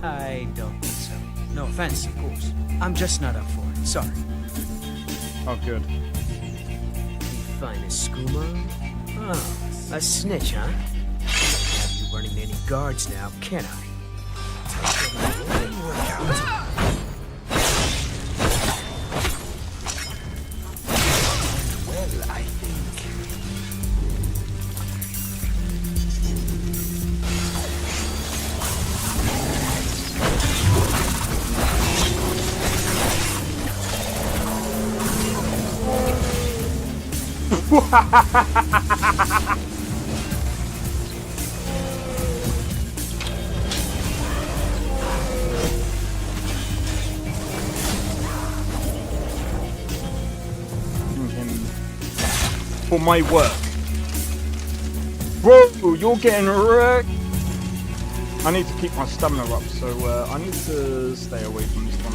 I don't think so. No offense, of course. I'm just not up for it. Sorry. Oh, good. You find a skooma? Oh, a snitch, huh? Can't have you running any guards now, can I? Well, I think. For my work. Whoa, you're getting wrecked. I need to keep my stamina up, so I need to stay away from this one.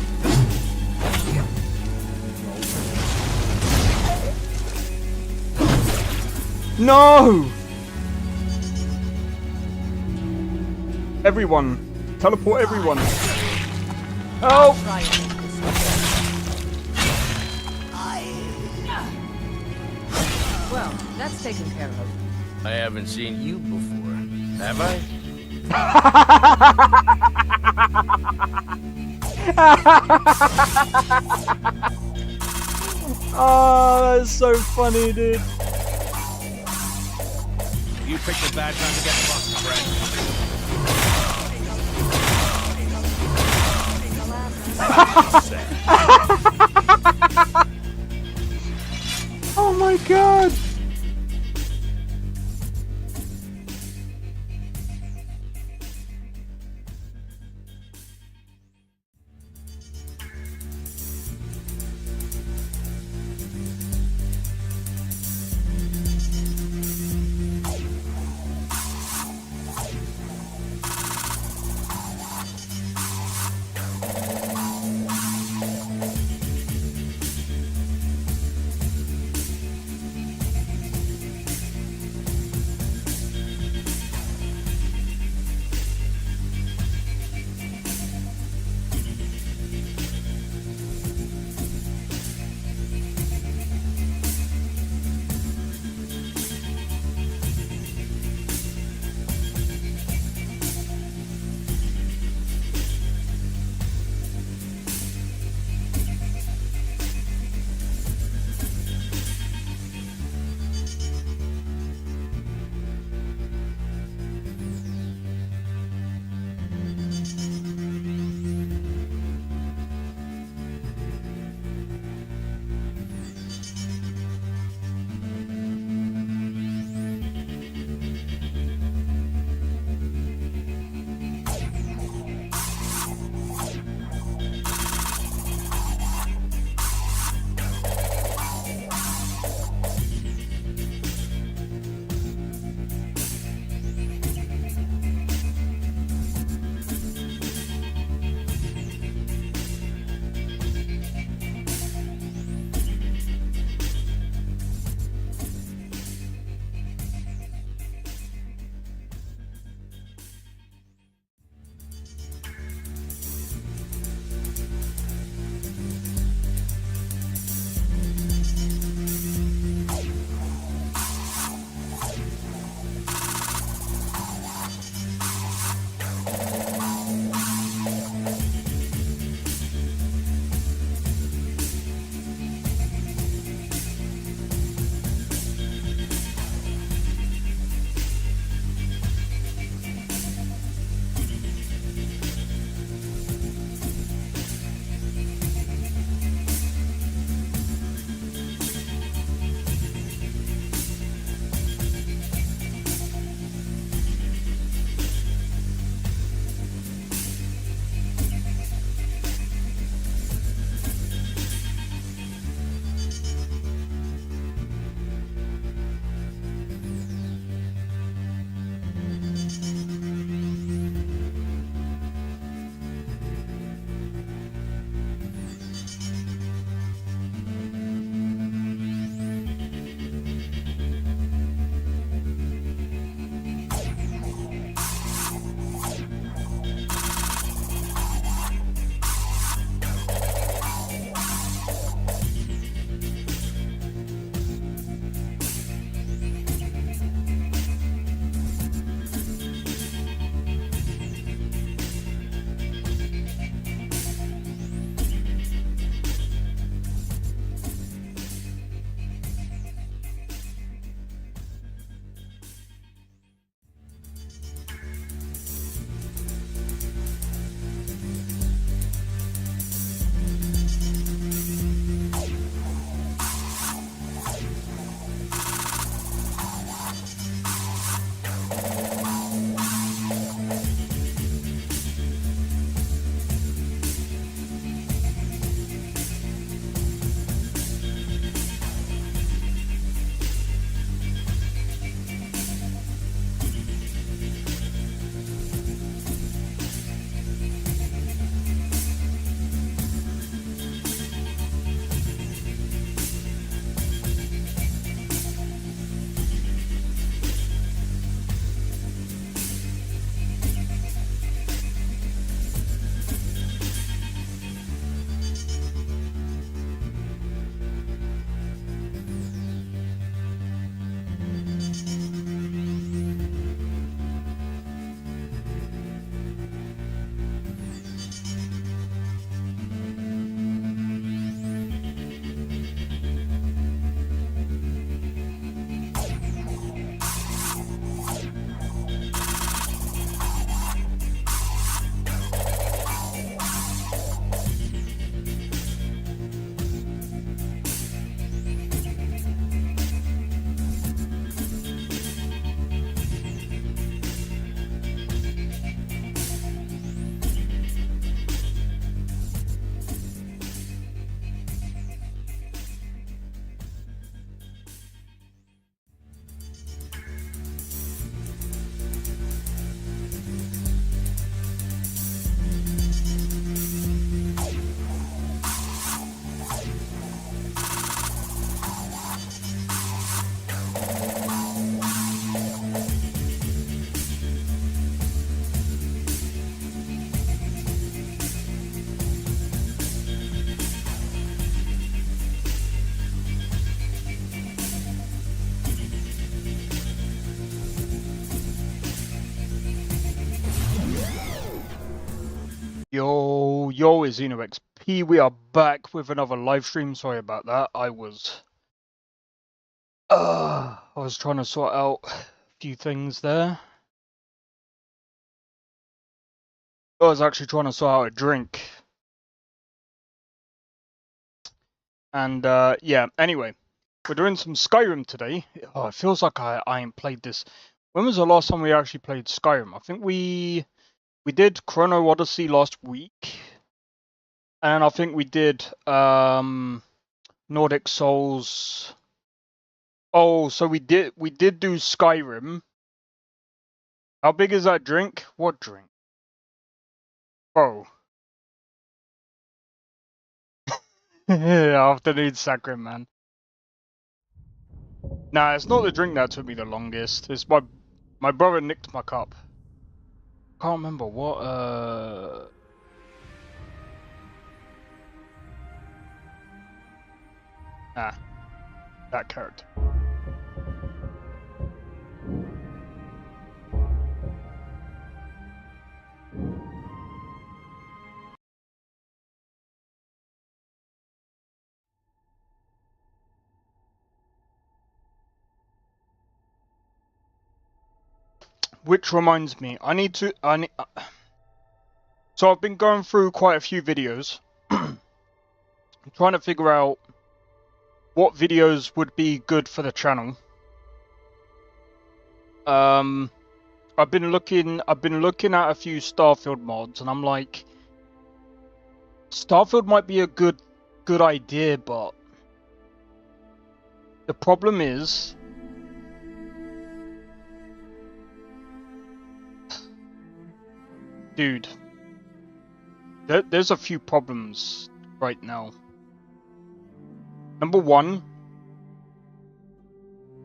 No! Everyone. Teleport everyone. Help! Well, that's taken care of. I haven't seen you before, have I? Oh, that's so funny, dude. You picked a bad time to get lost, friend. Oh my god! Yo, it's XP. We are back with another live stream. Sorry about that. I was trying to sort out a few things there. I was actually trying to sort out a drink. And yeah, anyway, we're doing some Skyrim today. Oh, it feels like I ain't played this. When was the last time we actually played Skyrim? I think we did Chrono Odyssey last week. And I think we did Nordic Souls. Oh, so we did do Skyrim. How big is that drink? What drink? Bro. Afternoon saccharin, man. Nah, it's not the drink that took me the longest. It's my brother nicked my cup. Can't remember what that character. Which reminds me, so I've been going through quite a few videos. I'm trying to figure out what videos would be good for the channel. I've been looking at a few Starfield mods, and I'm like, Starfield might be a good idea, but the problem is, dude, there's a few problems right now. Number one,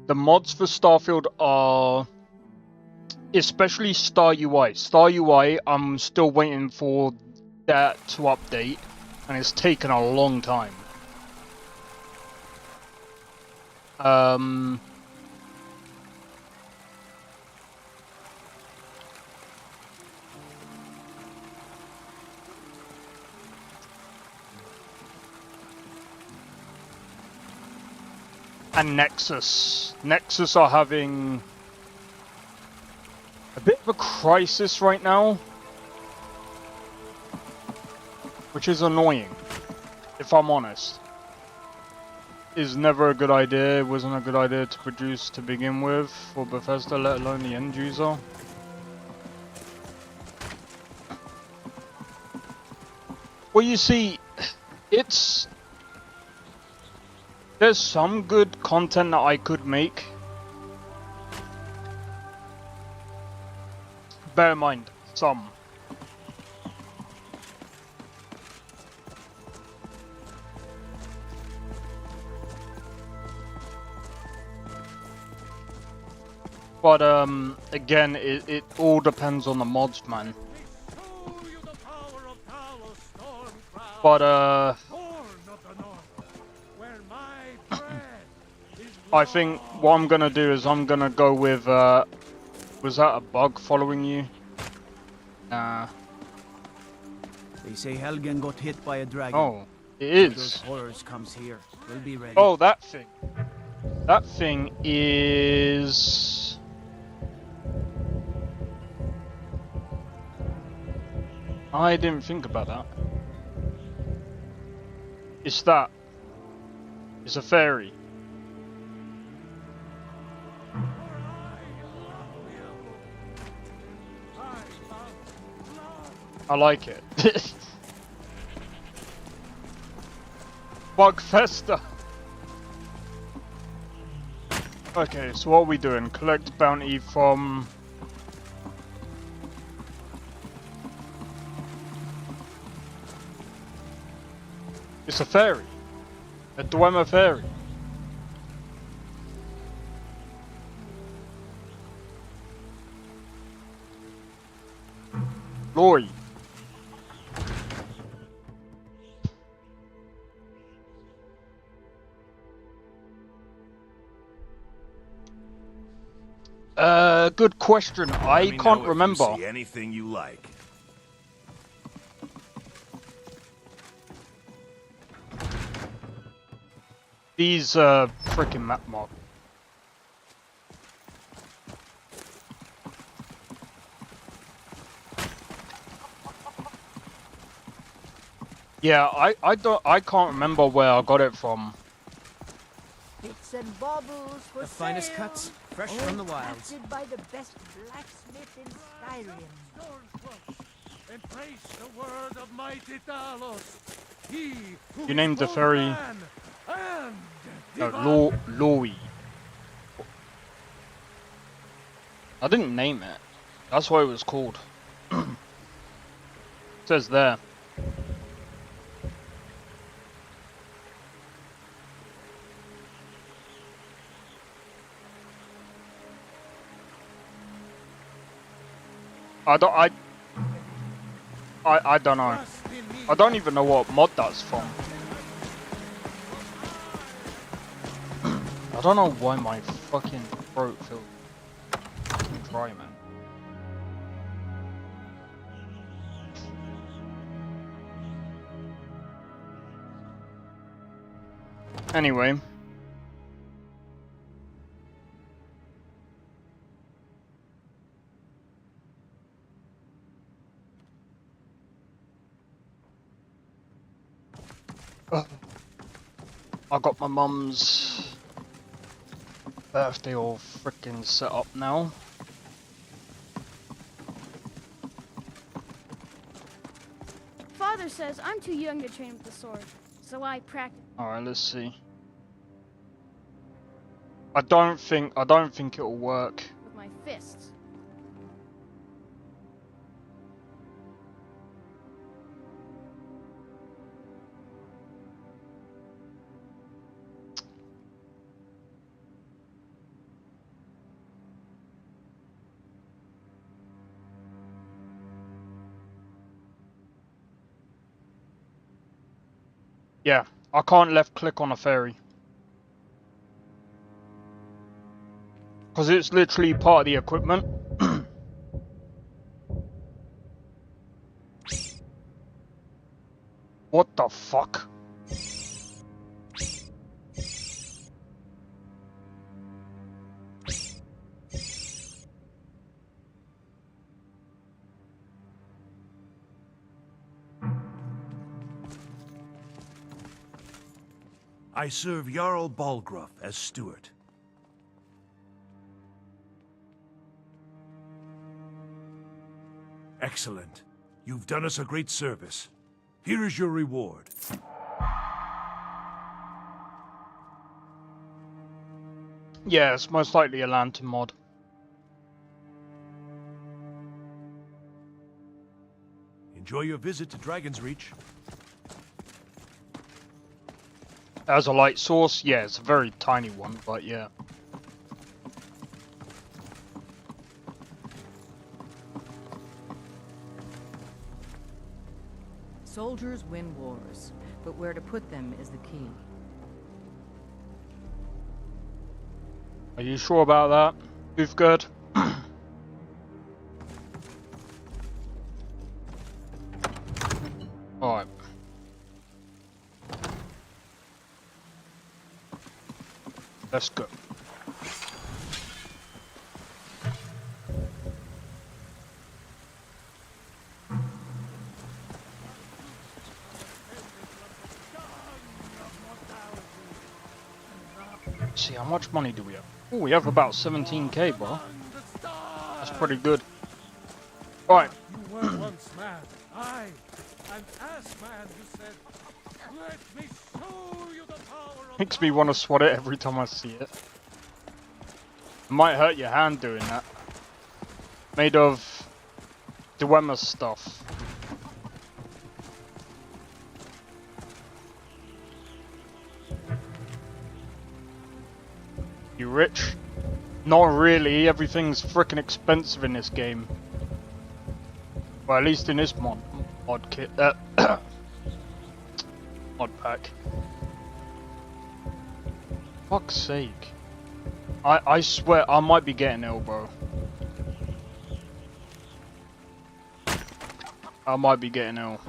the mods for Starfield are, especially Star UI. Star UI, I'm still waiting for that to update, and it's taken a long time. And Nexus are having a bit of a crisis right now, which is annoying, if I'm honest. Is never a good idea. It wasn't a good idea to produce to begin with for Bethesda, let alone the end user. Well, you see, there's some good content that I could make. Bear in mind, some. But again, it all depends on the mods, man. But I think what I'm gonna do is I'm gonna go with was that a bug following you? Nah. They say Helgen got hit by a dragon. Oh, it is. Those horrors comes here. We'll be ready. Oh, that thing. That thing is. I didn't think about that. It's that. It's a fairy. I like it. Bugfesta. Okay, so what are we doing? Collect bounty from... It's a fairy. A Dwemer fairy. Lori. Good question. I can't remember. See anything you like. These freaking map mark. Yeah, I can't remember where I got it from. Bits and baubles for The finest sale. cuts, fresh All from the wilds. crafted by the best blacksmith in Skyrim. And praise the word of mighty Talos. He who You named the both ferry- man and No, Loi. I didn't name it. That's what it was called. It says there. I don't know. I don't even know what mod that's from. I don't know why my fucking throat feels dry, man. Anyway. I got my mum's birthday all freaking set up now. Father says I'm too young to train with the sword, so I practice Alright, let's see. I don't think it'll work. with my fists. Yeah, I can't left click on a fairy. Because it's literally part of the equipment. What the fuck? I serve Jarl Balgruuf as steward. Excellent. You've done us a great service. Here is your reward. Yeah, it's most likely a lantern mod. Enjoy your visit to Dragon's Reach. As a light source, yeah, it's a very tiny one, but yeah. Soldiers win wars, but where to put them is the key. Are you sure about that? Who's good? Alright. Let's go. Let's see, how much money do we have? Oh, we have about 17k, bro. That's pretty good. Alright. You were once man. I, and as man, you said, "Let me show you the power of." Makes me want to swat it every time I see it. It might hurt your hand doing that. Made of Dwemer stuff. You rich? Not really, everything's freaking expensive in this game. Well, at least in this mod kit, mod pack. Fuck's sake. I swear I might be getting ill, bro. I might be getting ill. .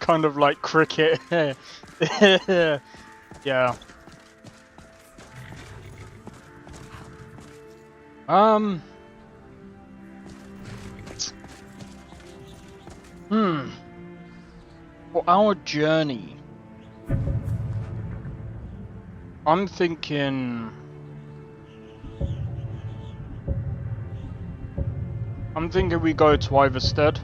kind of like cricket. Yeah. For our journey, I'm thinking we go to Iverstead.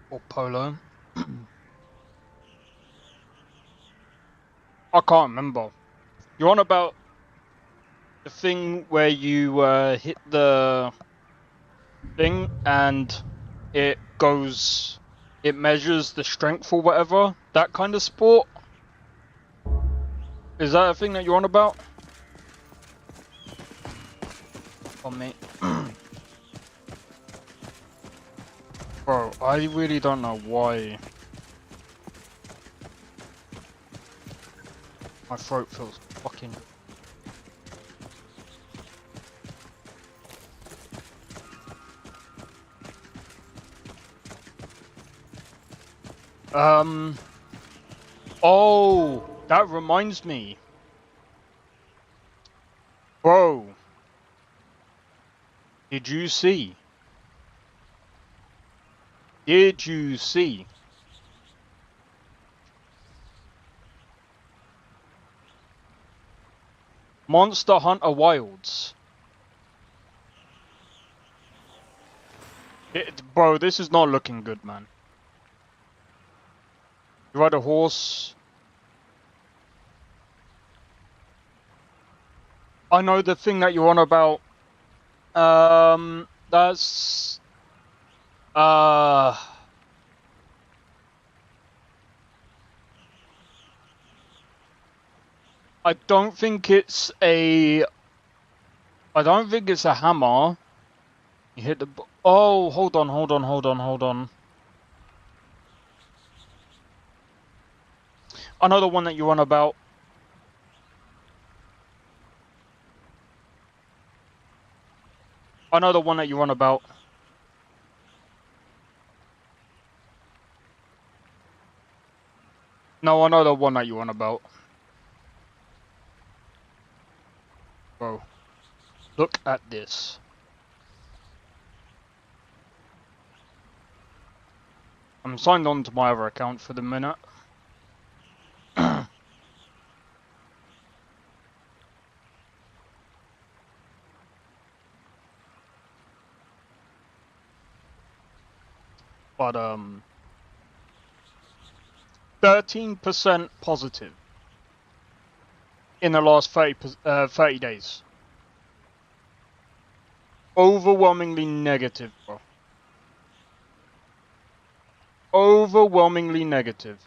Or Polo. I can't remember. You're on about the thing where you hit the thing and it measures the strength or whatever? That kind of sport? Is that a thing that you're on about? Oh, mate. Bro, I really don't know why my throat feels fucking... Oh, that reminds me. Bro. Did you see? Did you see? Monster Hunter Wilds. Bro, this is not looking good, man. You ride a horse. I know the thing that you're on about. That's... I don't think it's a hammer. You hit the... Oh, hold on. I know the one that you're on about. No, I know the one that you're on about. Bro, look at this. I'm signed on to my other account for the minute. But 13% positive in the last 30 days. Overwhelmingly negative, bro. Overwhelmingly negative.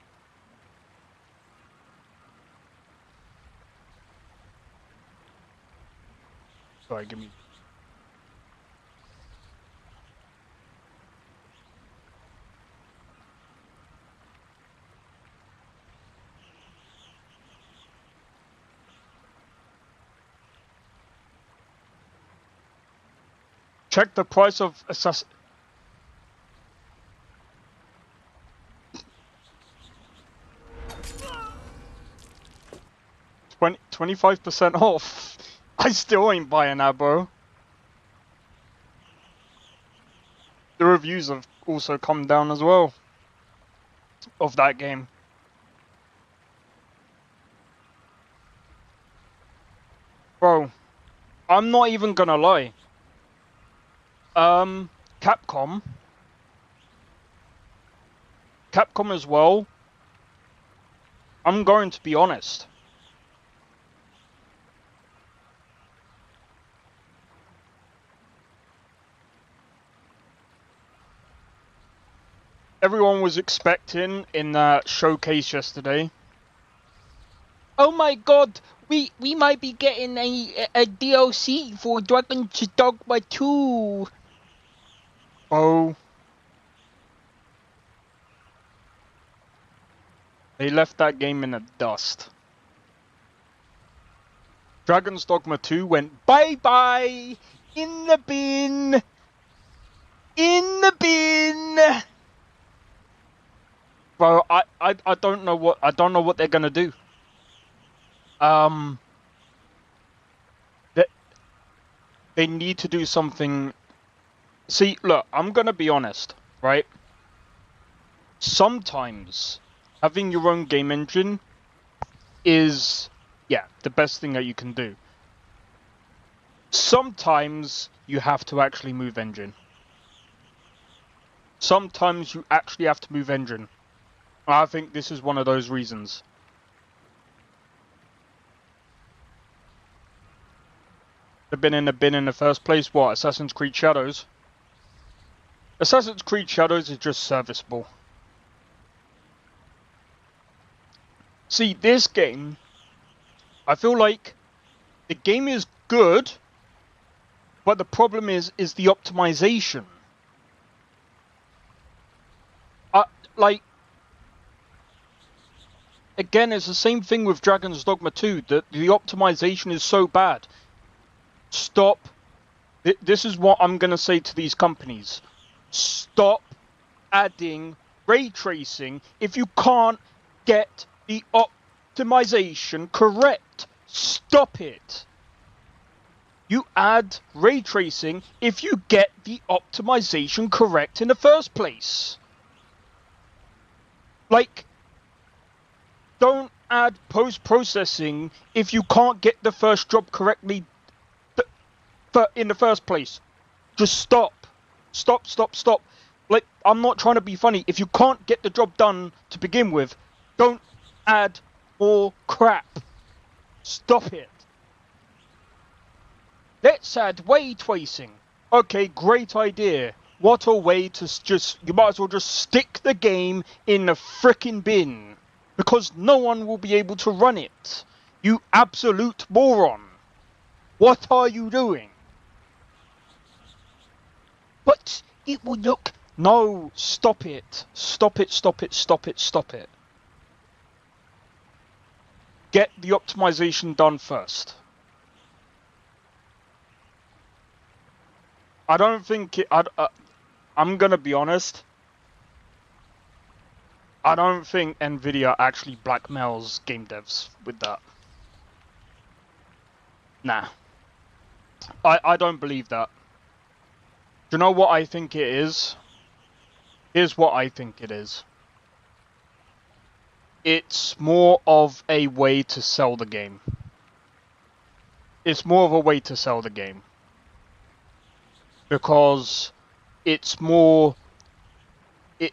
Sorry, give me... Check the price of assassin... 25% off. I still ain't buying that, bro. The reviews have also come down as well of that game. Bro, I'm not even gonna lie. Capcom as well. I'm going to be honest. Everyone was expecting in that showcase yesterday. Oh my god, we might be getting a DLC for Dragon's Dogma 2. Oh. They left that game in the dust. Dragon's Dogma 2 went bye-bye! In the bin! In the bin! Bro, I don't know what they're gonna do. They need to do something. See, look, I'm gonna be honest, right? Sometimes having your own game engine is, yeah, the best thing that you can do. Sometimes you have to actually move engine. Sometimes you actually have to move engine. I think this is one of those reasons. They've been in the bin in the first place. What? Assassin's Creed Shadows? Assassin's Creed Shadows is just serviceable. See, this game, I feel like the game is good, but the problem is the optimization. Like, again, it's the same thing with Dragon's Dogma 2, that the optimization is so bad. Stop. This is what I'm going to say to these companies. Stop adding ray tracing if you can't get the optimization correct. Stop it. You add ray tracing if you get the optimization correct in the first place. Like, don't add post-processing if you can't get the first job correctly in the first place. Just stop. Stop, stop, stop. Like, I'm not trying to be funny. If you can't get the job done to begin with, don't add more crap. Stop it. Let's add ray tracing. Okay, great idea. What a way to just... You might as well just stick the game in the frickin' bin. Because no one will be able to run it. You absolute moron. What are you doing? But it will look... No, stop it. Stop it, stop it, stop it, stop it. Get the optimization done first. I don't think it... I'm gonna be honest. I don't think Nvidia actually blackmails game devs with that. Nah. I don't believe that. Do you know what I think it is? Here's what I think it is. It's more of a way to sell the game. It's more of a way to sell the game. Because it's more...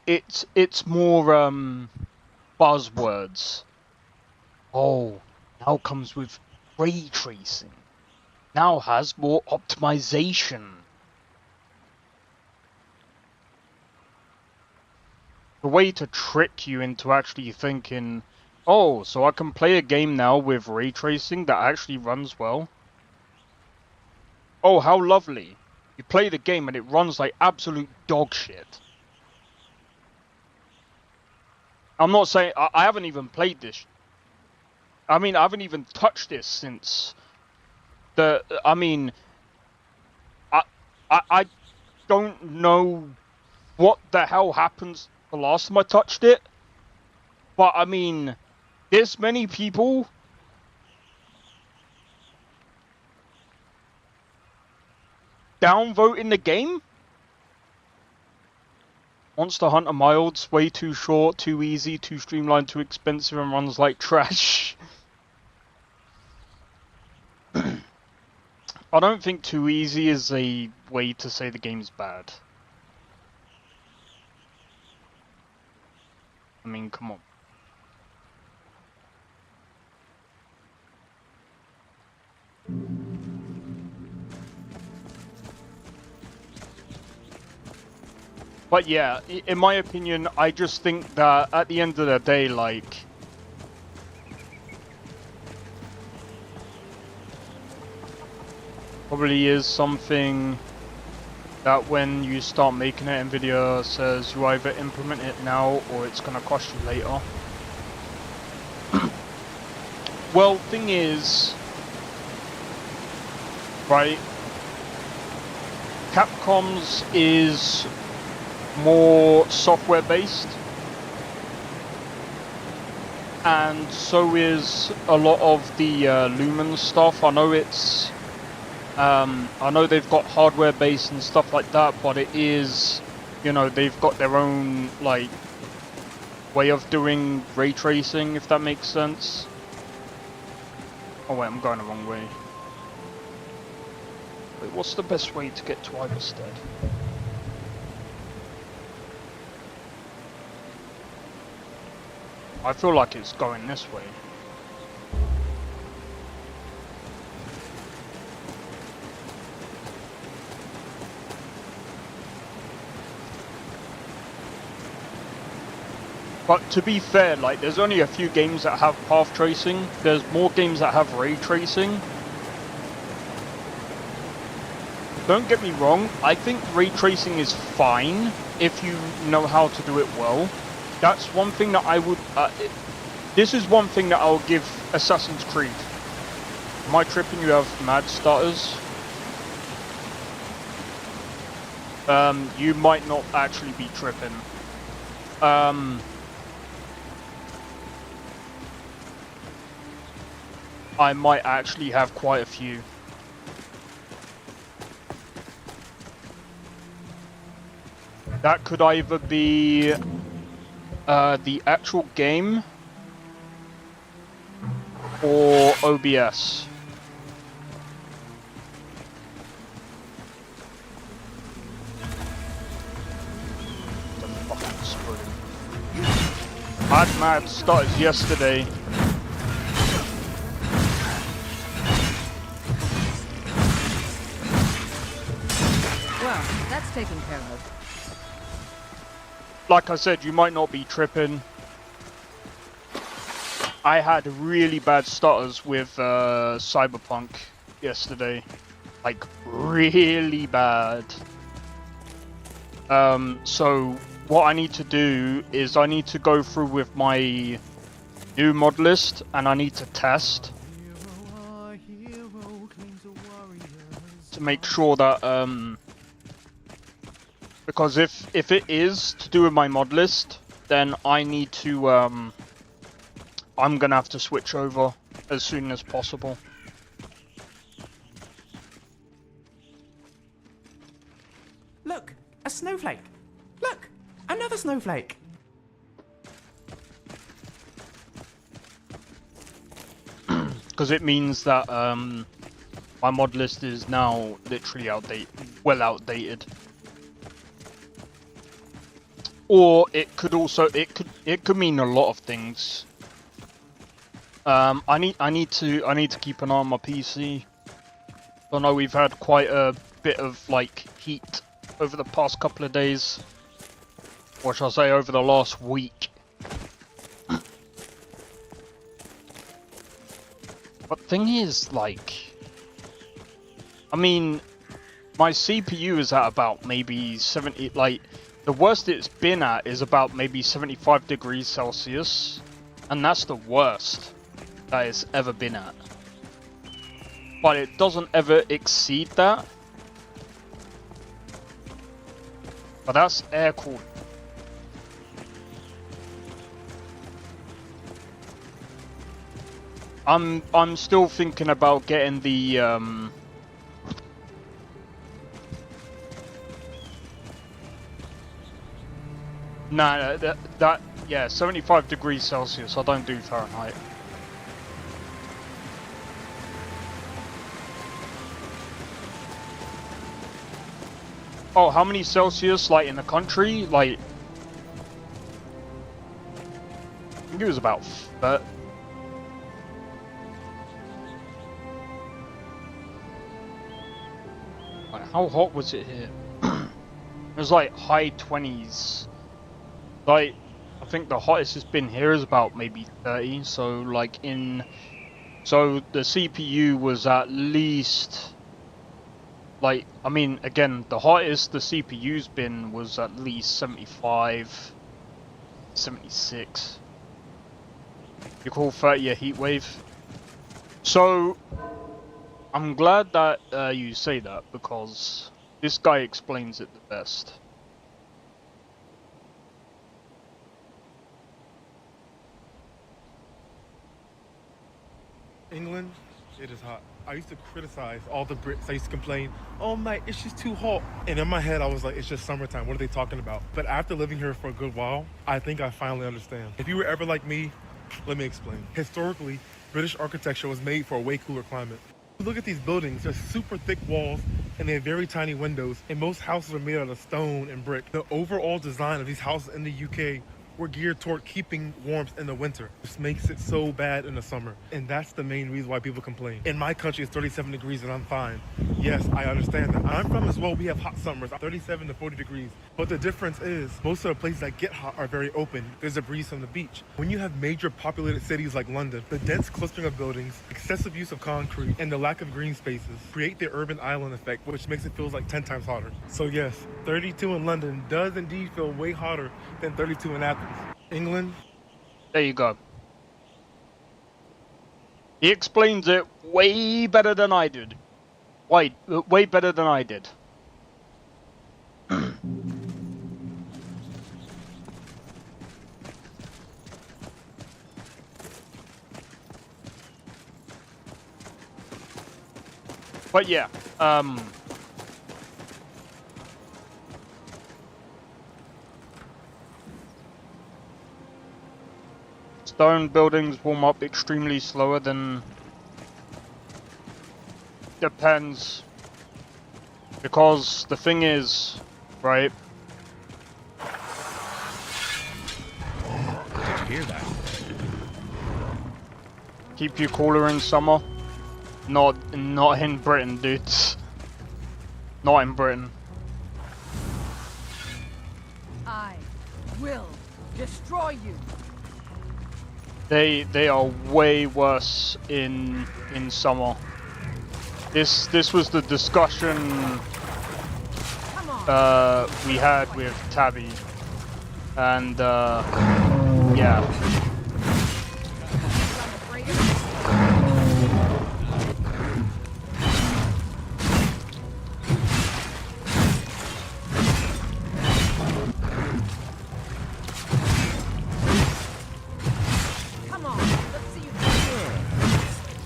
It's more buzzwords. Oh, now comes with ray tracing. Now has more optimization. The way to trick you into actually thinking, oh, so I can play a game now with ray tracing that actually runs well. Oh, how lovely. You play the game and it runs like absolute dog shit. I'm not saying... I haven't even played this. I mean, I haven't even touched this since... I mean... I don't know what the hell happens the last time I touched it. But, I mean... This many people... downvoting the game? Monster Hunter Mild's way too short, too easy, too streamlined, too expensive, and runs like trash. I don't think too easy is a way to say the game's bad. I mean, come on. But yeah, in my opinion, I just think that at the end of the day, like... probably is something that when you start making it, Nvidia says you either implement it now or it's gonna cost you later. Well, thing is, right, Capcom's is more software based, and so is a lot of the Lumen stuff. I know it's, I know they've got hardware based and stuff like that, but it is, you know, they've got their own like way of doing ray tracing, if that makes sense. Oh wait, I'm going the wrong way. Wait, what's the best way to get to Iverstead? I feel like it's going this way. But to be fair, like, there's only a few games that have path tracing. There's more games that have ray tracing. Don't get me wrong, I think ray tracing is fine if you know how to do it well. That's one thing that I would... this is one thing that I'll give Assassin's Creed. Am I tripping? You have mad starters? You might not actually be tripping. I might actually have quite a few. That could either be the actual game or OBS. The fucking spoon. I had mad starters yesterday. Well, that's taken care of. Like I said, you might not be tripping. I had really bad stutters with Cyberpunk yesterday. Like, really bad. So, what I need to do is I need to go through with my new mod list and I need to test. To make sure that, because if it is to do with my mod list, then I need to, I'm gonna have to switch over as soon as possible. Look, a snowflake. Look, another snowflake. Because it means that my mod list is now literally outdated. Or it could also it could mean a lot of things. I need to keep an eye on my PC. I know we've had quite a bit of like heat over the past couple of days. Or shall I say over the last week. But thing is, like, I mean, my CPU is at about maybe 70, like, the worst it's been at is about maybe 75 degrees Celsius, and that's the worst that it's ever been at. But it doesn't ever exceed that. But that's air cooled. I'm still thinking about getting the nah, that yeah, 75 degrees Celsius. I don't do Fahrenheit. Oh, how many Celsius, like, in the country? Like, I think it was about, but how hot was it here? It was like high 20s. Like, I think the hottest it's been here is about maybe 30. So like so the CPU was at least, like, I mean, again, the hottest the CPU's been was at least 75, 76. You call 30 a heat wave? So, I'm glad that you say that, because this guy explains it the best. England, it is hot. I used to criticize all the Brits. I used to complain, oh mate, it's just too hot. And in my head, I was like, it's just summertime. What are they talking about? But after living here for a good while, I think I finally understand. If you were ever like me, let me explain. Historically, British architecture was made for a way cooler climate. Look at these buildings. They're super thick walls and they have very tiny windows. And most houses are made out of stone and brick. The overall design of these houses in the UK were geared toward keeping warmth in the winter. This makes it so bad in the summer. And that's the main reason why people complain. In my country, it's 37 degrees and I'm fine. Yes, I understand that. I'm from as well, we have hot summers, 37 to 40 degrees. But the difference is, most of the places that get hot are very open. There's a breeze from the beach. When you have major populated cities like London, the dense clustering of buildings, excessive use of concrete, and the lack of green spaces create the urban island effect, which makes it feel like 10 times hotter. So yes, 32 in London does indeed feel way hotter than 32 in Athens. England. There you go. He explains it way better than I did. Way better than I did. But yeah, stone buildings warm up extremely slower than... Depends. Because the thing is, right? Did you hear that? Keep you cooler in summer. Not in Britain, dudes. Not in Britain. I will destroy you. They are way worse in summer. This was the discussion we had with Tabby, and yeah.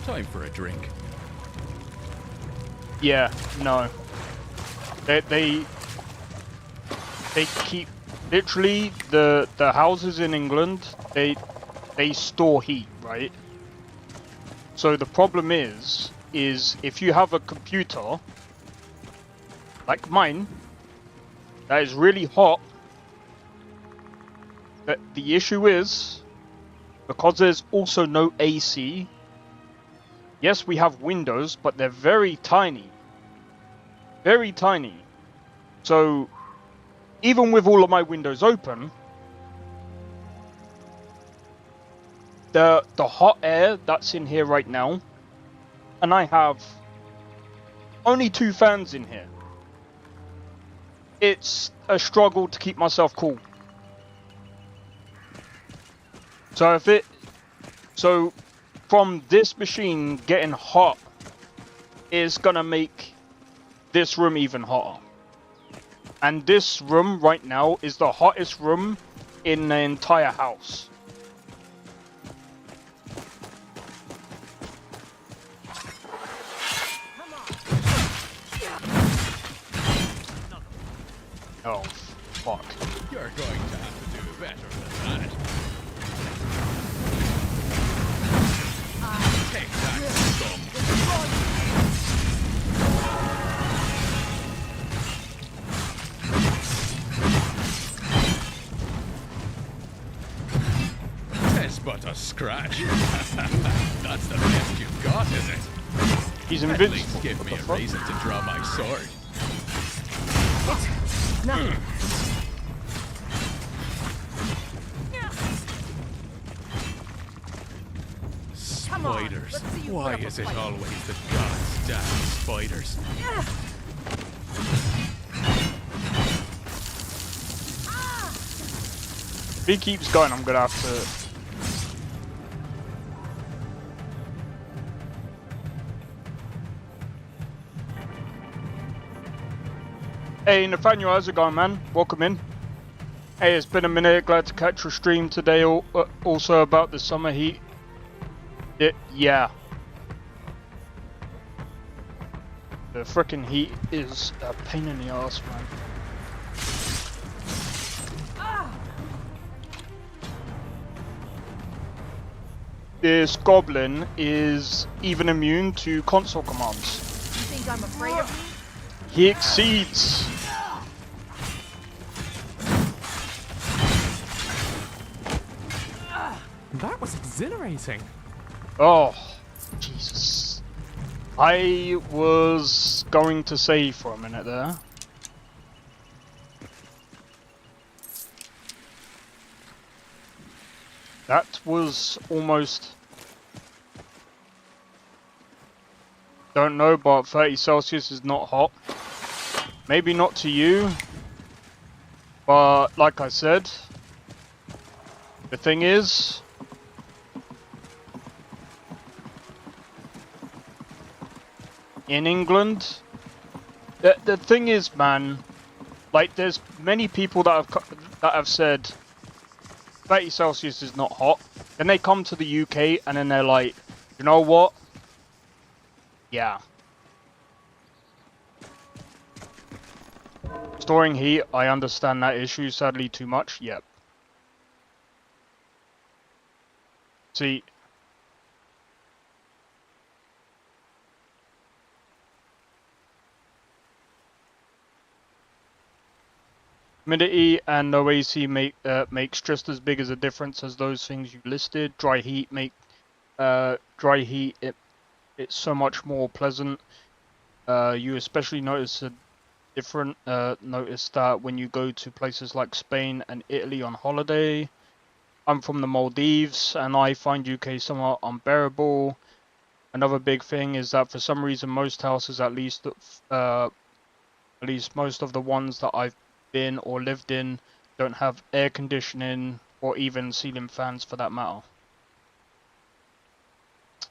Time for a drink. Yeah, no. They keep literally the houses in England, they store heat, right? So the problem is if you have a computer like mine that is really hot, that the issue is because there's also no AC. Yes, we have windows, but they're very tiny. Very tiny. So, even with all of my windows open, the hot air that's in here right now, and I have only 2 fans in here. It's a struggle to keep myself cool. So from this machine getting hot is gonna make this room even hotter. And this room right now is the hottest room in the entire house. Oh, fuck. You're going to have to do better than that. Take that, scum. It's but a scratch. That's the best you've got, is it? He's At invincible. least give me a reason to draw my sword. Nothing. Spiders. Why is it always the gods damn spiders? If he keeps going, I'm gonna have to... Hey, Nathaniel, how's it going, man? Welcome in. Hey, it's been a minute. Glad to catch your stream today. Also about the summer heat. Yeah. The frickin' heat is a pain in the ass, man. This goblin is even immune to console commands. You think I'm afraid of you? He exceeds. That was exhilarating. Oh, Jesus. I was going to say for a minute there. That was almost... Don't know, but 30 Celsius is not hot. Maybe not to you. But like I said, the thing is... in England, the thing is, man, like there's many people that have said 30 Celsius is not hot. Then they come to the UK and then they're like, you know what? Yeah. Storing heat, I understand that issue, sadly too much. Yep. See, humidity and no AC makes just as big as a difference as those things you listed. Dry heat it's so much more pleasant. You especially notice that when you go to places like Spain and Italy on holiday. I'm from the Maldives and I find UK somewhat unbearable. Another big thing is that for some reason most houses, at least most of the ones that I've been or lived in, don't have air conditioning or even ceiling fans for that matter.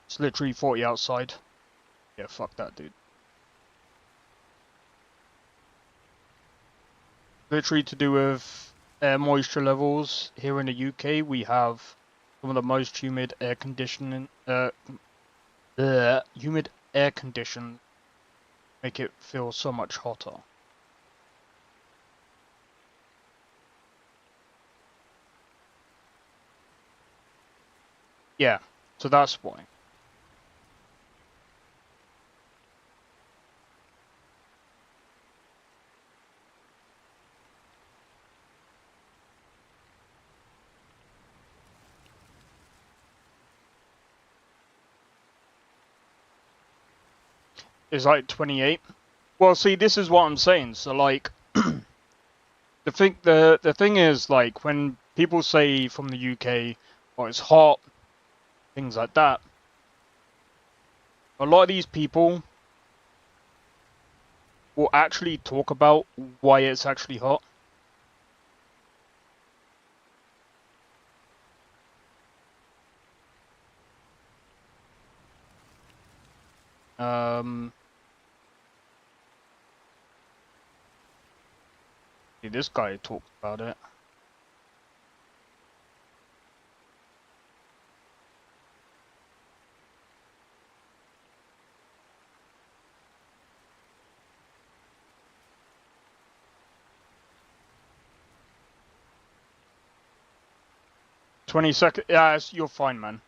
It's literally 40 outside. Yeah, fuck that, dude. Literally to do with air moisture levels here in the UK, we have some of the most humid air conditioning. Humid air condition make it feel so much hotter. Yeah, so that's why. It's like 28. Well, see, this is what I'm saying. So, like, the thing is, like, when people say from the UK, "Oh, it's hot," things like that. A lot of these people will actually talk about why it's actually hot. See, this guy talked about it. $20. Yeah, you're fine, man.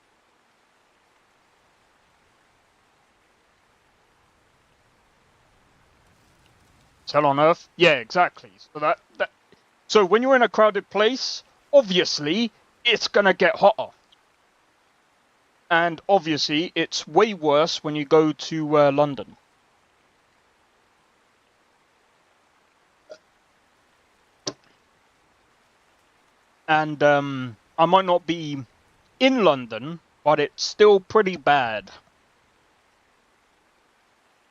It's hell on earth. Yeah, exactly. So so when you're in a crowded place, obviously it's gonna get hotter. And obviously it's way worse when you go to London. And I might not be in London, but it's still pretty bad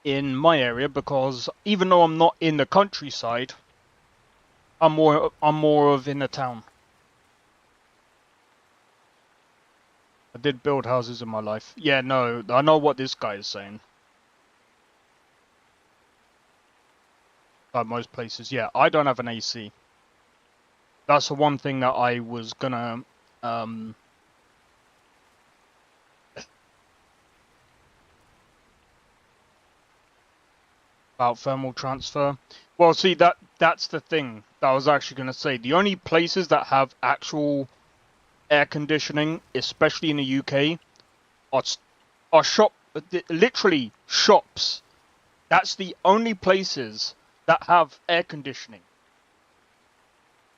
in my area because even though I'm not in the countryside, I'm more of in the town. I did build houses in my life. Yeah, no, I know what this guy is saying. Like most places, yeah. I don't have an AC. That's the one thing that I was gonna about thermal transfer. Well, see, that's the thing that I was actually gonna say. The only places that have actual air conditioning, especially in the UK, are literally shops. That's the only places that have air conditioning.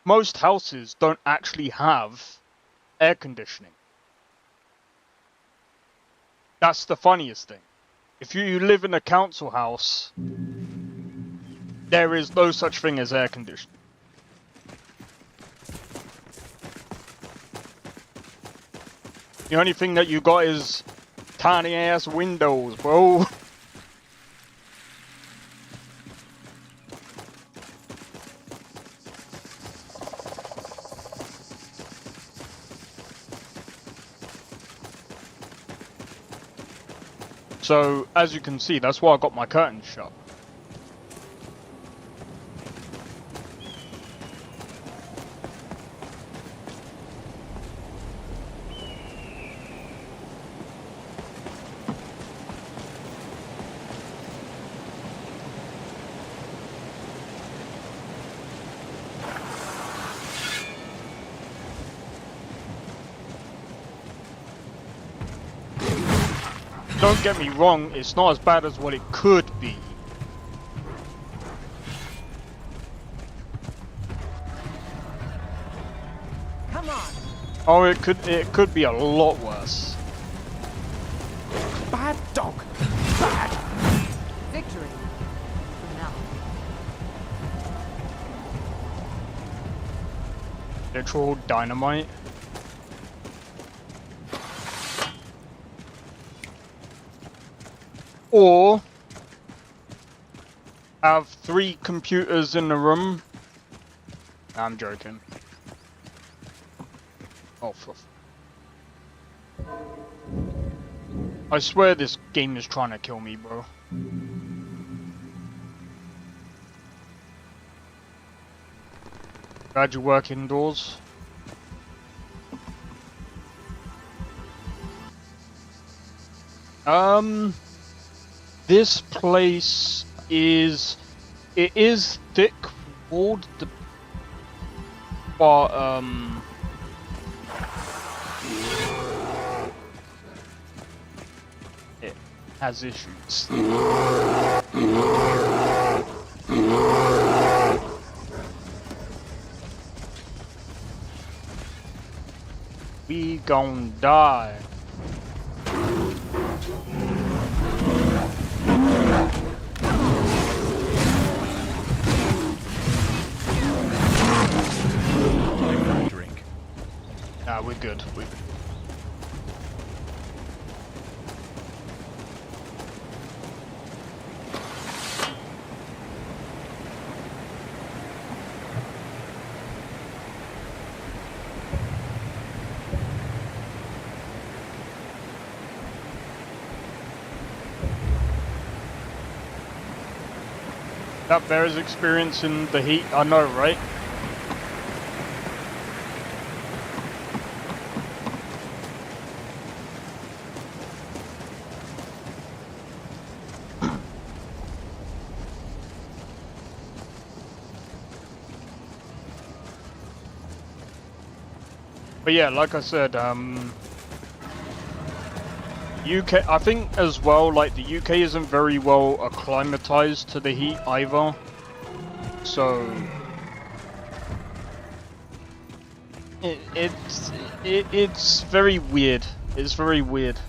Most houses don't actually have air conditioning. That's the funniest thing. If you live in a council house, there is no such thing as air conditioning. The only thing that you got is tiny ass windows, bro. So, as you can see, that's why I got my curtains shut. Don't get me wrong, it's not as bad as what it could be. Come on. Oh, it could be a lot worse. Bad dog. Bad. Victory. For now. Literal dynamite. Or have 3 computers in the room. I'm joking. Oh, I swear this game is trying to kill me, bro. Glad you work indoors. This place is thick walled, but it has issues. We gon' die. Drink. Nah, we're good. We're good. That bear's experiencing the heat, I know, right? But yeah, like I said, UK, I think as well, like the UK isn't very well acclimatized to the heat either. So it's very weird. It's very weird.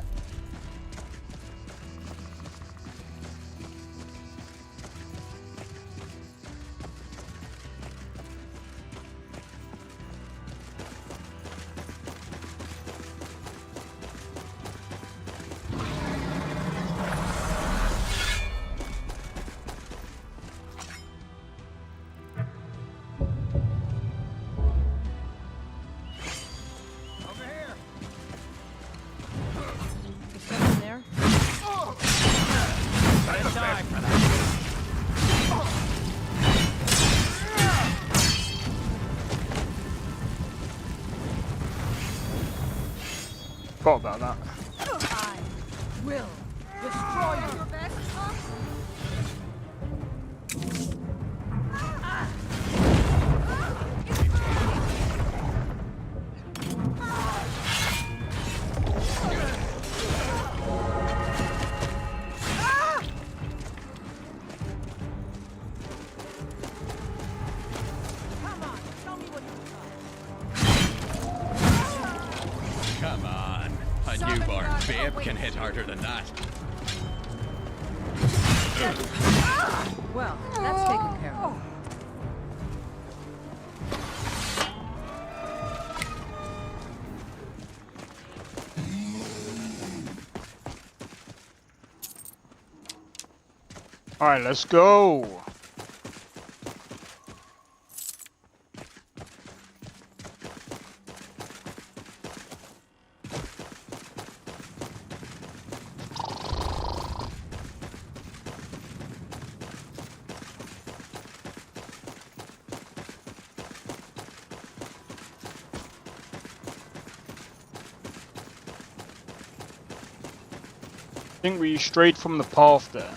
Forgot about that. I will destroy your best. Come on. A newborn babe can hit harder than that. Well, that's taken care of. Alright, let's go. I think we strayed from the path there.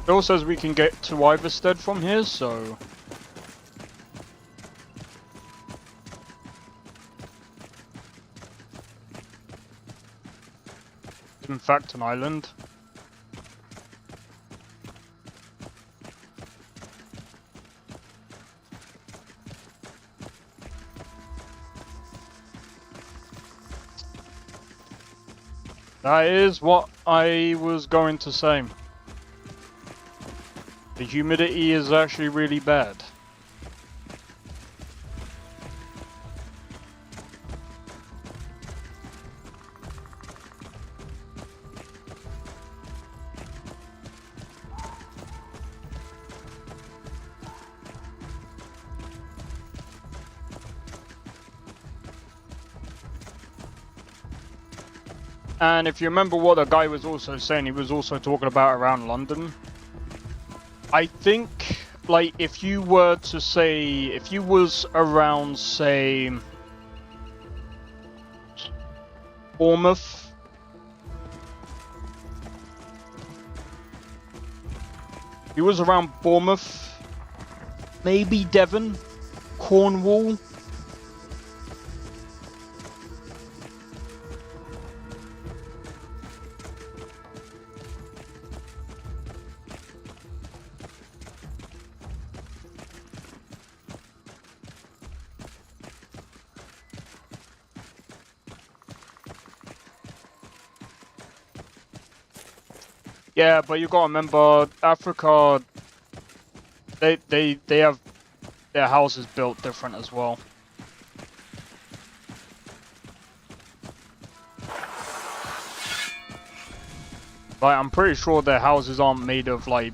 It also says we can get to Iverstead from here, so... It's in fact an island. That is what I was going to say. The humidity is actually really bad. And if you remember what the guy was also saying, he was also talking about around London. I think, like, if you were to say, if you was around, say, Bournemouth, he was around Bournemouth, maybe Devon, Cornwall. Yeah, but you gotta remember, Africa, they have their houses built different as well. Like, I'm pretty sure their houses aren't made of, like,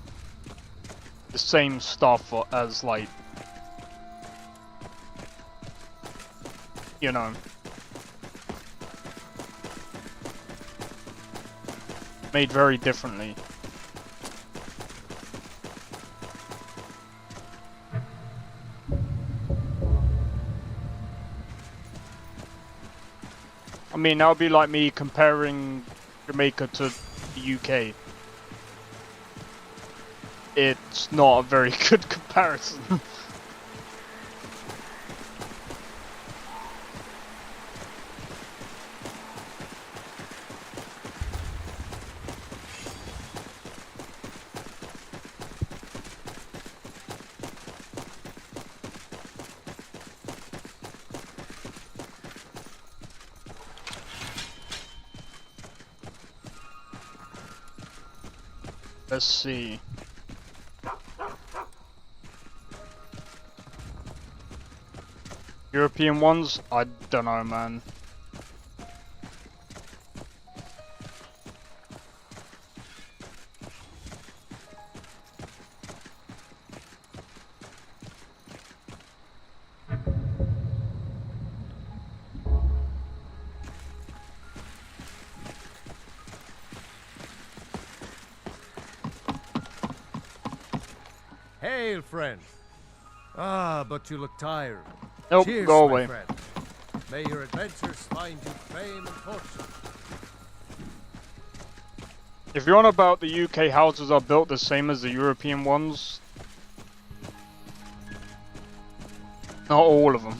the same stuff as, like, you know, made very differently. I mean, that would be like me comparing Jamaica to the UK. It's not a very good comparison. Let's see. European ones? I don't know, man. Hail, friend. Ah, but you look tired. Nope, Cheers, go my away. friend. May your adventures find you fame and fortune. If you're on about the UK houses are built the same as the European ones, not all of them.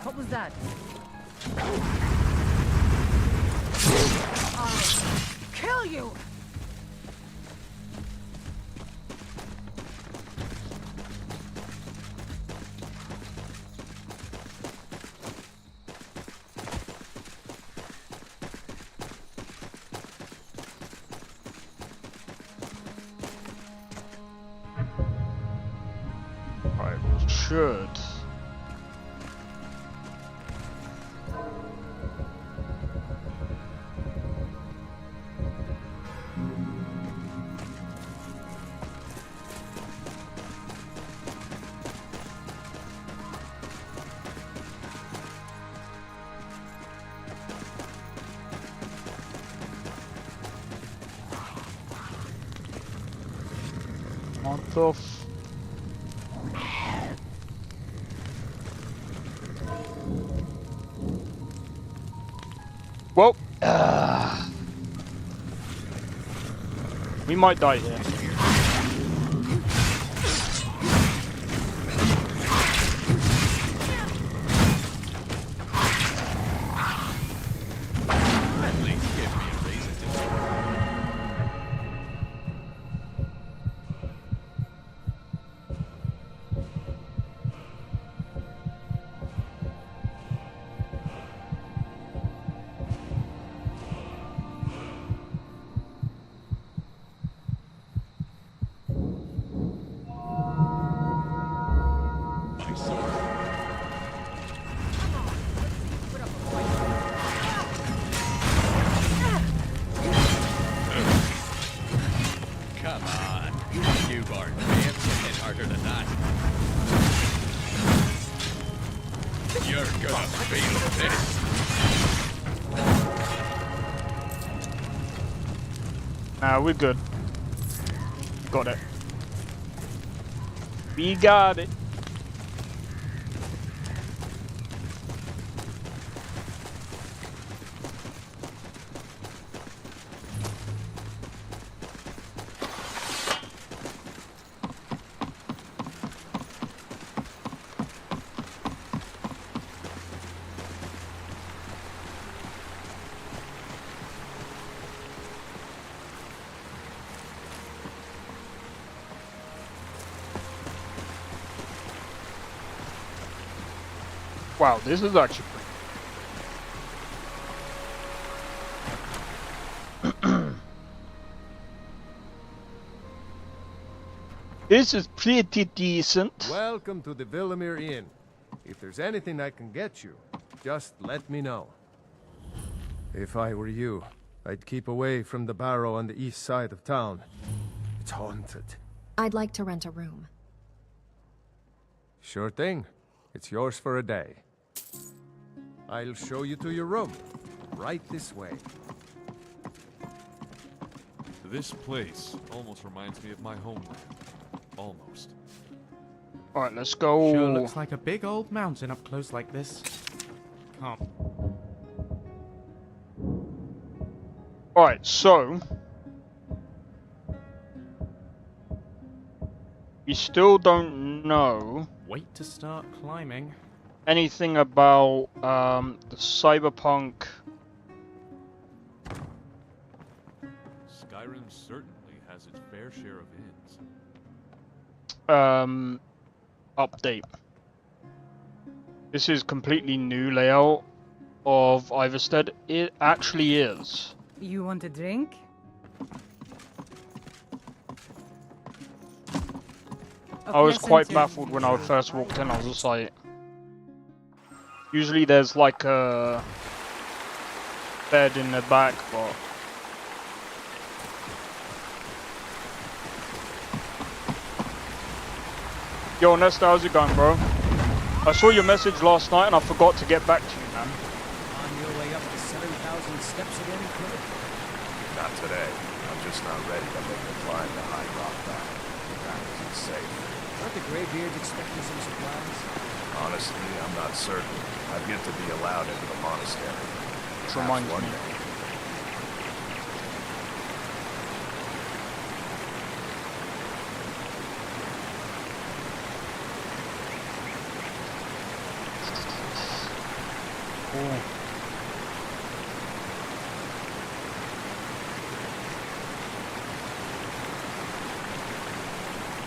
What was that? Kill you! I should. What the f... Well, we might die here. At least give me a reason to. My sword. Come on. You barbarians can hit harder than that. You're gonna feel this. Nah, we're good. Got it. We got it. Wow, this is actually This is pretty decent. Welcome to the Villamere Inn. If there's anything I can get you, just let me know. If I were you, I'd keep away from the barrow on the east side of town. It's haunted. I'd like to rent a room. Sure thing. It's yours for a day. I'll show you to your room. Right this way. This place almost reminds me of my homeland. Almost. Alright, let's go. Sure looks like a big old mountain up close like this. Can't. Alright, so we still don't know Wait to start climbing. anything about the cyberpunk Skyrim certainly has its fair share of inns. update. This is completely new layout of Iverstead. It actually is. You want a drink? I was quite baffled when I first walked in. I was just like, usually there's like a bed in the back, but yo, Nesta, how's it going, bro? I saw your message last night and I forgot to get back to you, man. On your way up the 7,000 steps again, Cliff? Not today. I'm just not ready to make the climb to High Rock back. That isn't safe. Aren't the Greybeards expecting some supplies? Honestly, I'm not certain. I've yet to be allowed into the monastery. Which reminds me.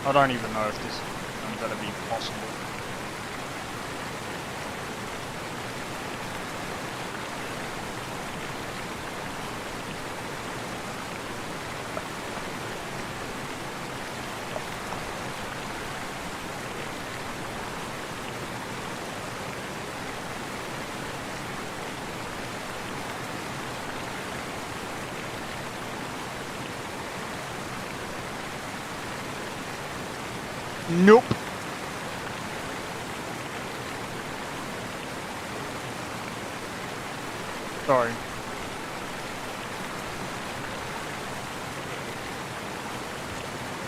I don't even know if this is going to be possible. Nope. Sorry.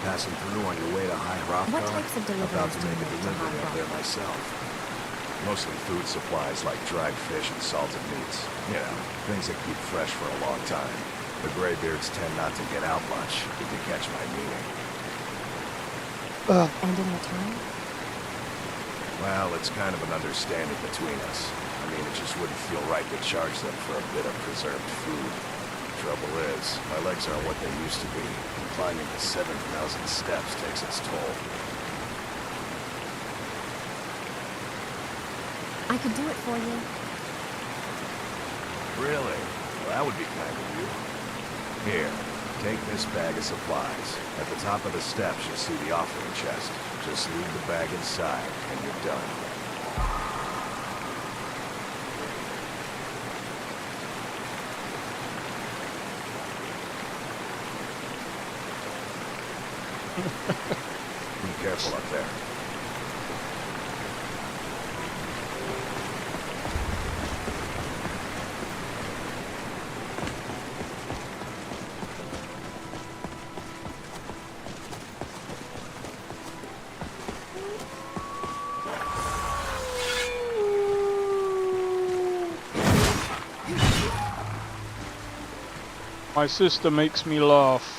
Passing through on your way to High Rock? What types of deliveries About to do you make a make to delivery High up there Rock? myself. Mostly food supplies like dried fish and salted meats. You know, things that keep fresh for a long time. The Greybeards tend not to get out much, if you catch my meaning. And in return? Well, it's kind of an understanding between us. I mean, it just wouldn't feel right to charge them for a bit of preserved food. Trouble is, my legs aren't what they used to be, and climbing the 7,000 steps takes its toll. I could do it for you. Really? Well, that would be kind of you. Here, take this bag of supplies. At the top of the steps, you'll see the offering chest. Just leave the bag inside, and you're done. Be careful up there. My sister makes me laugh.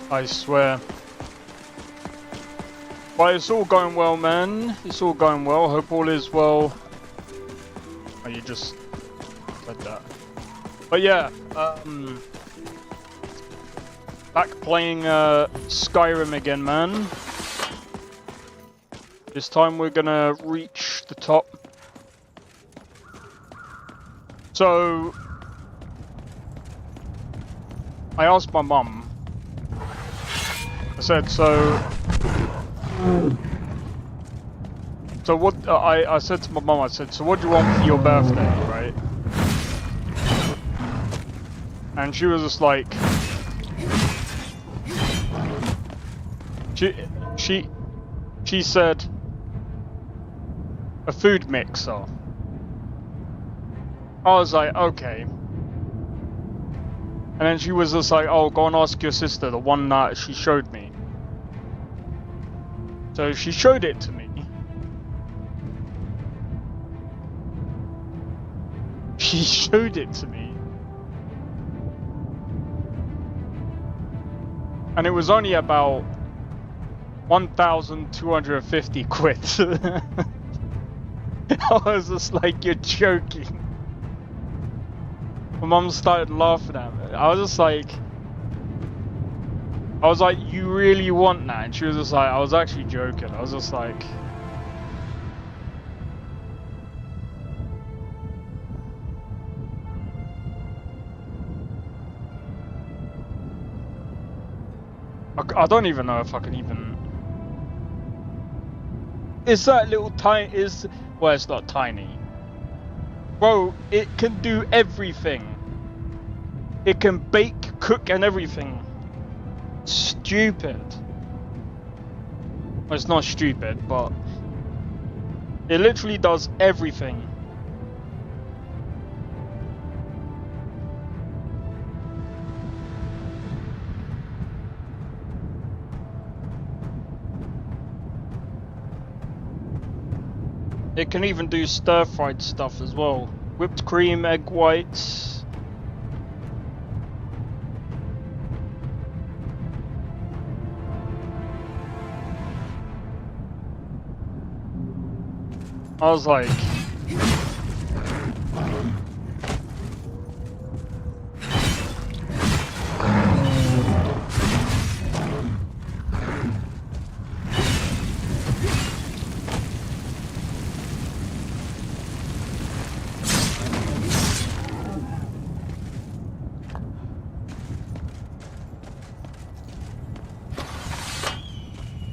I swear. But it's all going well, man. It's all going well. Hope all is well. Oh, you just said that. But yeah, back playing Skyrim again, man. This time we're gonna reach the top. So, I asked my mum, I said, so what, I said to my mum, I said, so what do you want for your birthday, right? And she was just like, she said, a food mixer. I was like, okay. And then she was just like, oh, go and ask your sister, the one that she showed me. So she showed it to me. She showed it to me. And it was only about 1,250 quid. I was just like, you're joking. My mum started laughing at me. I was like, you really want that? And she was just like, I was actually joking. I was just like, I don't even know if I can even. Is that little tiny? Well, it's not tiny. Bro, it can do everything. It can bake, cook, and everything. stupid. Well, it's not stupid, but it literally does everything. It can even do stir-fried stuff as well. Whipped cream, egg whites. I was like...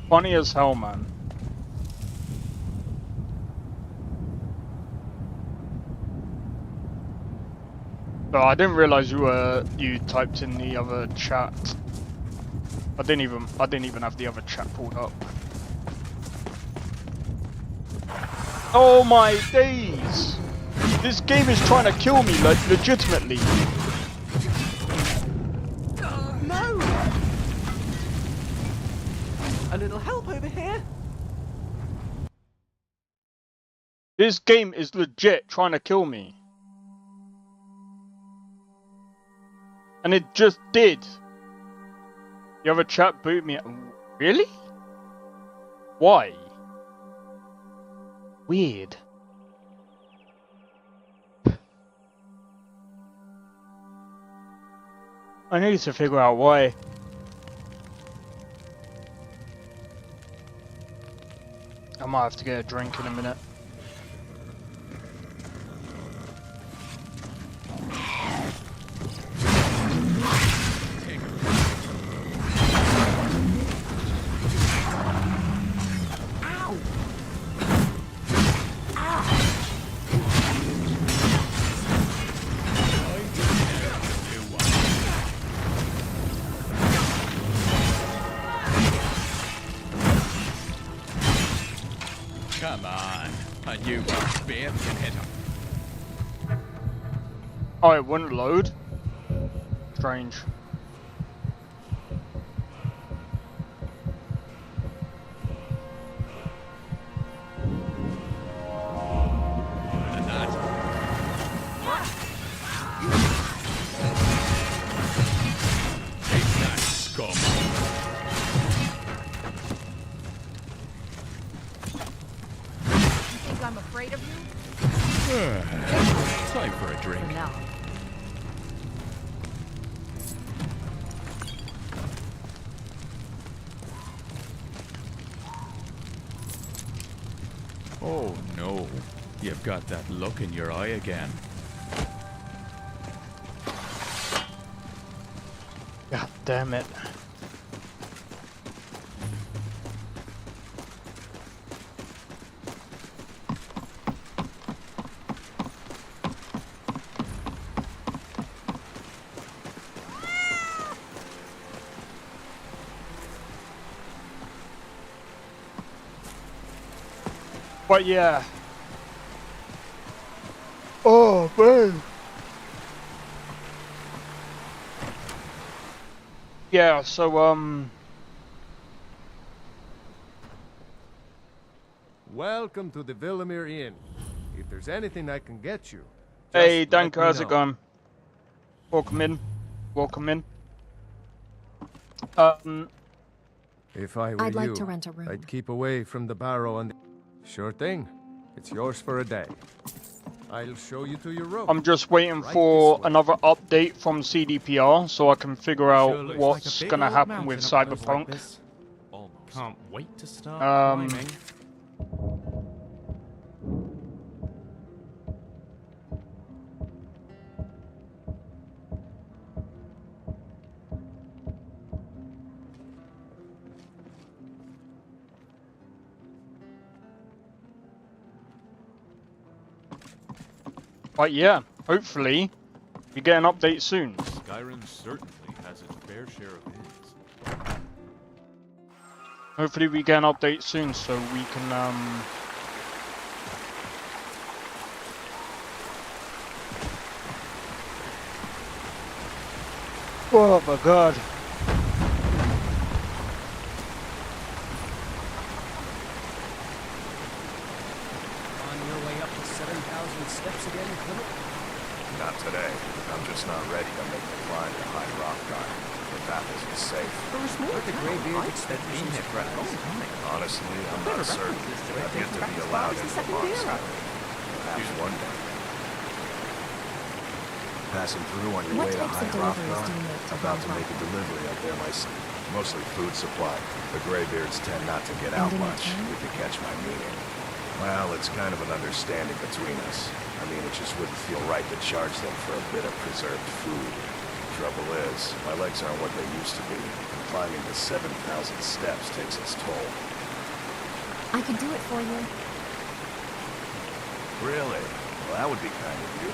funny as hell, man. But I didn't realize you typed in the other chat. I didn't even have the other chat pulled up. Oh my days! This game is trying to kill me, like, legitimately. No! A little help over here? This game is legit trying to kill me. And it just did. The other chat booted me. Really? Why? Weird. I need to figure out why. I might have to get a drink in a minute. Come on, a new bear can hit him. Oh, it wouldn't load? Strange. Take that, scum. I'm afraid of you? Time for a drink. For now. Oh no, you've got that look in your eye again. God damn it. But yeah. Oh man. Yeah, so Welcome to the Villamere Inn. If there's anything I can get you, hey just Danko, let me how's it know. going? Welcome in. Welcome in. If I were I'd like you, to rent a room. I'd keep away from the barrow and Sure thing. It's yours for a day. I'll show you to your room. I'm just waiting Right for this way. another update from CDPR so I can figure Sure out looks what's like a big gonna old happen with mountain up close like Cyberpunk. this. Almost. Can't wait to start climbing. But yeah, hopefully we get an update soon. Skyrim certainly has its fair share of inns. Hopefully we get an update soon so we can oh my god. On your way up to 7,000 steps again, Philip? Not today. I'm just not ready to make the climb to High Rock Garden. The path isn't safe. But the Greybeard expect me to for a long time. Honestly, I'm not certain. I've yet to be allowed into the monastery. Perhaps one day. Passing through on your way to High Rock Garden. About to make a delivery up there myself. Mostly food supply. The Greybeards tend not to get out much, if you catch my meaning. Well, it's kind of an understanding between us. I mean, it just wouldn't feel right to charge them for a bit of preserved food. Trouble is, my legs aren't what they used to be. Climbing the 7,000 steps takes its toll. I could do it for you. Really? Well, that would be kind of you.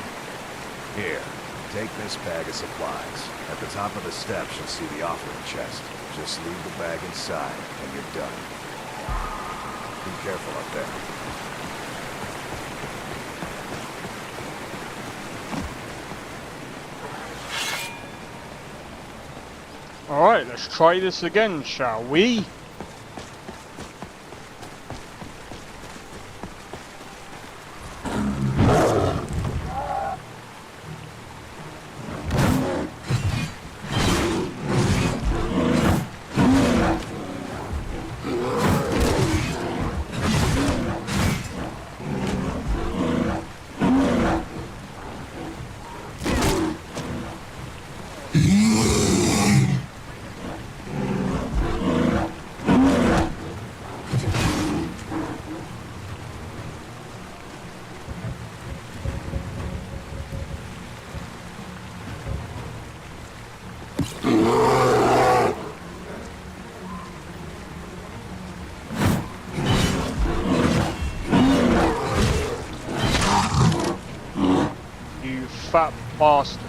Here, take this bag of supplies. At the top of the steps, you'll see the offering chest. Just leave the bag inside, and you're done. Be careful up there. Alright, let's try this again, shall we? You fat bastard.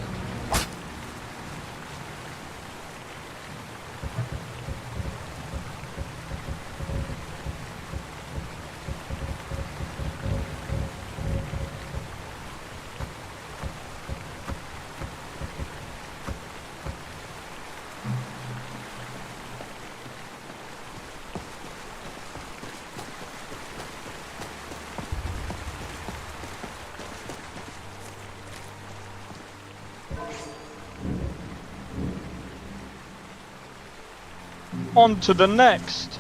On to the next.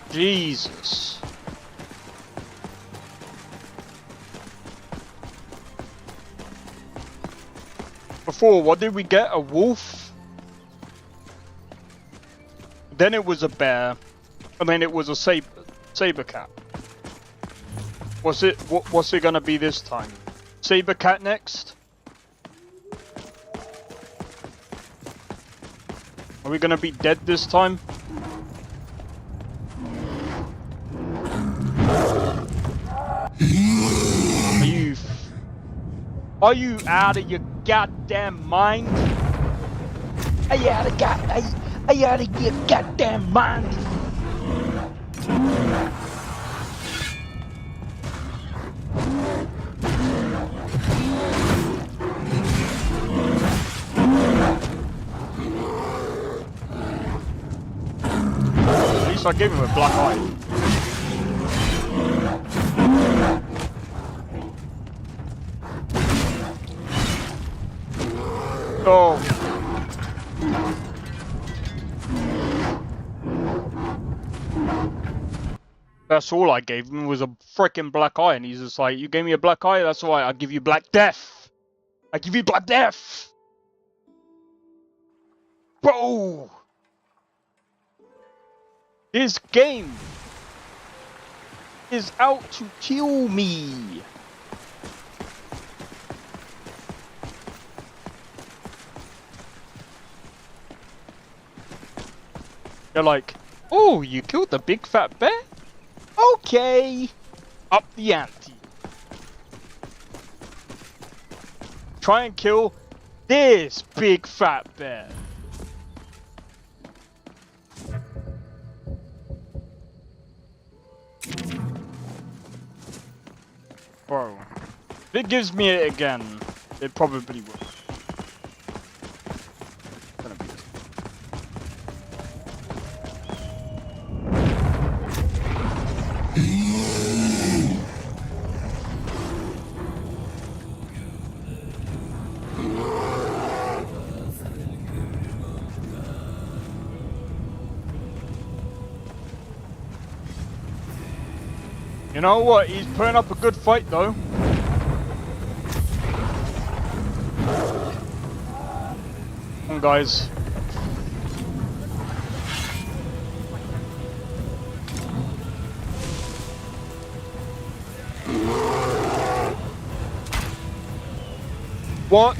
Jesus. Before, what did we get? A wolf? Then it was a bear. And then it was a saber cat. What's it gonna be this time? Saber cat next? Are we gonna be dead this time? Are you out of your goddamn mind? Are you out of your goddamn mind? At least I gave him a black eye. Oh. That's all I gave him was a freaking black eye, and he's just like, you gave me a black eye, that's alright, I'll give you black death. I give you black death. Bro. This game is out to kill me. They're like, oh, you killed the big fat bear? Okay. Up the ante. Try and kill this big fat bear. If it gives me it again, it probably will. Gonna be this. You know what? He's putting up a good fight, though. Come on, guys. What?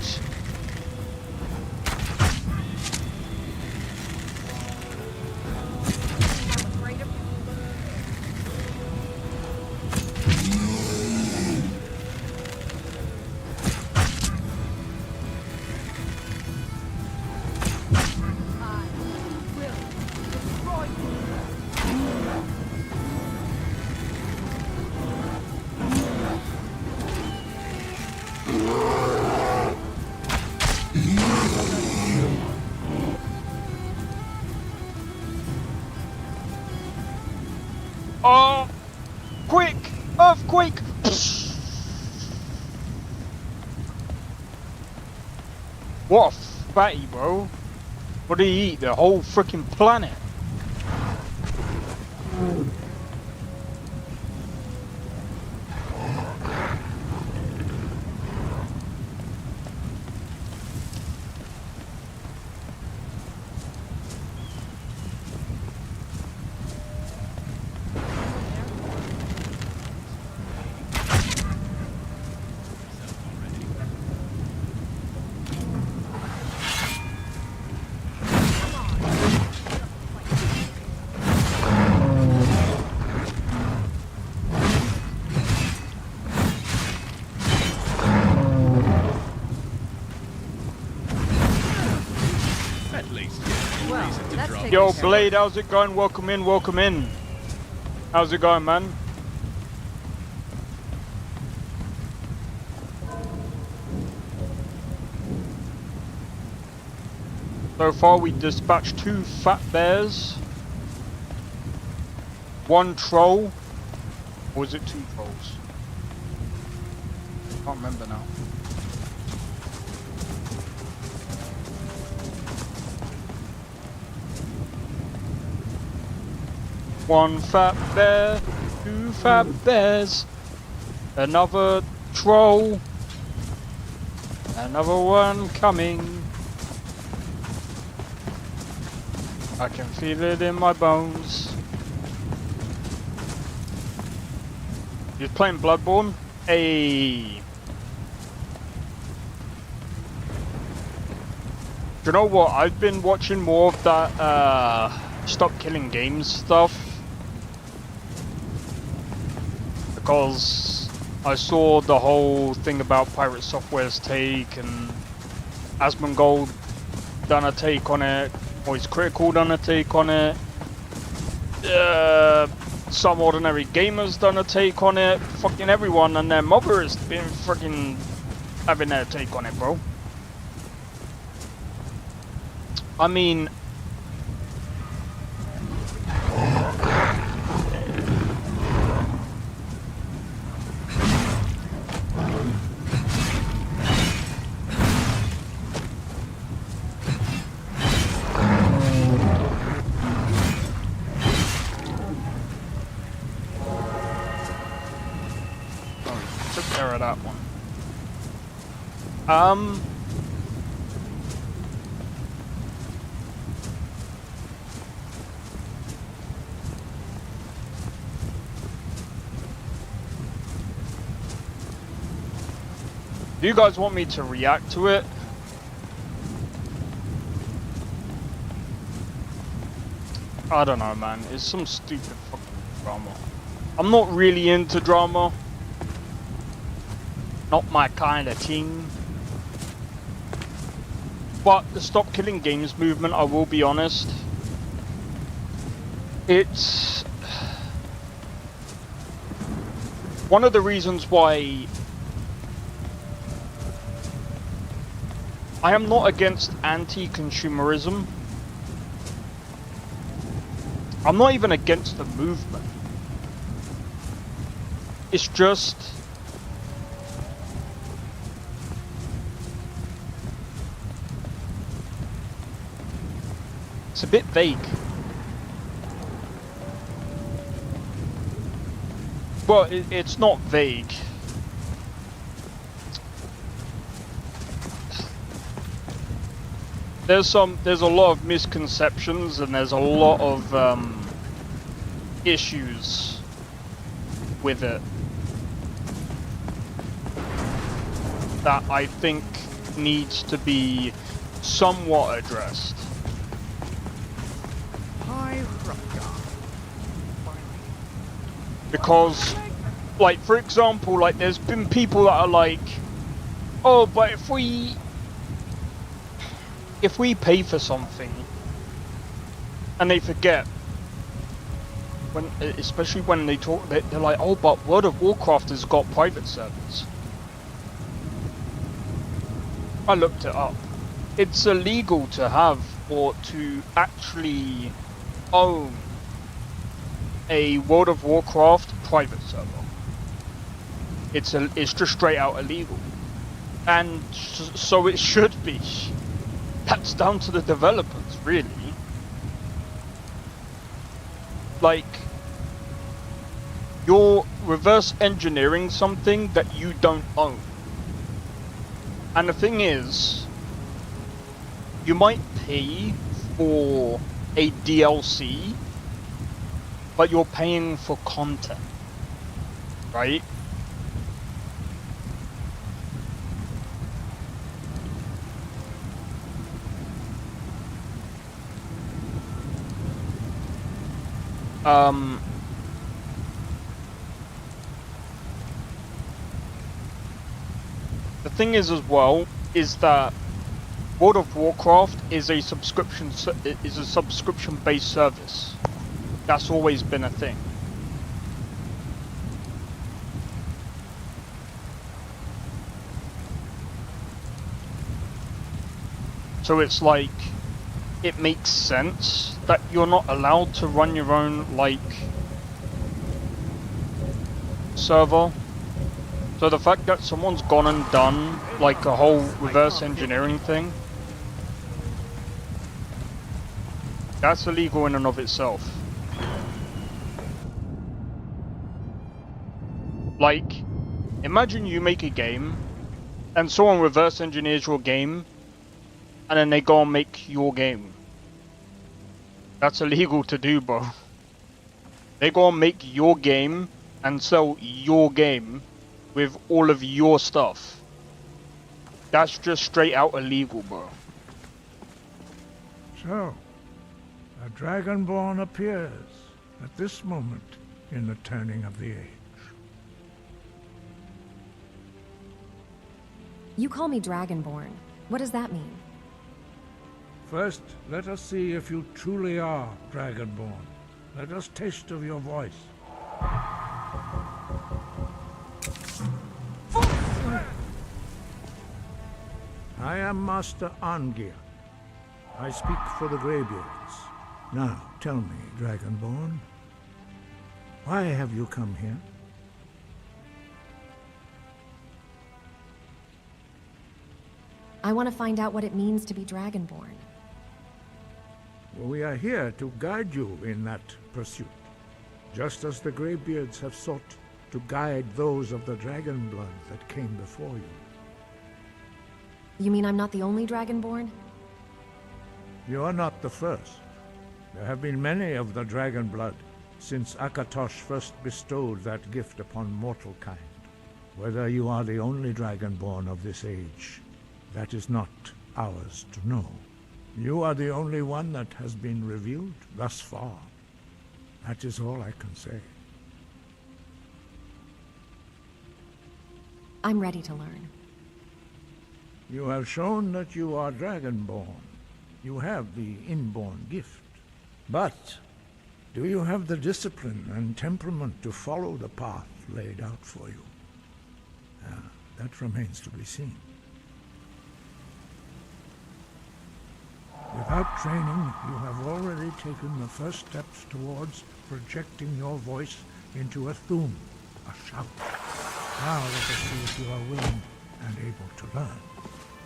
Oh! Quick! Earthquake! What a fatty, bro. What did he eat? The whole freaking planet. Yo, Blade, how's it going? Welcome in, welcome in. How's it going, man? So far, we dispatched 2 fat bears, 1 troll, or was it 2 trolls? Can't remember now. One fat bear, 2 fat bears, another troll, another one coming. I can feel it in my bones. You're playing Bloodborne? Hey. Do you know what? I've been watching more of that Stop Killing Games stuff. Because I saw the whole thing about Pirate Software's take, and Asmongold done a take on it, Voice Critical done a take on it, Some Ordinary Gamers done a take on it, fucking everyone and their mother has been fucking having their take on it, bro. I mean... that one. Do you guys want me to react to it? I don't know, man. It's some stupid fucking drama. I'm not really into drama. Not my kind of thing. But the Stop Killing Games movement, I will be honest, it's one of the reasons why I am not against anti-consumerism. I'm not even against the movement. It's just... it's a bit vague. Well, it's not vague. There's a lot of misconceptions and there's a lot of issues with it that I think needs to be somewhat addressed. Because, like, for example, like, there's been people that are like, oh, but if we pay for something and they forget, when, especially when they talk, they're like, oh, but World of Warcraft has got private servers. I looked it up. It's illegal to have or to actually own a World of Warcraft private server. It's just straight out illegal, and so it should be. That's down to the developers, really. Like, you're reverse engineering something that you don't own. And the thing is, you might pay for a DLC, but you're paying for content, right? The thing is as well, is that World of Warcraft is a subscription-based service. That's always been a thing. So it's like, it makes sense that you're not allowed to run your own, like, server. So the fact that someone's gone and done, like, a whole reverse engineering thing, that's illegal in and of itself. Like, imagine you make a game, and someone reverse engineers your game, and then they go and make your game. That's illegal to do, bro. They go and make your game, and sell your game, with all of your stuff. That's just straight out illegal, bro. So, a Dragonborn appears at this moment in the turning of the age. You call me Dragonborn. What does that mean? First, let us see if you truly are Dragonborn. Let us taste of your voice. I am Master Anjke. I speak for the Greybeards. Now, tell me, Dragonborn, why have you come here? I want to find out what it means to be Dragonborn. We are here to guide you in that pursuit, just as the Greybeards have sought to guide those of the dragon blood that came before you. You mean I'm not the only Dragonborn? You are not the first. There have been many of the dragon blood since Akatosh first bestowed that gift upon mortal kind. Whether you are the only Dragonborn of this age, that is not ours to know. You are the only one that has been revealed thus far. That is all I can say. I'm ready to learn. You have shown that you are Dragonborn. You have the inborn gift. But do you have the discipline and temperament to follow the path laid out for you? That remains to be seen. Without training, you have already taken the first steps towards projecting your voice into a thum, a shout. Now let us see if you are willing and able to learn.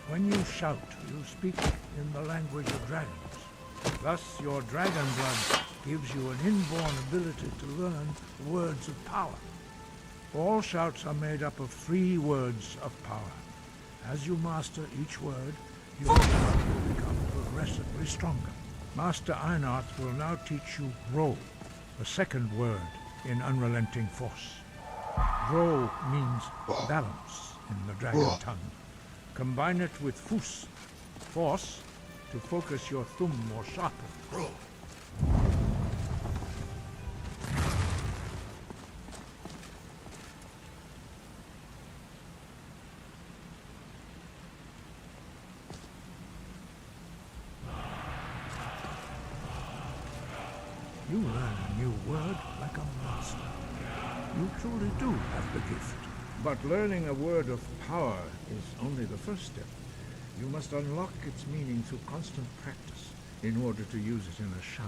When you shout, you speak in the language of dragons. Thus, your dragon blood gives you an inborn ability to learn words of power. All shouts are made up of 3 words of power. As you master each word, your shout will become progressively stronger. Master Einarth will now teach you Ro, the second word in Unrelenting Force. Ro means balance in the dragon tongue. Combine it with Fus, force, to focus your thumb more sharply. You learn a new word like a master. You truly do have the gift. But learning a word of power is only the first step. You must unlock its meaning through constant practice in order to use it in a shout.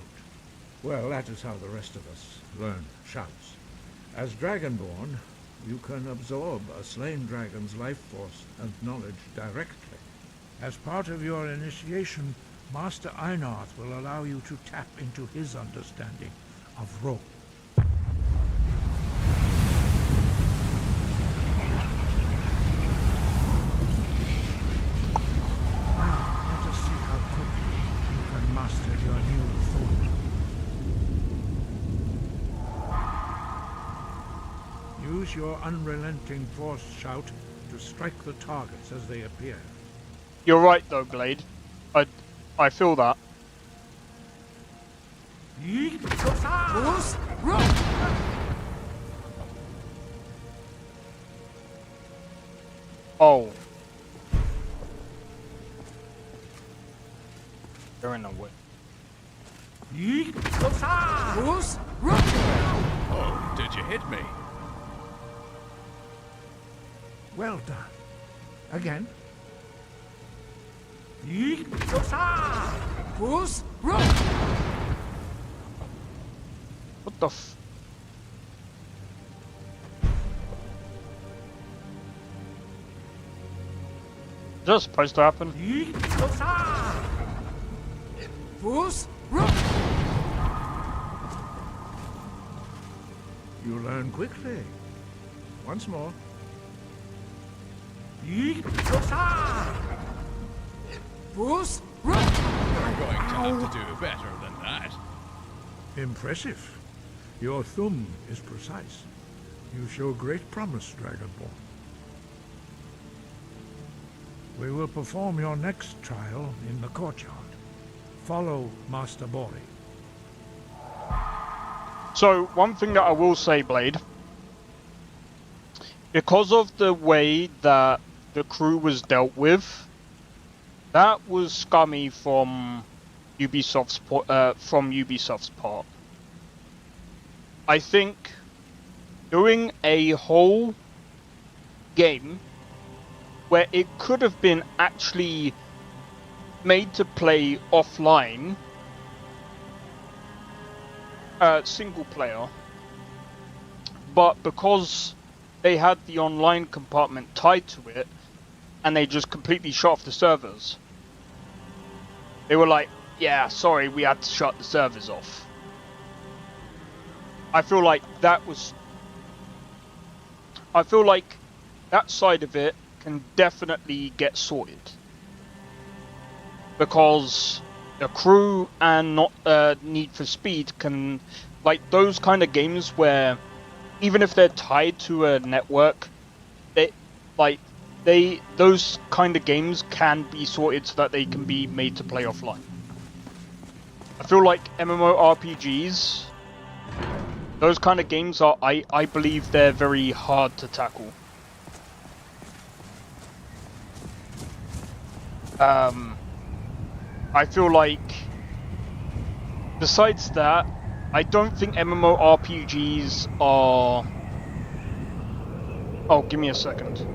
Well, that is how the rest of us learn shouts. As Dragonborn, you can absorb a slain dragon's life force and knowledge directly. As part of your initiation, Master Einarth will allow you to tap into his understanding of Ro. Use your unrelenting force shout to strike the targets as they appear. You're right though, Blade. I feel that. Oh. They're in the way. Oh, did you hit me? Well done. Again. I'm What the f... Is that supposed to happen? You learn quickly. Once more. I'm going to have to do better than that. Impressive. Your thumb is precise. You show great promise, Dragonborn. We will perform your next trial in the courtyard. Follow Master Bori. So, one thing that I will say, Blade, because of the way that the crew was dealt with, that was scummy from Ubisoft's part. I think doing a whole game where it could have been actually made to play offline, single player, but because they had the online compartment tied to it, and they just completely shut off the servers. They were like, yeah, sorry, we had to shut the servers off. I feel like that side of it can definitely get sorted. Because the crew and not Need for Speed can, like those kind of games where even if they're tied to a network, those kind of games can be sorted so that they can be made to play offline. I feel like MMORPGs, those kind of games are, I believe they're very hard to tackle. I feel like, besides that, I don't think MMORPGs are... Oh, give me a second.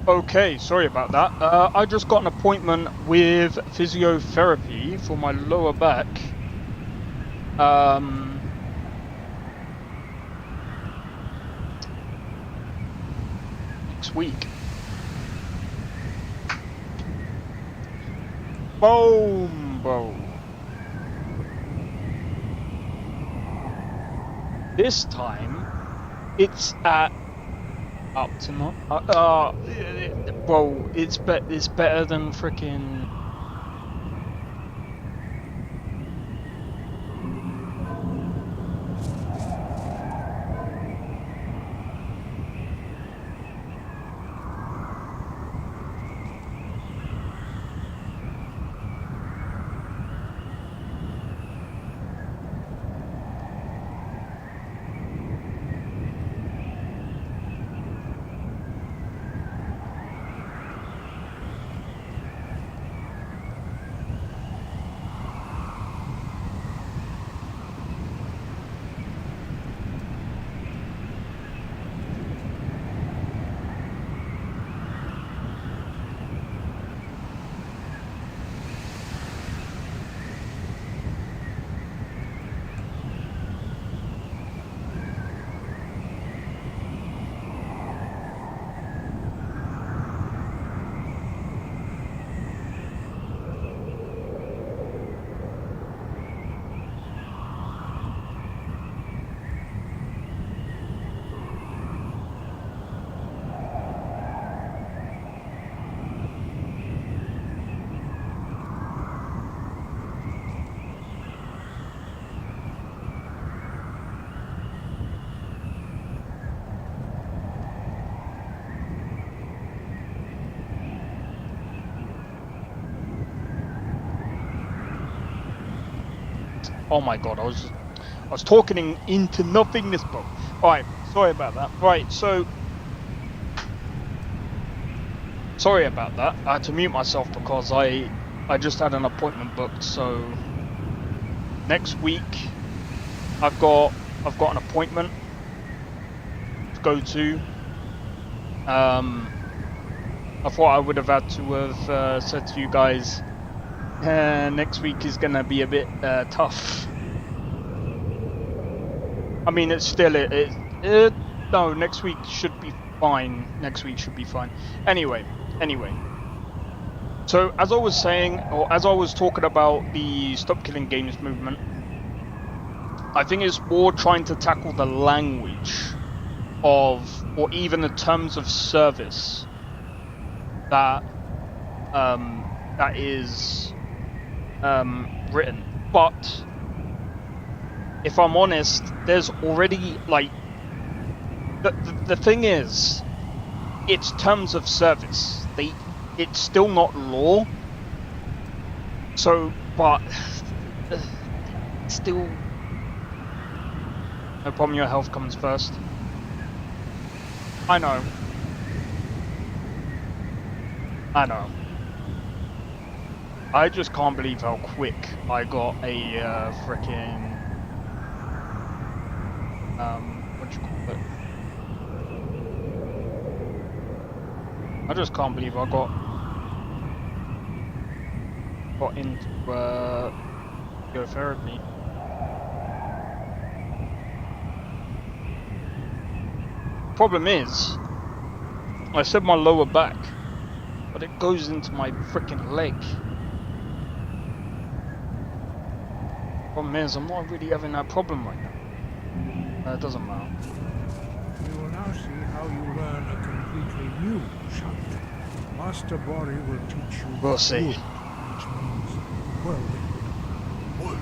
Okay, sorry about that. I just got an appointment with physiotherapy for my lower back. Next week. Boom, bro. This time, it's at up to not. Well, it's better than freaking. Oh my god, I was talking into nothingness, bro. Alright, sorry about that. Right, so sorry about that. I had to mute myself because I just had an appointment booked, so next week I've got an appointment to go to. I thought I would have had to have said to you guys next week is gonna be a bit tough. I mean, it's still no, next week should be fine. Next week should be fine. Anyway. So as I was saying, or as I was talking about the Stop Killing Games movement, I think it's more trying to tackle the language of, or even the terms of service that that is written. But if I'm honest, there's already, like, the thing is, it's terms of service. It's still not law. So, but still, no problem. Your health comes first. I know. I just can't believe how quick I got a frickin' what do you call it? I just can't believe I got into physiotherapy. Problem is, I said my lower back, but it goes into my freaking leg. Problem is, I'm not really having that problem right now. It doesn't matter. You will now see how you learn a completely new shot. Master Bori will teach you. We'll see. Wood, which means whirlwind. Wood.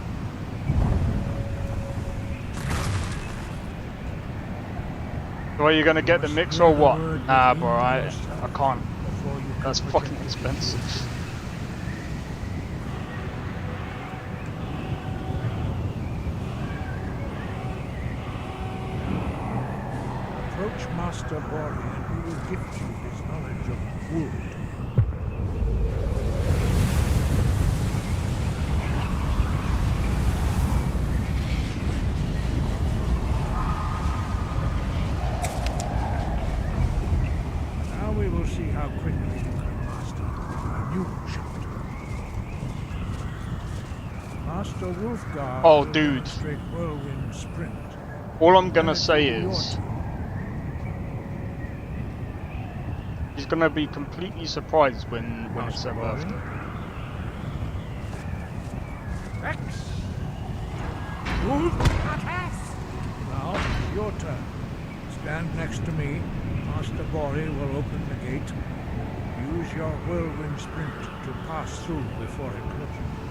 So are you gonna get the mix or what? Nah, bro, I can't. That's fucking expensive. Approach Master Bori and he will gift you his knowledge of wood. Now we will see how Nilfgaard Oh, will dude. demonstrate whirlwind sprint. All I'm gonna Then it say will be your is turn. he's gonna be completely surprised when it's their Master birthday. Rex. Move. Now it's your turn. Stand next to me. Master Bori will open the gate. Use your whirlwind sprint to pass through before it closes.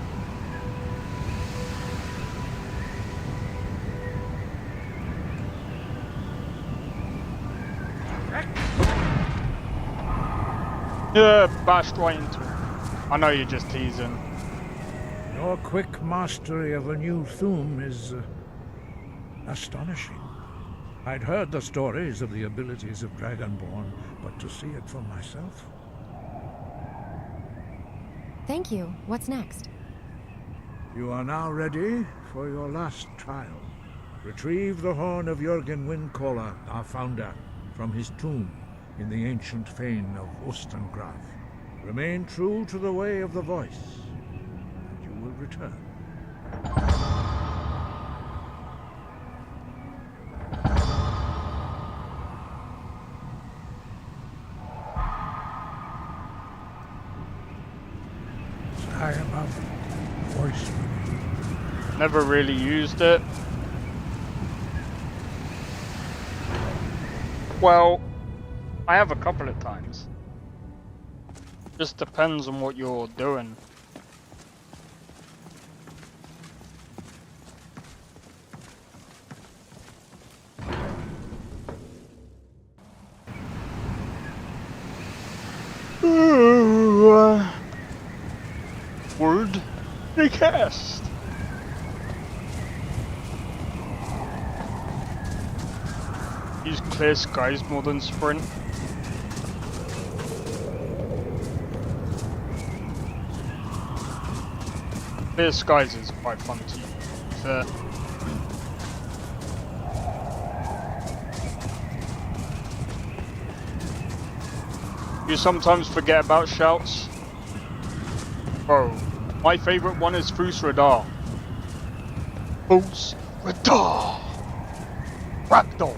Yeah, bashed right into it. I know you're just teasing. Your quick mastery of a new Thum is astonishing. I'd heard the stories of the abilities of Dragonborn, but to see it for myself. Thank you. What's next? You are now ready for your last trial. Retrieve the horn of Jürgen Windcaller, our founder, from his tomb in the ancient fane of Ostengraf. Remain true to the way of the voice, and you will return. High above, voice remains. Never really used it. Well, I have a couple of times. Just depends on what you're doing. Word recast. Use clear skies more than sprint. Clear skies is quite fun to use. You sometimes forget about shouts. Bro, my favorite one is Fus Radar. Fus Radar! Ragdoll!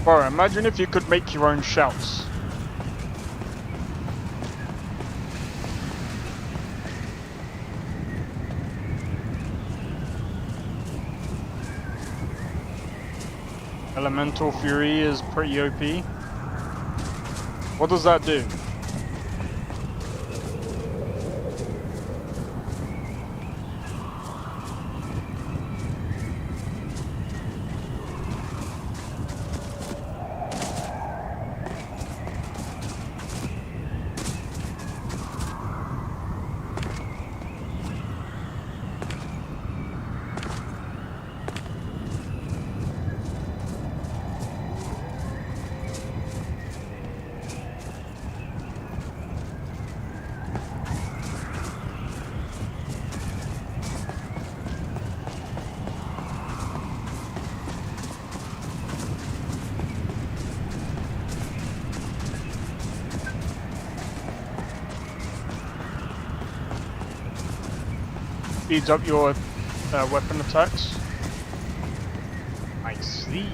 Bro, imagine if you could make your own shouts. Elemental Fury is pretty OP. What does that do? Speeds up your weapon attacks. I see.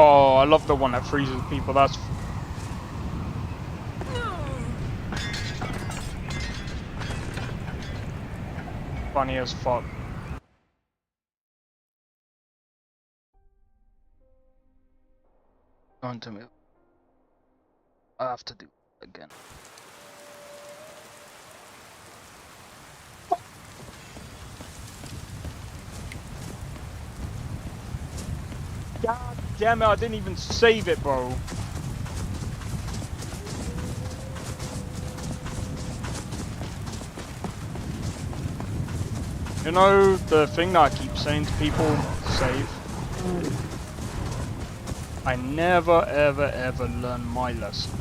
Oh, I love the one that freezes people. That's funny as fuck. Don't tell me. I have to do it again. God damn it, I didn't even save it, bro. You know the thing that I keep saying to people, save? I never ever ever learn my lesson.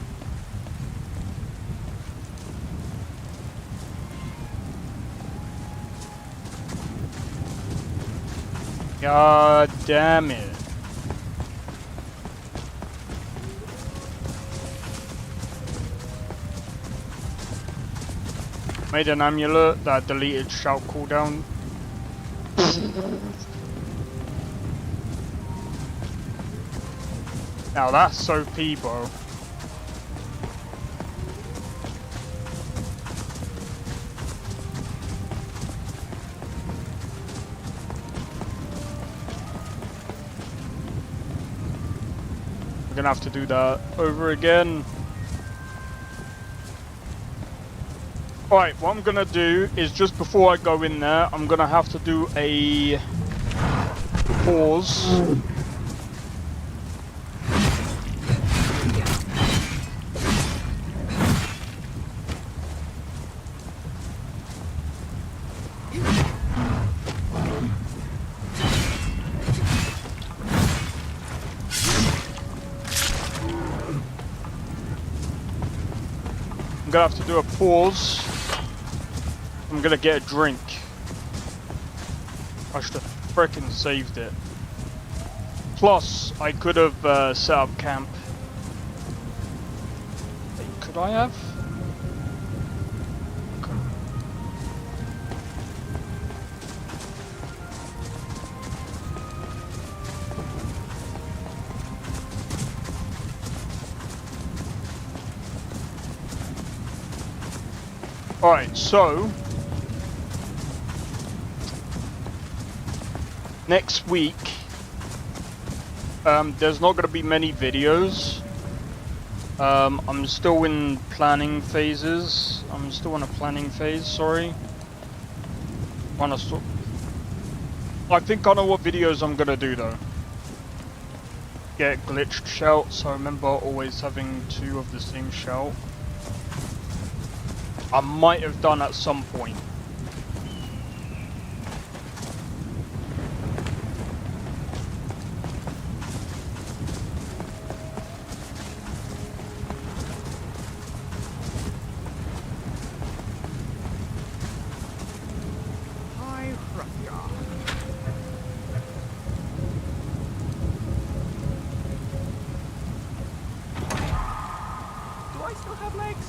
God damn it. Made an amulet that deleted shout cooldown. Now that's OP, bro. We're gonna have to do that over again. Alright, what I'm gonna do is just before I go in there, I'm gonna have to do a pause. I'm gonna have to do a pause. I'm gonna get a drink. I should have frickin' saved it. Plus, I could have set up camp. Wait, could I have? Alright, so next week there's not going to be many videos. I'm still in planning phases. I'm still in a planning phase, sorry. I think I know what videos I'm going to do though. Get glitched shouts, I remember always having 2 of the same shout. I might have done at some point. Do I still have legs?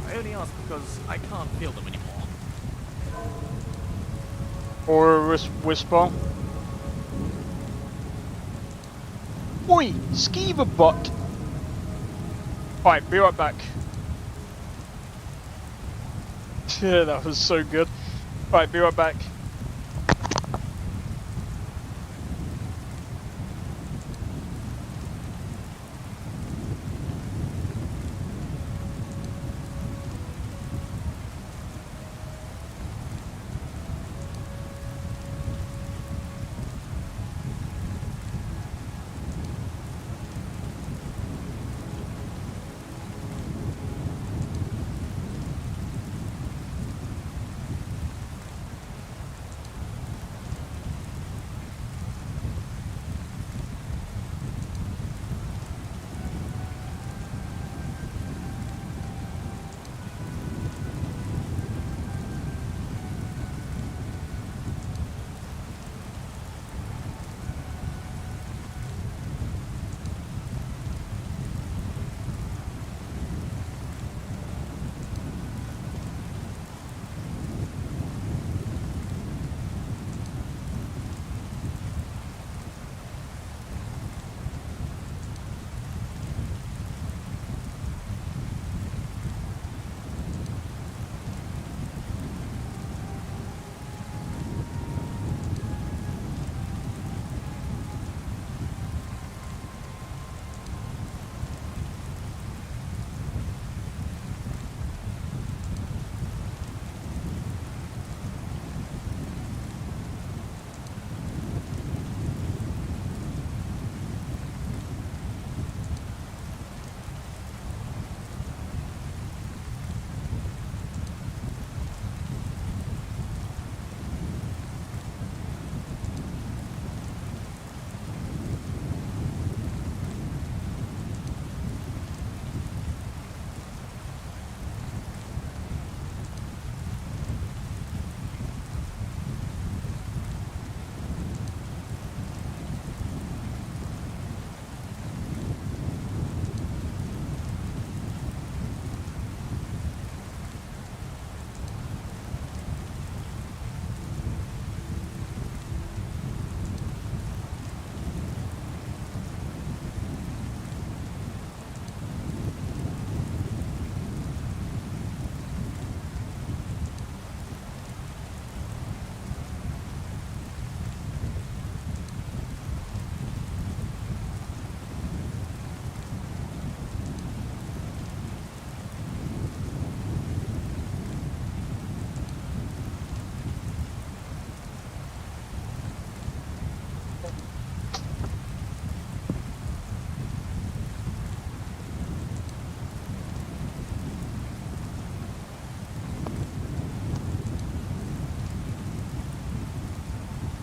I only ask because I can't feel them anymore. Or a whisper. Oi, skeever butt. Alright, be right back. Yeah, that was so good. Alright, be right back.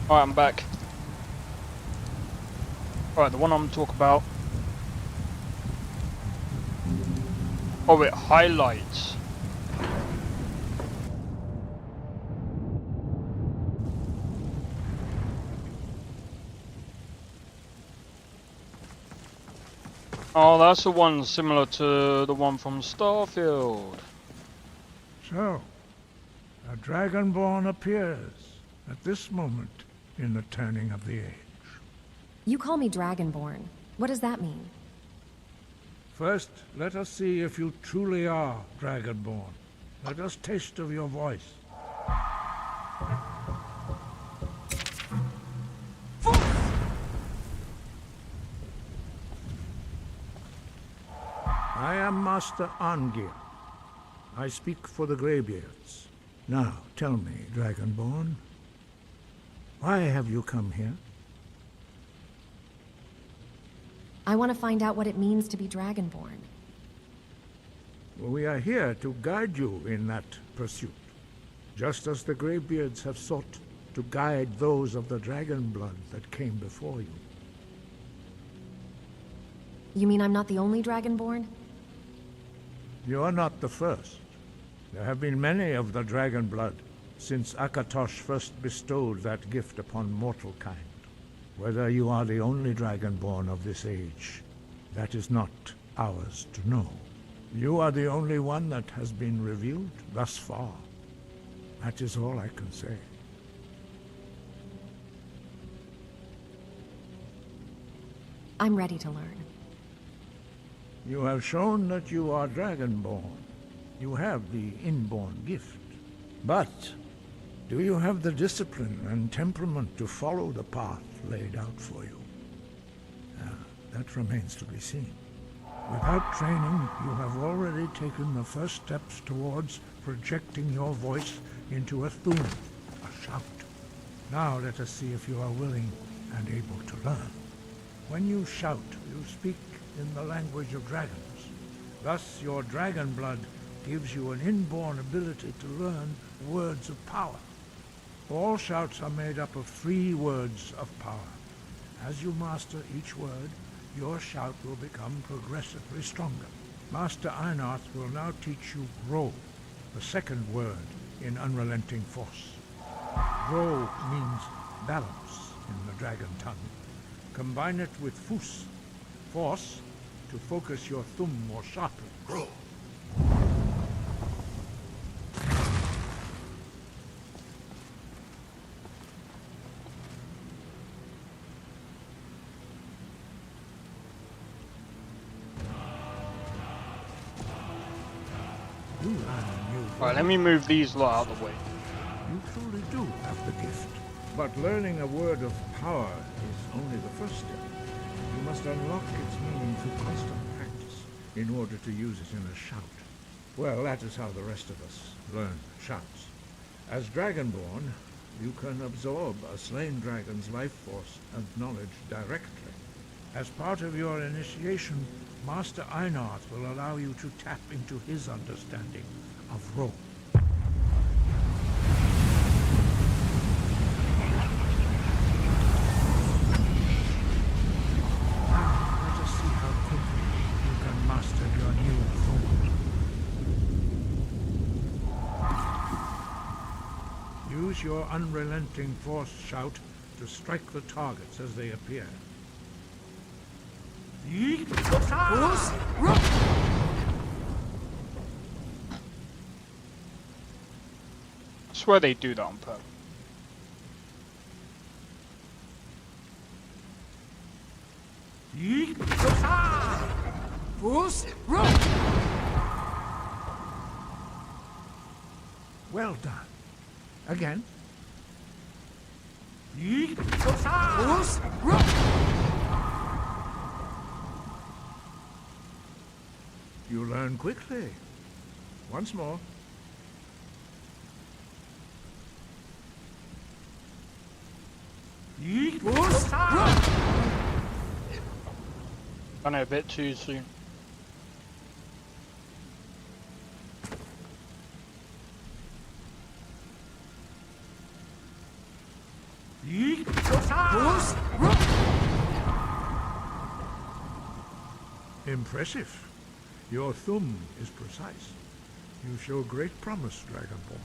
Alright, I'm back. Alright, the one I'm talking about. Oh, it highlights. Oh, that's the one similar to the one from Starfield. So, a Dragonborn appears at this moment in the turning of the age. You call me Dragonborn. What does that mean? First, let us see if you truly are Dragonborn. Let us taste of your voice. I am Master Anjke. I speak for the Greybeards. Now, tell me, Dragonborn, why have you come here? I want to find out what it means to be Dragonborn. We are here to guide you in that pursuit, just as the Greybeards have sought to guide those of the dragon blood that came before you. You mean I'm not the only Dragonborn? You are not the first. There have been many of the dragon blood since Akatosh first bestowed that gift upon mortal kind. Whether you are the only Dragonborn of this age, that is not ours to know. You are the only one that has been revealed thus far. That is all I can say. I'm ready to learn. You have shown that you are Dragonborn. You have the inborn gift. But do you have the discipline and temperament to follow the path laid out for you? That remains to be seen. Without training, you have already taken the first steps towards projecting your voice into a thum, a shout. Now let us see if you are willing and able to learn. When you shout, you speak in the language of dragons. Thus, your dragon blood gives you an inborn ability to learn words of power. All shouts are made up of 3 words of power. As you master each word, your shout will become progressively stronger. Master Ironhand will now teach you Ro, the second word in Unrelenting Force. Ro means balance in the dragon tongue. Combine it with Fus, force, to focus your thumb more sharply. Ro. Alright, let me move these lot out of the way. You truly do have the gift. But learning a word of power is only the first step. You must unlock its meaning through constant practice in order to use it in a shout. Well, that is how the rest of us learn shouts. As Dragonborn, you can absorb a slain dragon's life force and knowledge directly. As part of your initiation, Master Ironhand will allow you to tap into his understanding of Ro. Now, let us see how quickly you can master your new form. Use your unrelenting force shout to strike the targets as they appear. I swear they do that on purpose. Well done. Again. You learn quickly. Once more. Done it a bit too soon. Impressive. Your thumb is precise. You show great promise, Dragonborn.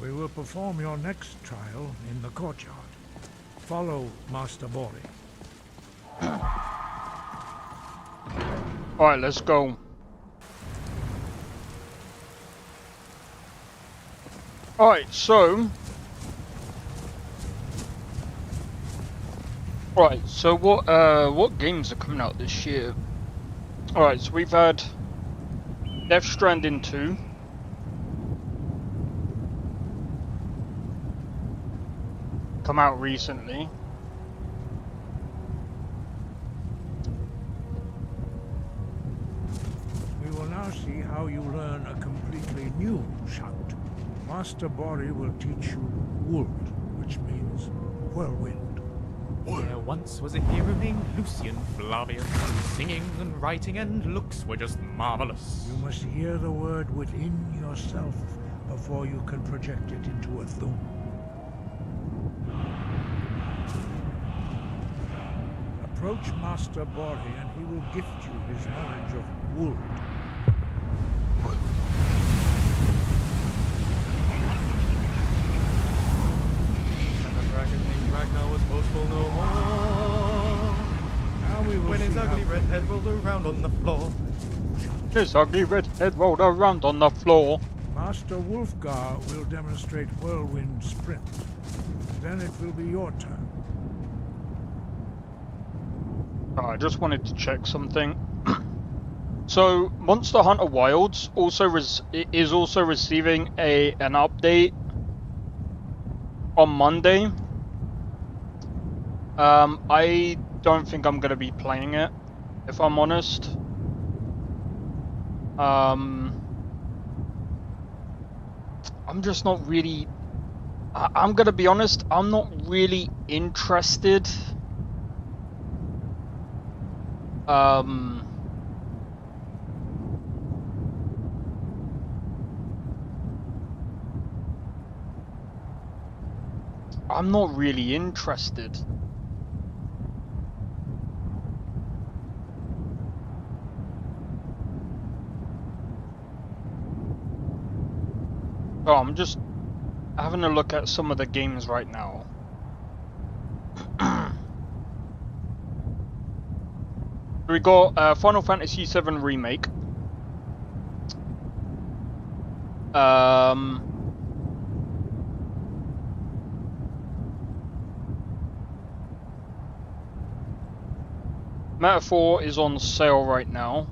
We will perform your next trial in the courtyard. Follow Master Bori. Alright, let's go. Alright, so... Alright, so what games are coming out this year? Alright, so we've had Death Stranding 2. Come out recently. We will now see how you learn a completely new shout. Master Bori will teach you Wold, which means whirlwind. There once was a hero named Lucian Flavius, whose singing and writing and looks were just marvelous. You must hear the word within yourself before you can project it into a thum. Approach Master Bori and he will gift you his knowledge of Wold. And the dragon named Ragnar was boastful no more. Now we will when his see ugly how... red head rolled around on the floor. His ugly red head rolled around on the floor. Master Wolfgar will demonstrate whirlwind sprint. Then it will be your turn. I just wanted to check something. So, Monster Hunter Wilds is also receiving an update on Monday. I don't think I'm gonna be playing it, if I'm honest. I'm just not really. I'm gonna be honest. I'm not really interested. I'm not really interested. Oh, I'm just having a look at some of the games right now. We got Final Fantasy VII Remake. Metaphor is on sale right now.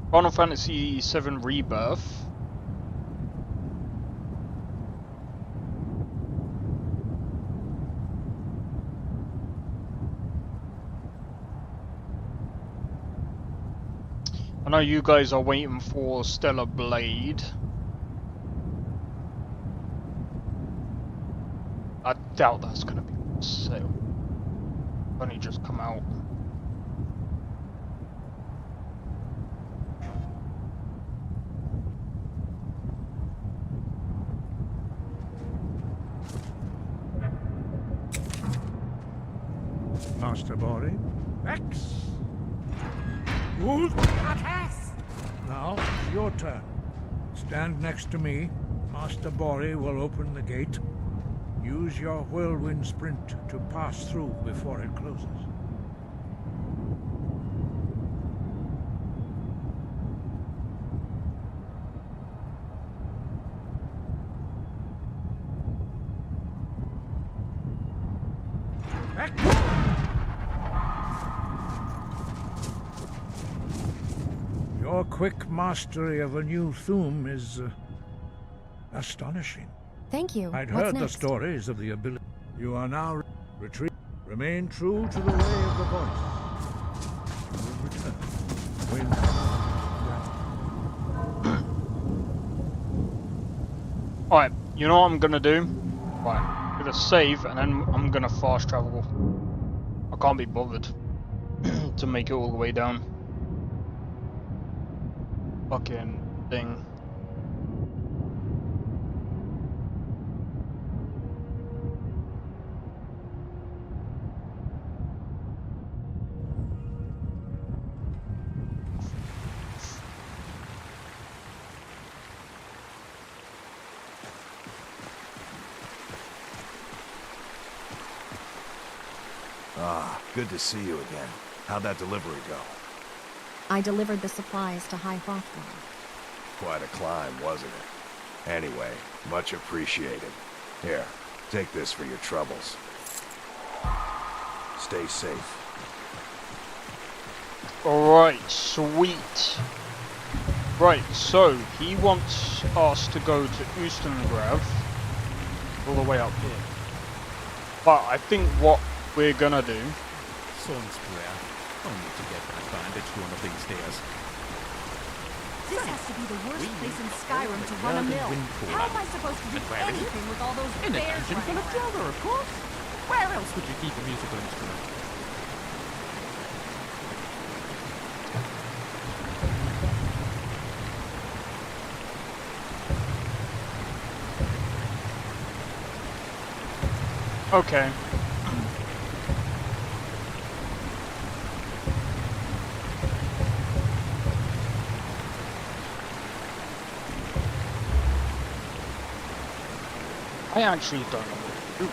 Final Fantasy VII Rebirth. I know you guys are waiting for Stellar Blade. I doubt that's going to be on sale. It's only just come out. Master Bori, X. Now, it's your turn. Stand next to me. Master Bori will open the gate. Use your whirlwind sprint to pass through before it closes. Your quick mastery of a new thum is astonishing. Thank you. I'd What's heard the next? stories of the ability. You are now retreat. Remain true to the way of the voice. You will return. When Alright, you know what I'm gonna do? Right, I'm gonna save and then I'm gonna fast travel. I can't be bothered to make it all the way down. Fucking thing. Ah, good to see you again. How'd that delivery go? I delivered the supplies to High Hrothgar. Quite a climb, wasn't it? Anyway, much appreciated. Here, take this for your troubles. Stay safe. Alright, sweet. Right, so he wants us to go to Ustengrav, all the way up here. But I think what we're gonna do... Sun's prayer. Only to get advantage one of these days. This has to be the worst place in Skyrim to run a mill. How am I supposed to do anything with all those In a bears dungeon full of running around? Jogger, of course. Where else would you keep a musical instrument? Okay. I actually don't know what to do.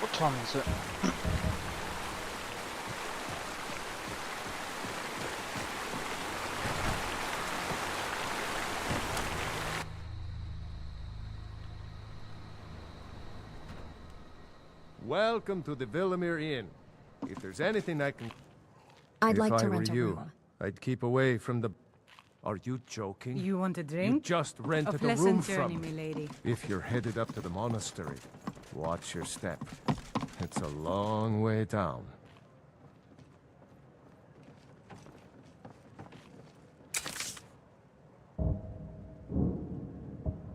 What time is it? Welcome to the Villamere Inn. If there's anything I can... I'd like to If I were rent a you, room. I'd keep away from the... Are you joking? You want a You drink? just rented A a room pleasant journey, from me. milady. If you're headed up to the monastery, watch your step. It's a long way down.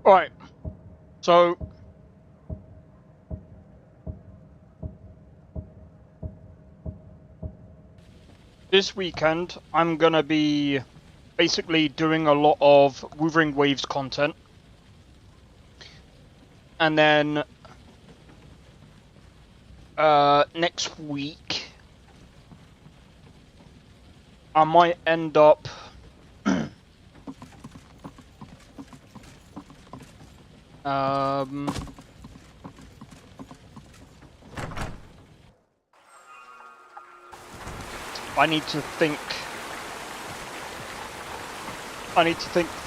Alright. So... this weekend, I'm gonna be basically doing a lot of Wuthering Waves content. And then next week I might end up I need to think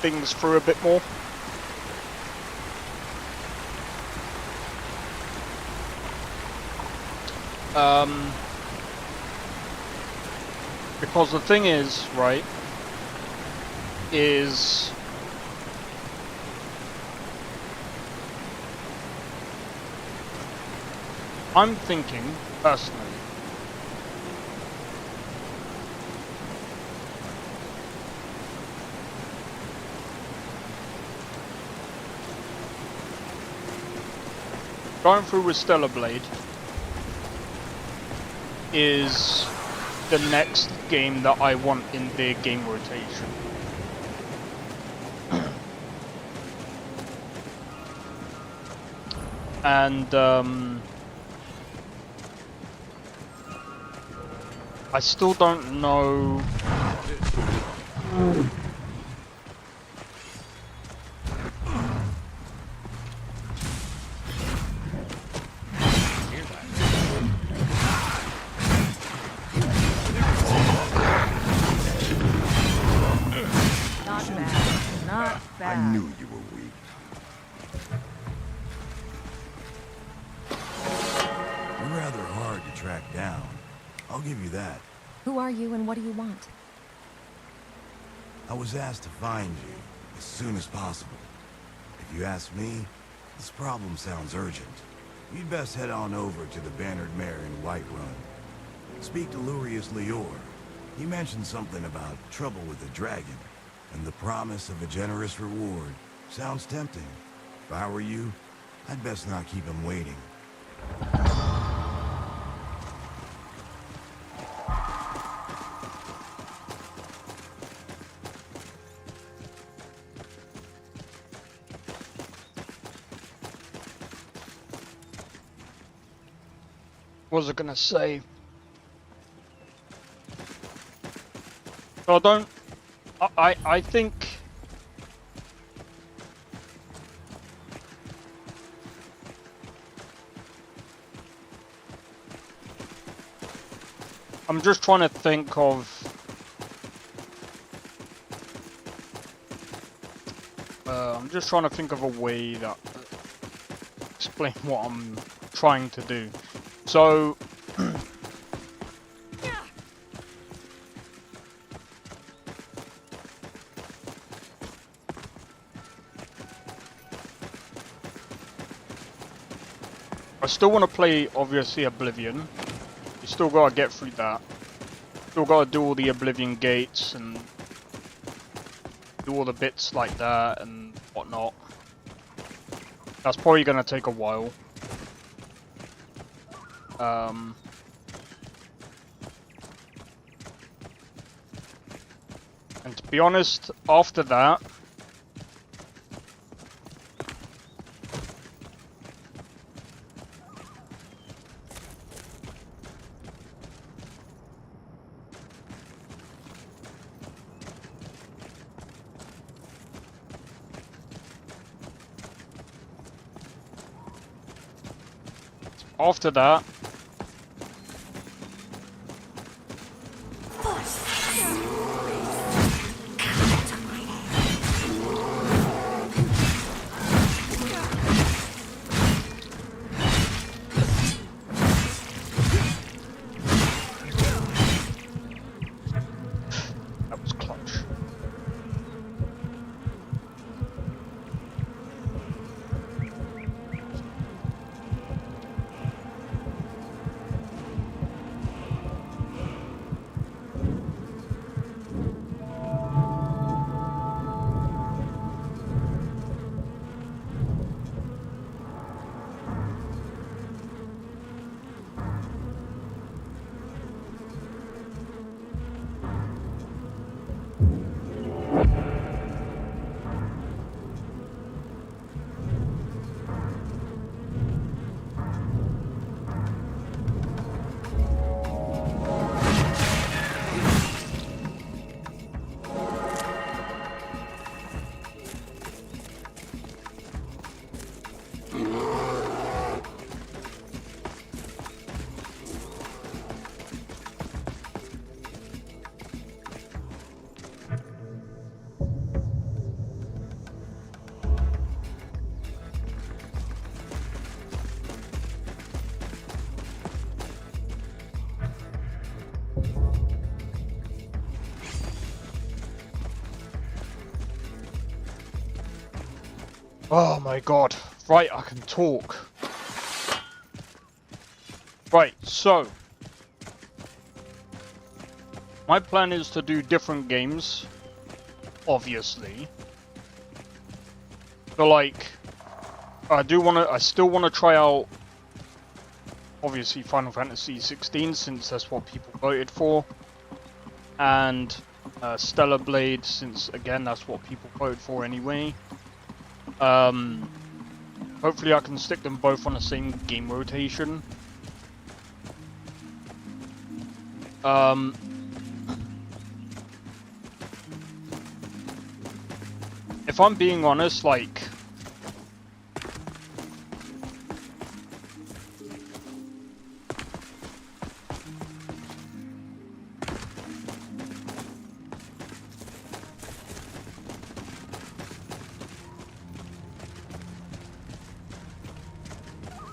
things through a bit more. Because the thing is, right, is I'm thinking, personally, going through with Stellar Blade is the next game that I want in the game rotation. And I still don't know. Not bad. Not bad. I knew you were weak. You're rather hard to track down. I'll give you that. Who are you and what do you want? I was asked to find you as soon as possible. If you ask me, this problem sounds urgent. You'd best head on over to the Bannered Mare in Whiterun. Speak to Lurius Lior. He mentioned something about trouble with the dragon, and the promise of a generous reward. Sounds tempting. If I were you, I'd best not keep him waiting. What was I gonna say? So I think I'm just trying to think of a way that explain what I'm trying to do. So I still want to play, obviously, Oblivion. You still gotta get through that. Still gotta do all the Oblivion gates and do all the bits like that and whatnot. That's probably gonna take a while. And to be honest, after that, that was clutch. Oh my god. Right, I can talk. Right, so my plan is to do different games, obviously. So like, I still wanna try out, obviously, Final Fantasy 16, since that's what people voted for. And Stellar Blade, since again that's what people voted for anyway. Hopefully I can stick them both on the same game rotation. If I'm being honest, like,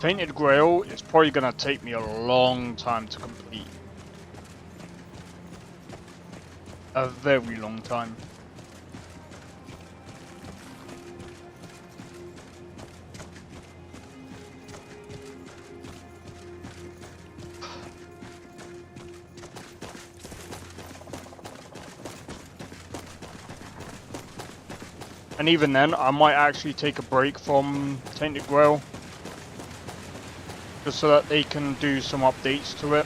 Tainted Grail is probably gonna take me a long time to complete. A very long time. And even then, I might actually take a break from Tainted Grail, just so that they can do some updates to it.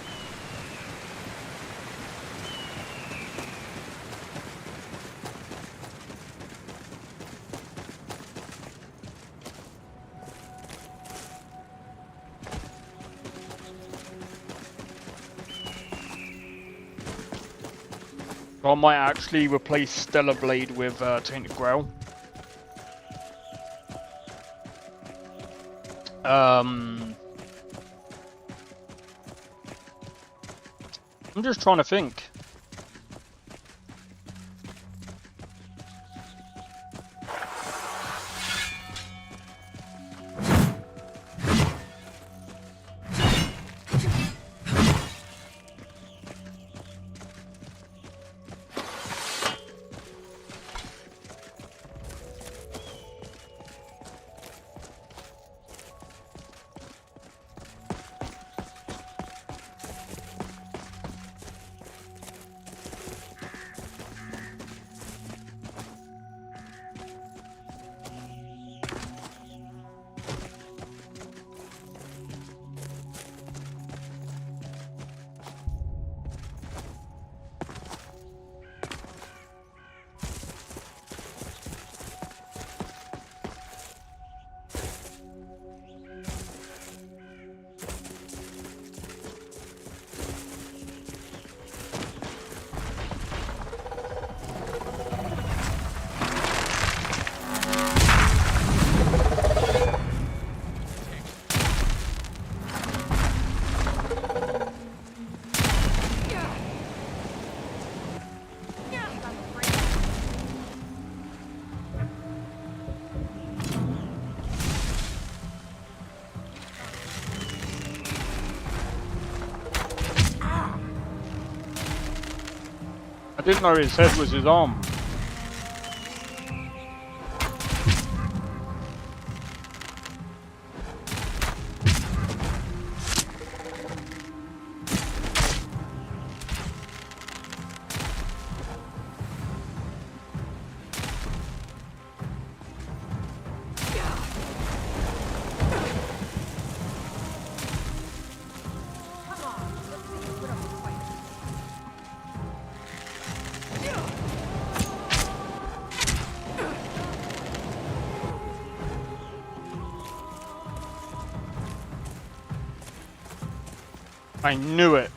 So I might actually replace Stellar Blade with Tainted Grail. I'm just trying to think. I didn't know his head was his arm. I knew it.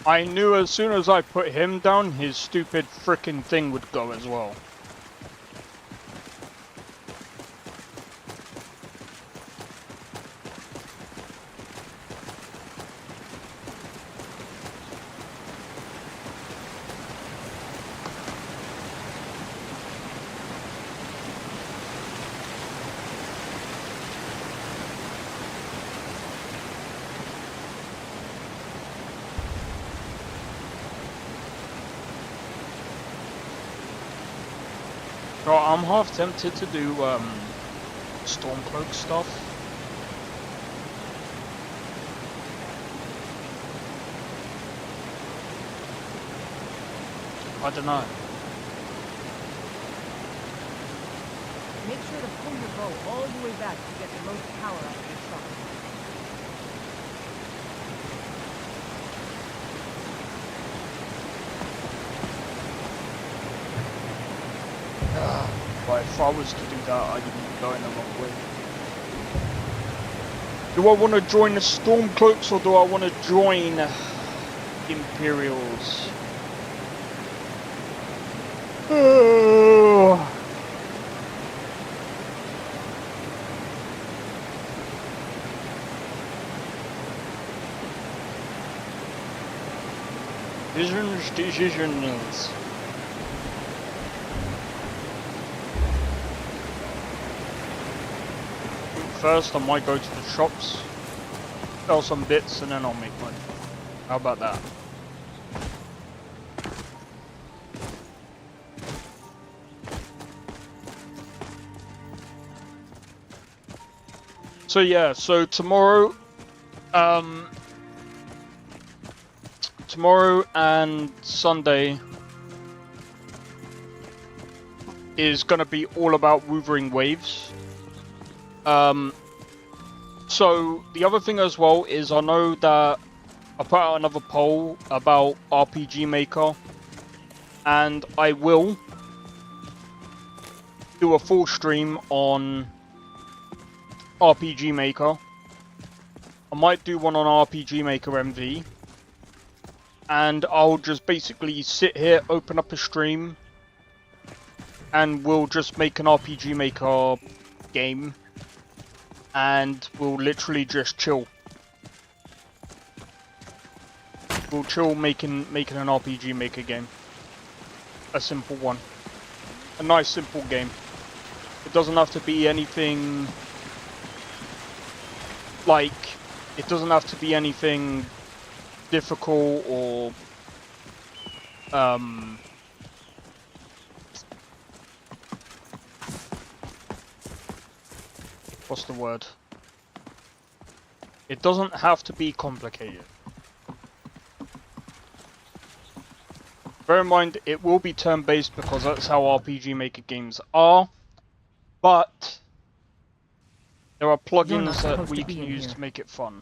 I knew as soon as I put him down, his stupid frickin' thing would go as well. So I'm half tempted to do Stormcloak stuff. I don't know. Make sure to pull your bow all the way back to get the most power out of your shot. But if I was to do that, I'd be going the wrong way. Do I want to join the Stormcloaks or do I want to join Imperials? Decisions. First, I might go to the shops, sell some bits, and then I'll make money. How about that? So yeah, so tomorrow, tomorrow and Sunday is gonna be all about Wuthering Waves. So the other thing as well is I know that I put out another poll about RPG Maker. and I will do a full stream on RPG Maker. I might do one on RPG Maker MV, and I'll just basically sit here, open up a stream, and we'll just make an RPG Maker game, and we'll literally just chill. We'll chill making an RPG Maker game. A simple one. A nice simple game. It doesn't have to be anything like, it doesn't have to be anything difficult or what's the word? It doesn't have to be complicated. Bear in mind, it will be turn-based because that's how RPG Maker games are, but there are plugins that we can use to make it fun.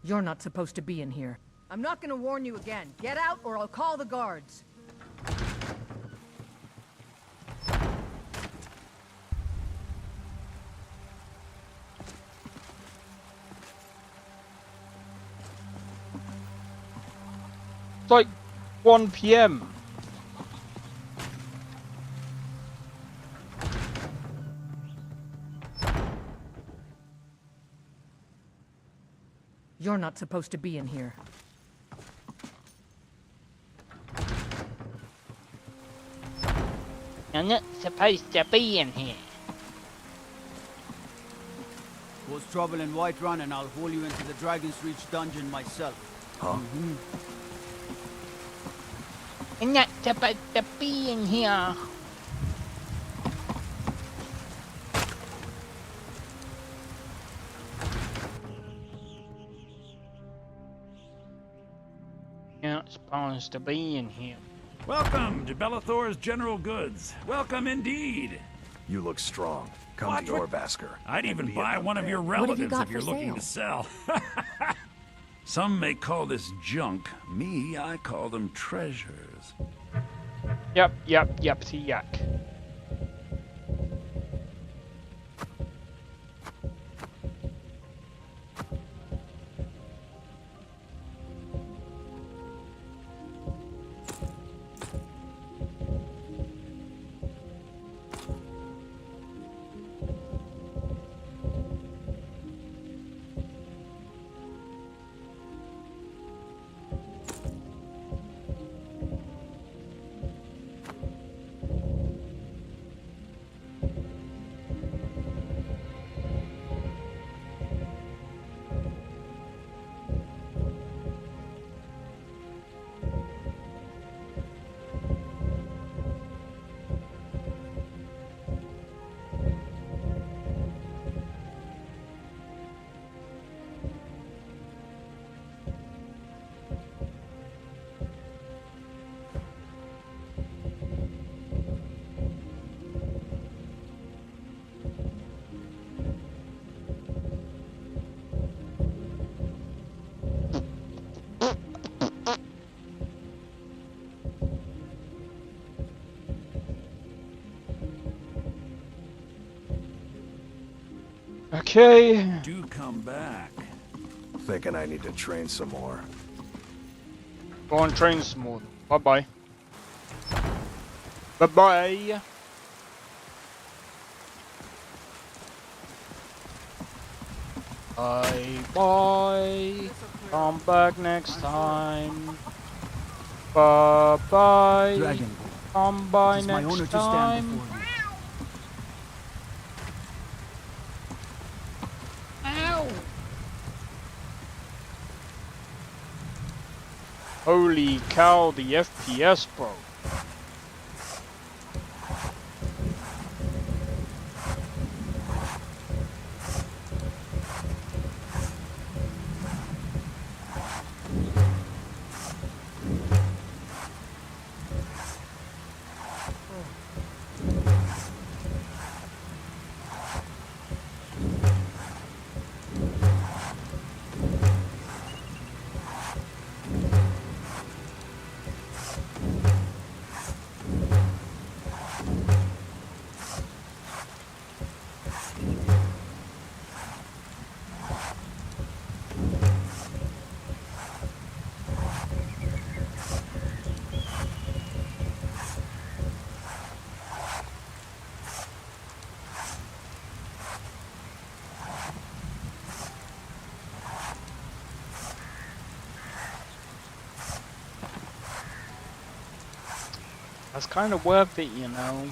You're not supposed to be in here. I'm not gonna warn you again. Get out or I'll call the guards. It's like 1 PM. You're not supposed to be in here. You're not supposed to be in here. Cause trouble in Whiterun and I'll haul you into the Dragon's Reach dungeon myself. Huh? You're not supposed to be in here. You're not supposed to be in here. Welcome to Bellathor's General Goods. Welcome indeed. You look strong. Come What? to your Vasker. I'd even buy one of your What have you relatives got if you're for looking to sell. Some may call this junk. Me, I call them treasures. Yep, yak. Okay. Do come back. Thinking I need to train some more. Go on, train some more. Bye-bye. Bye-bye. Bye-bye. Come back next time. Bye-bye. Dragon. Come by It is my next honor to time. stand before you. Holy cow, the FPS, bro. That's kind of worth it, you know.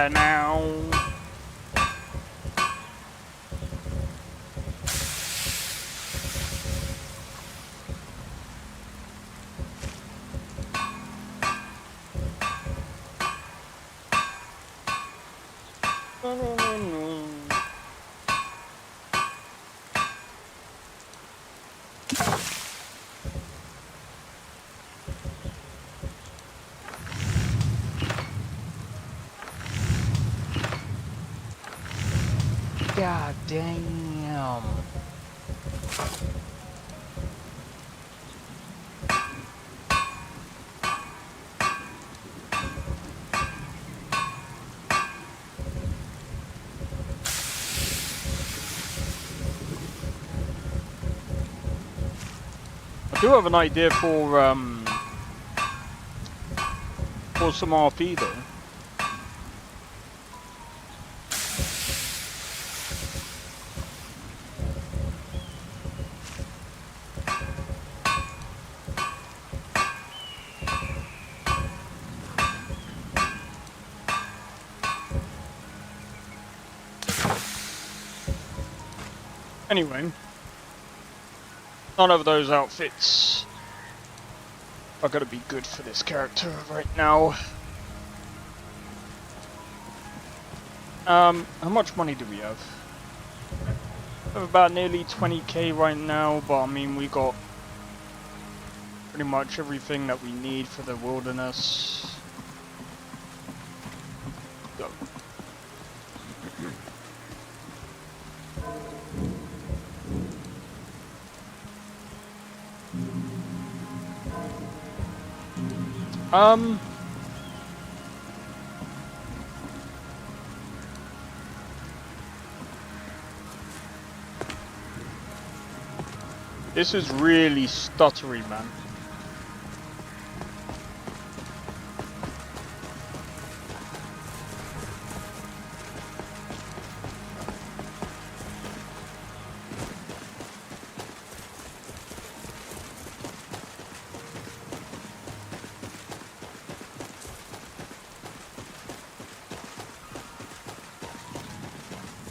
Now. God damn. I do have an idea for some RP though. Anyway, none of those outfits are gonna be good for this character right now. How much money do we have? We have about nearly 20k right now, but I mean we got pretty much everything that we need for the wilderness. Go. This is really stuttery, man.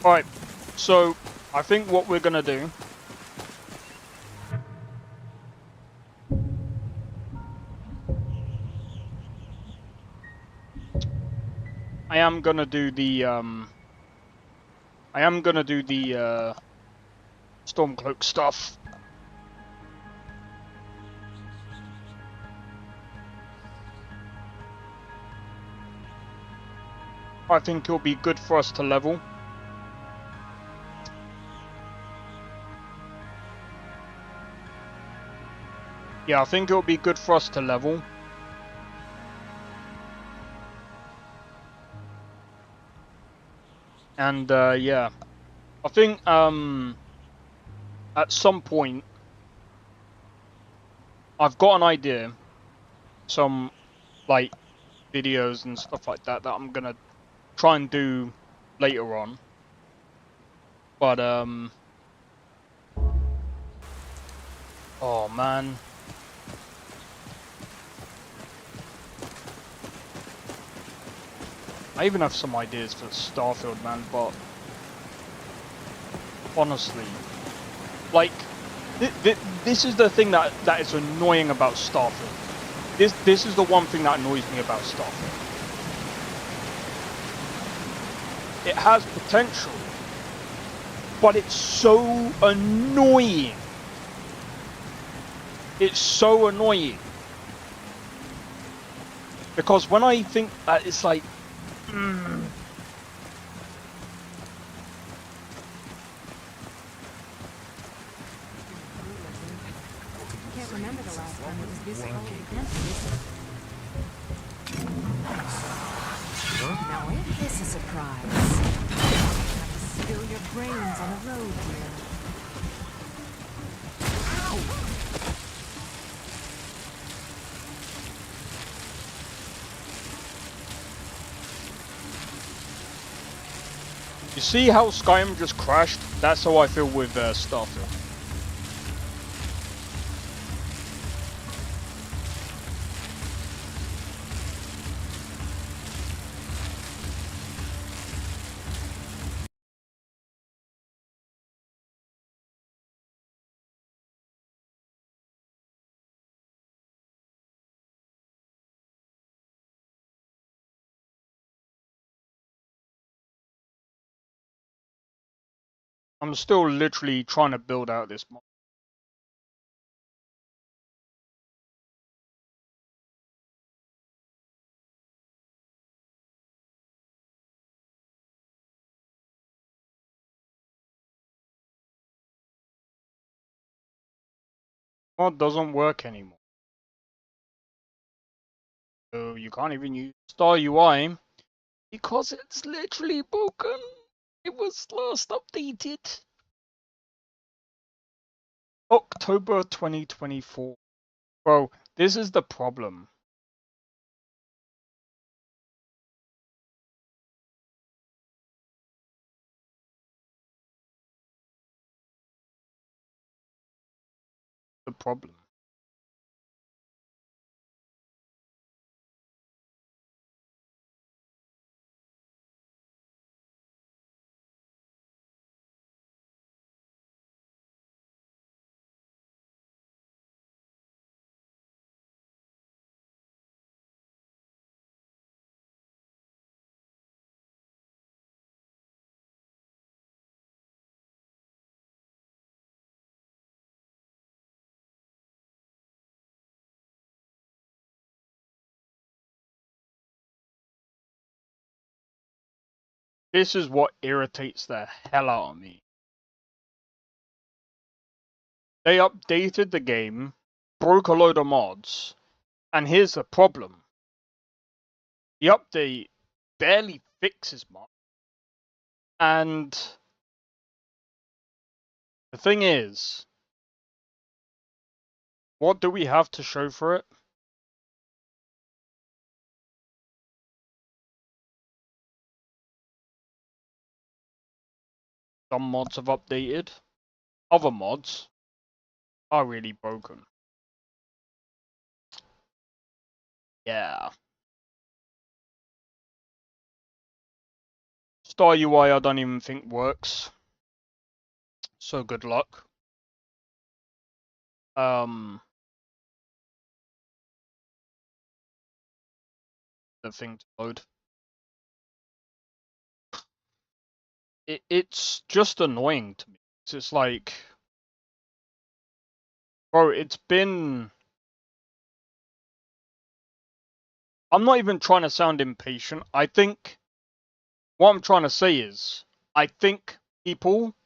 Alright, so I think what we're gonna do I am gonna do the Stormcloak stuff. I think it'll be good for us to level. Yeah, I think it'll be good for us to level. And yeah, I think at some point I've got an idea, some like videos and stuff like that that I'm gonna try and do later on. But oh man. I even have some ideas for Starfield, man, but honestly, like, this is the thing that is annoying about Starfield. This is the one thing that annoys me about Starfield. It has potential, but it's so annoying. It's so annoying. Because when I think that it's like, I can't remember the last time it was this cold and empty. Now ain't this a surprise? Have to spill your brains on the road, dear. you see how Skyrim just crashed? That's how I feel with Starfield. I'm still literally trying to build out this mod. Mod doesn't work anymore. So you can't even use Star UI because it's literally broken. It was last updated October 2024. Bro, this is the problem. The problem. This is what irritates the hell out of me. They updated the game, broke a load of mods, and here's the problem. The update barely fixes much. And the thing is, what do we have to show for it? Some mods have updated. Other mods are really broken. Yeah. Star UI I don't even think works. So good luck. The thing to load. It's just annoying to me. It's just like, bro, it's been... I'm not even trying to sound impatient. I think what I'm trying to say is, I think people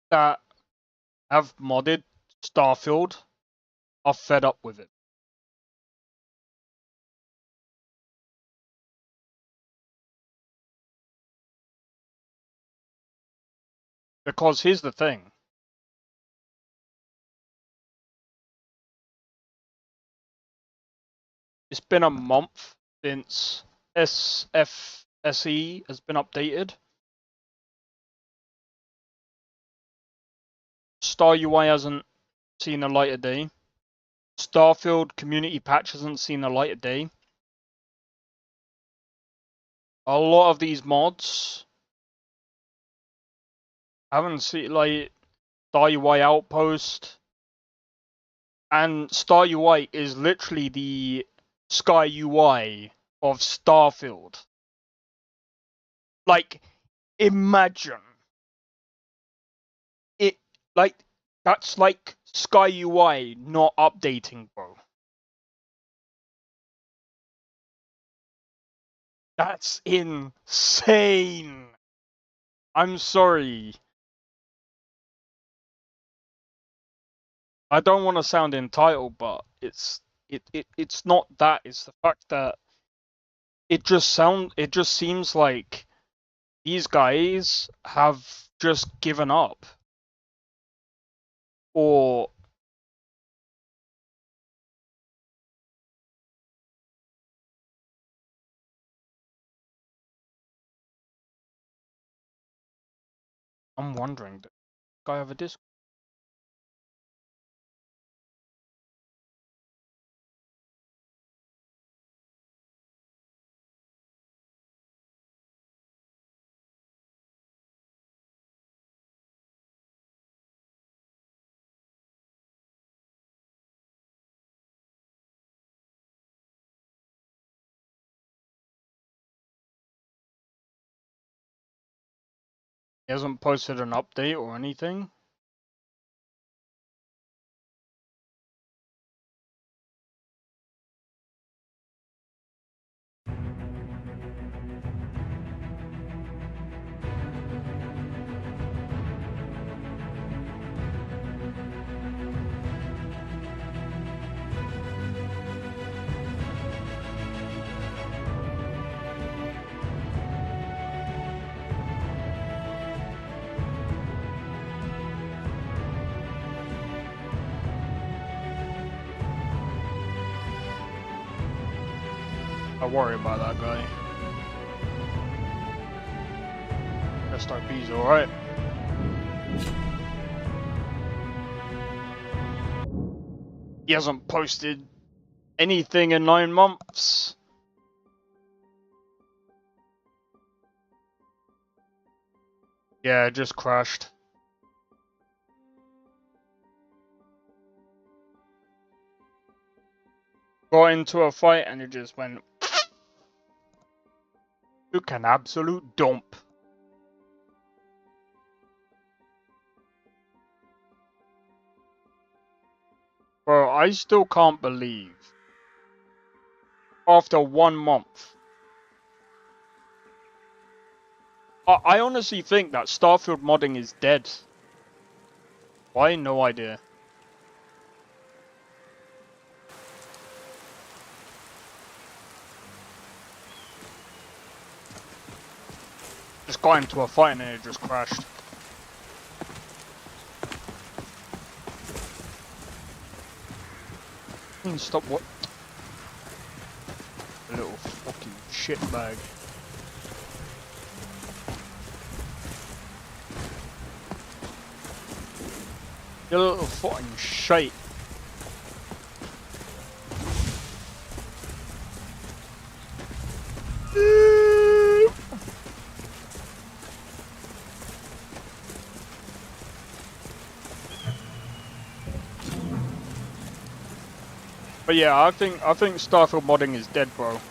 that have modded Starfield are fed up with it. Because here's the thing. It's been a month since SFSE has been updated. Star UI hasn't seen the light of day. Starfield community patch hasn't seen the light of day. A lot of these mods haven't seen, like, Star UI Outpost. And Star UI is literally the Sky UI of Starfield. Like, imagine it, like, that's like Sky UI not updating, bro. That's insane. I'm sorry. I don't want to sound entitled, but it's not that. It's the fact that it just seems like these guys have just given up. Or I'm wondering, does this guy have a Discord? He hasn't posted an update or anything. I worry about that guy. SRB's alright. He hasn't posted anything in 9 months. Yeah, it just crashed. Got into a fight and it just went. Took an absolute dump. Bro, I still can't believe. After 1 month. I honestly think that Starfield modding is dead. Why? No idea. Just got into a fight and then it just crashed. Stop what? A little fucking shitbag. You little fucking shite. But yeah, I think Starfield modding is dead, bro.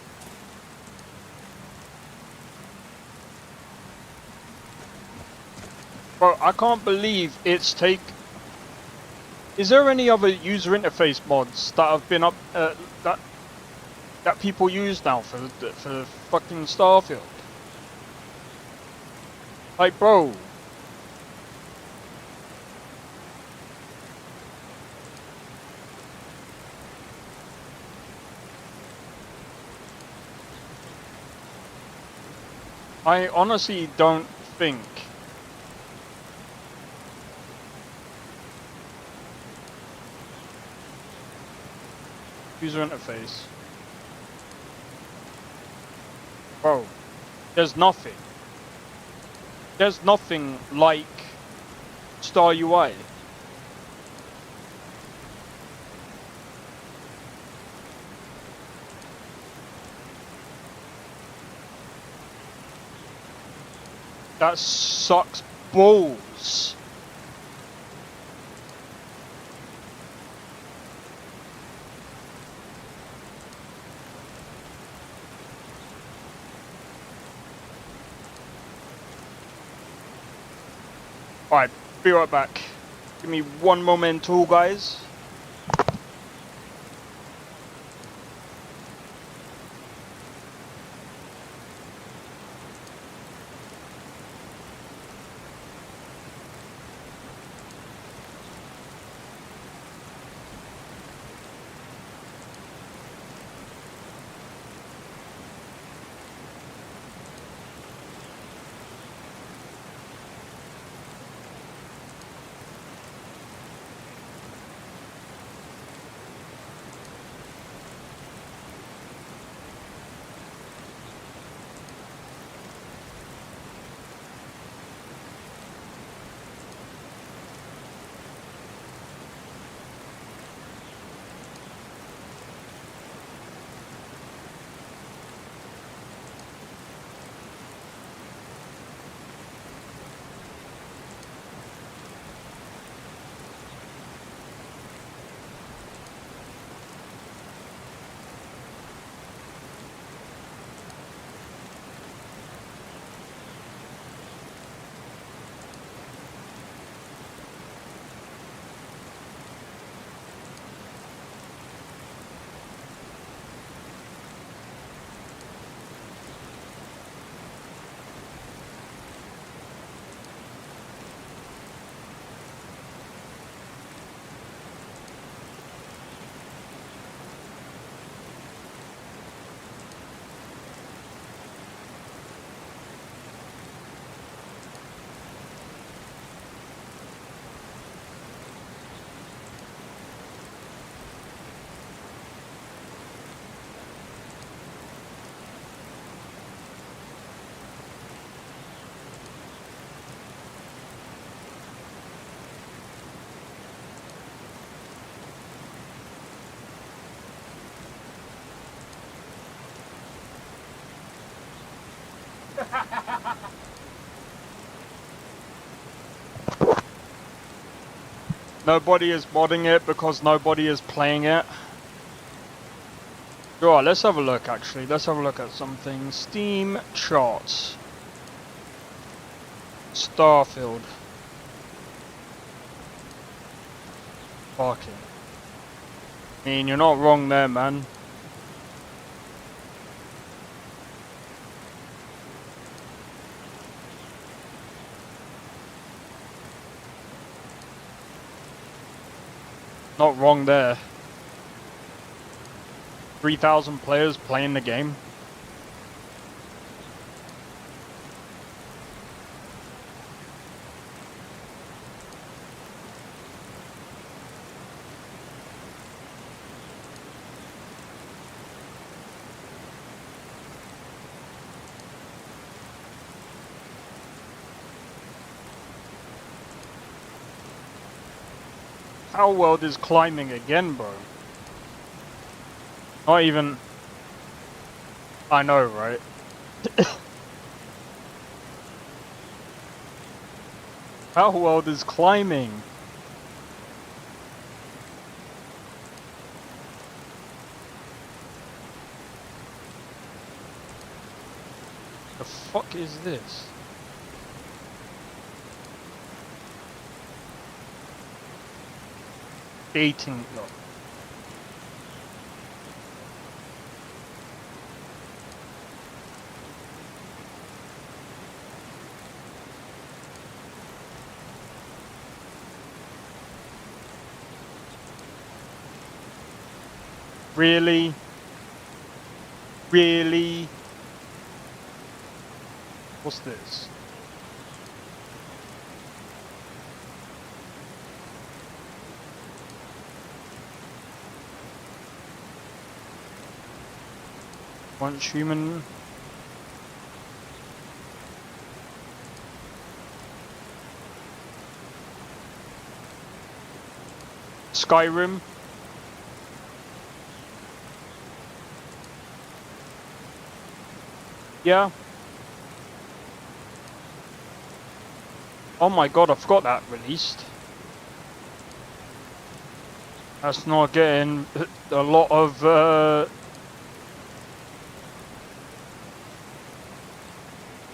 Bro, I can't believe it's take. Is there any other user interface mods that have been up that people use now for fucking Starfield? Like, bro. I honestly don't think user interface. There's nothing. There's nothing like Star UI. That sucks balls. Alright, be right back. Give me one momento, guys. Nobody is modding it because nobody is playing it. Right, let's have a look actually. Let's have a look at something. Steam charts. Starfield. Fucking. I mean, you're not wrong there, man. Not wrong there. 3,000 players playing the game. Our world is climbing again, bro. Not even... I know, right? Our world is climbing. The fuck is this? Dating log. Really? Really? What's this? Once human Skyrim. Yeah. Oh my god, I forgot that released. That's not getting a lot of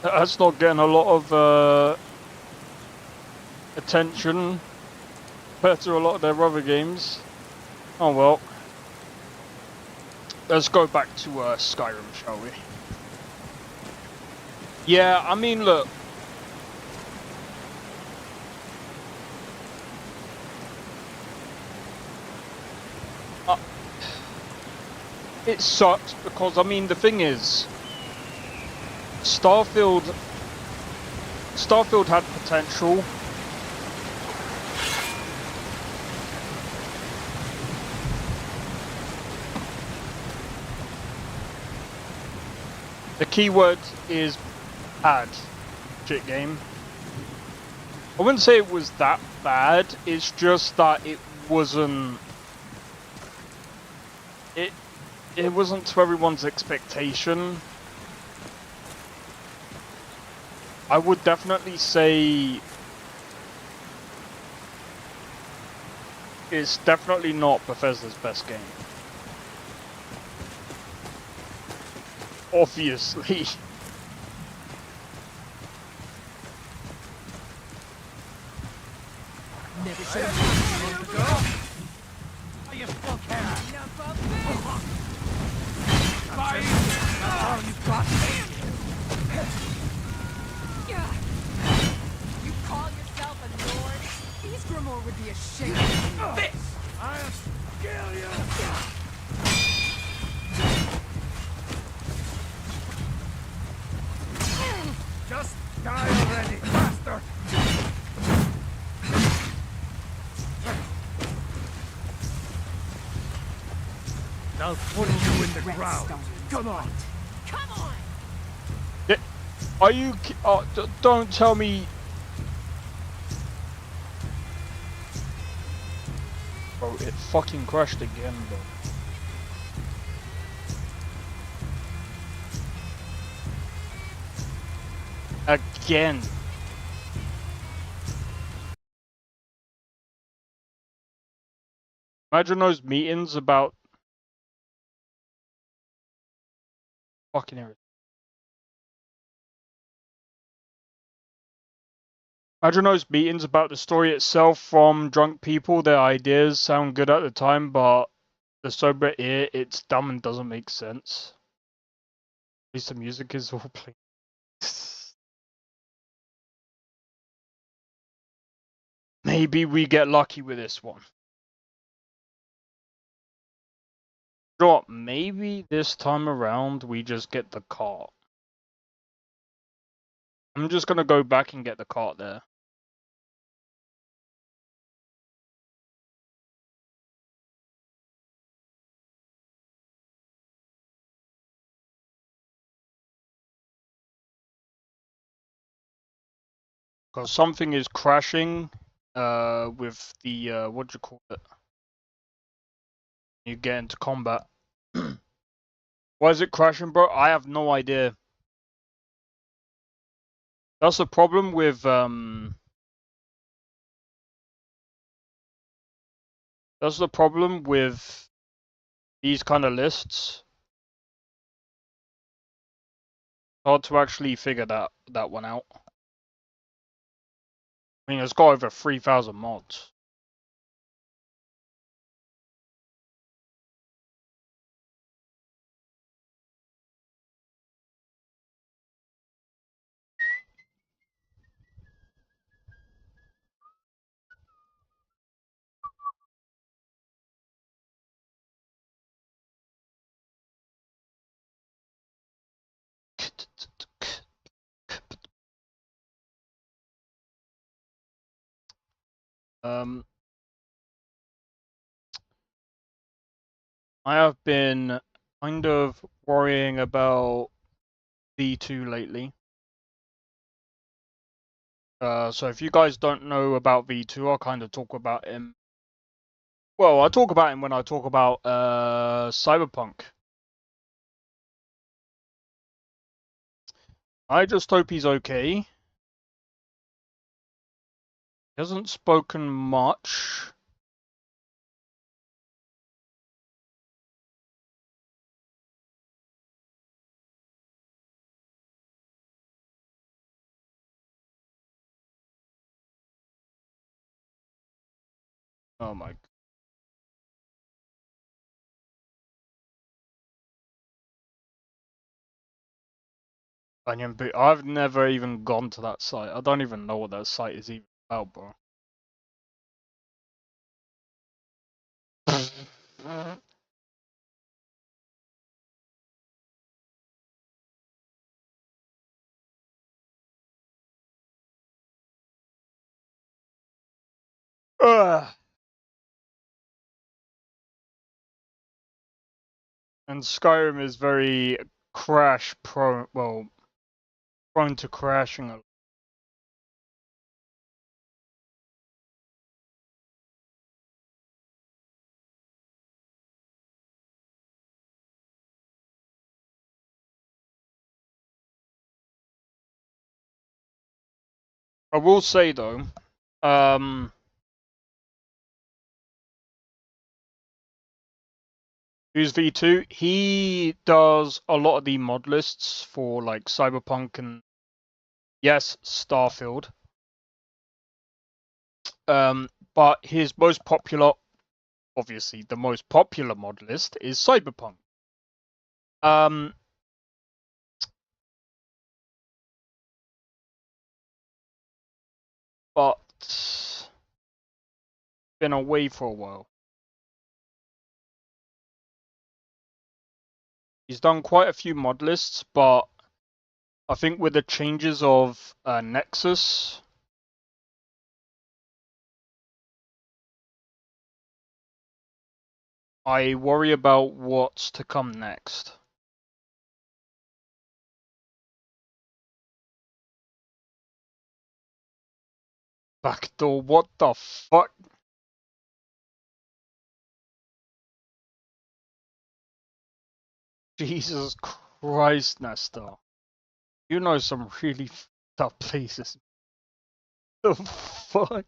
that's not getting a lot of attention compared to a lot of their other games. Oh well. Let's go back to Skyrim, shall we? Yeah, I mean, look. It sucks because, I mean, the thing is, Starfield had potential. The keyword is bad. Shit game. I wouldn't say it was that bad, it's just that it wasn't... It wasn't to everyone's expectation. I would definitely say it's definitely not Bethesda's best game. Obviously. Never should have been go. Are you fuckhead? Fire! That's all you've got. You call yourself a lord? Eastgrimor would be ashamed of you. This! I'll kill you! Just die already, bastard! I'll put you in the ground. Come on. Come on! Yeah, are you... don't tell me... Bro, it fucking crashed again, bro. Again. Imagine those meetings about fucking everything. Imagine those meetings about the story itself from drunk people. Their ideas sound good at the time, but the sober ear, it's dumb and doesn't make sense. At least the music is all playing. Maybe we get lucky with this one. You know what? Maybe this time around we just get the cart. I'm just gonna go back and get the cart there. Because something is crashing with the, what do you call it? You get into combat. Why is it crashing, bro? I have no idea. That's the problem with, that's the problem with these kind of lists. Hard to actually figure that one out. I mean, it's got over 3,000 mods. I have been kind of worrying about V2 lately. So if you guys don't know about V2, I'll kind of talk about him Well, I talk about him when I talk about Cyberpunk. I just hope he's okay. He hasn't spoken much. Oh my. I've never even gone to that site. I don't even know what that site is even about, bro. And Skyrim is very crash prone. Well, prone to crashing a lot. I will say though, who's V2? He does a lot of the mod lists for like Cyberpunk and yes, Starfield. But his most popular, obviously the most popular mod list is Cyberpunk. But been away for a while. He's done quite a few mod lists, but I think with the changes of Nexus, I worry about what's to come next. Backdoor, what the fuck? Jesus Christ, Nestor. You know some really fucked up places. The fuck?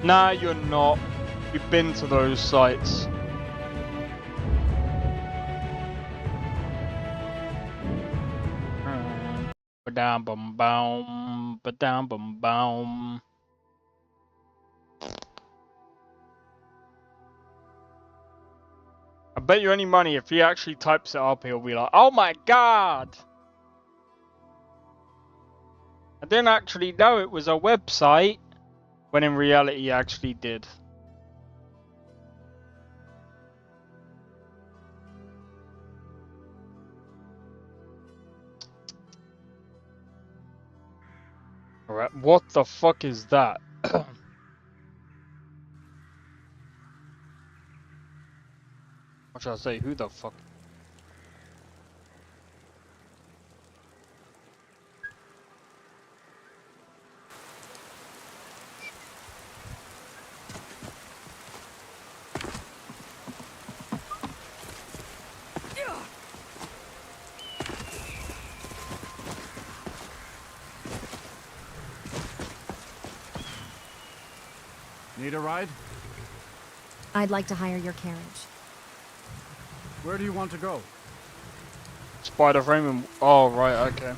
Nah, you're not. You've been to those sites. Ba-dam bum boom, ba-dam bum boom. I bet you any money if he actually types it up, he'll be like, "Oh my god! I didn't actually know it was a website," when in reality he actually did. Alright, what the fuck is that? What should I say? Who the fuck? Need a ride? I'd like to hire your carriage. Where do you want to go? Spider frame and... Oh, right, okay.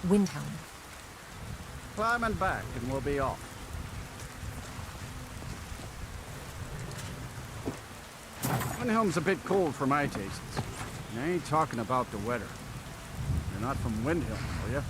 Windhelm. Climb and back and we'll be off. Windhelm's a bit cold for my tastes. And I ain't talking about the weather. You're not from Windhelm, are you?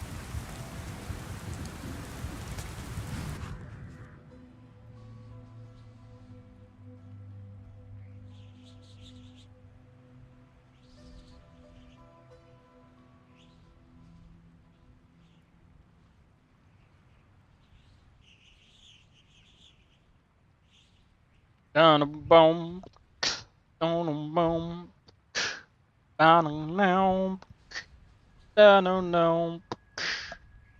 Down a boom, down a boom, down a now, down a now,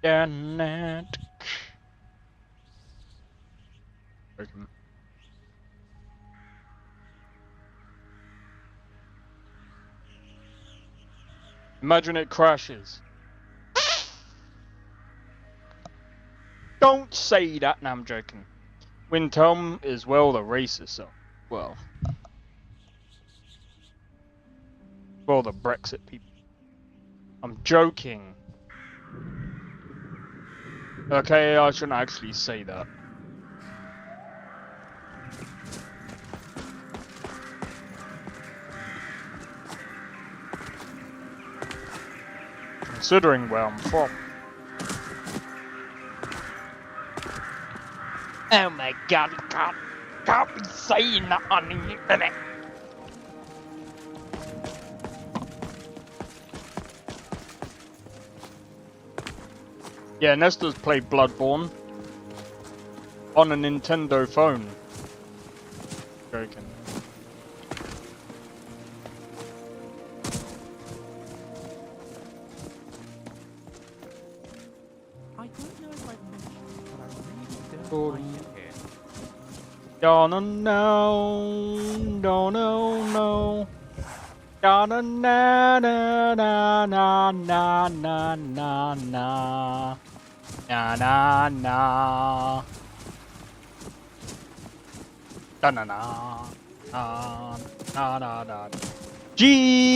down that. Imagine it crashes. Don't say that. No, I'm joking. Windhelm is, well, the racist, so, well, the Brexit people. I'm joking. Okay, I shouldn't actually say that. Considering where I'm from. Oh my god, can't be saying that on the internet. Yeah, Nestor's played Bloodborne on a Nintendo phone. Joking. I don't know if I've mentioned, but I really don't like it here. Don't know, don't know. Na na na na na na na na na na na na da na na na na na. Jesus.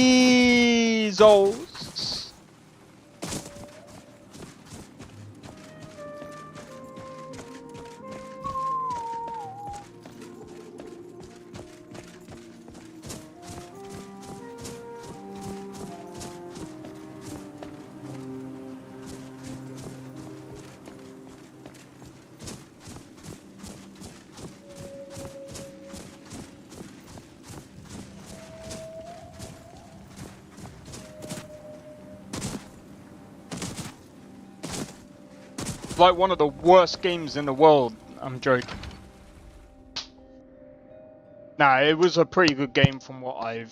Like one of the worst games in the world. I'm joking. Nah, it was a pretty good game from what I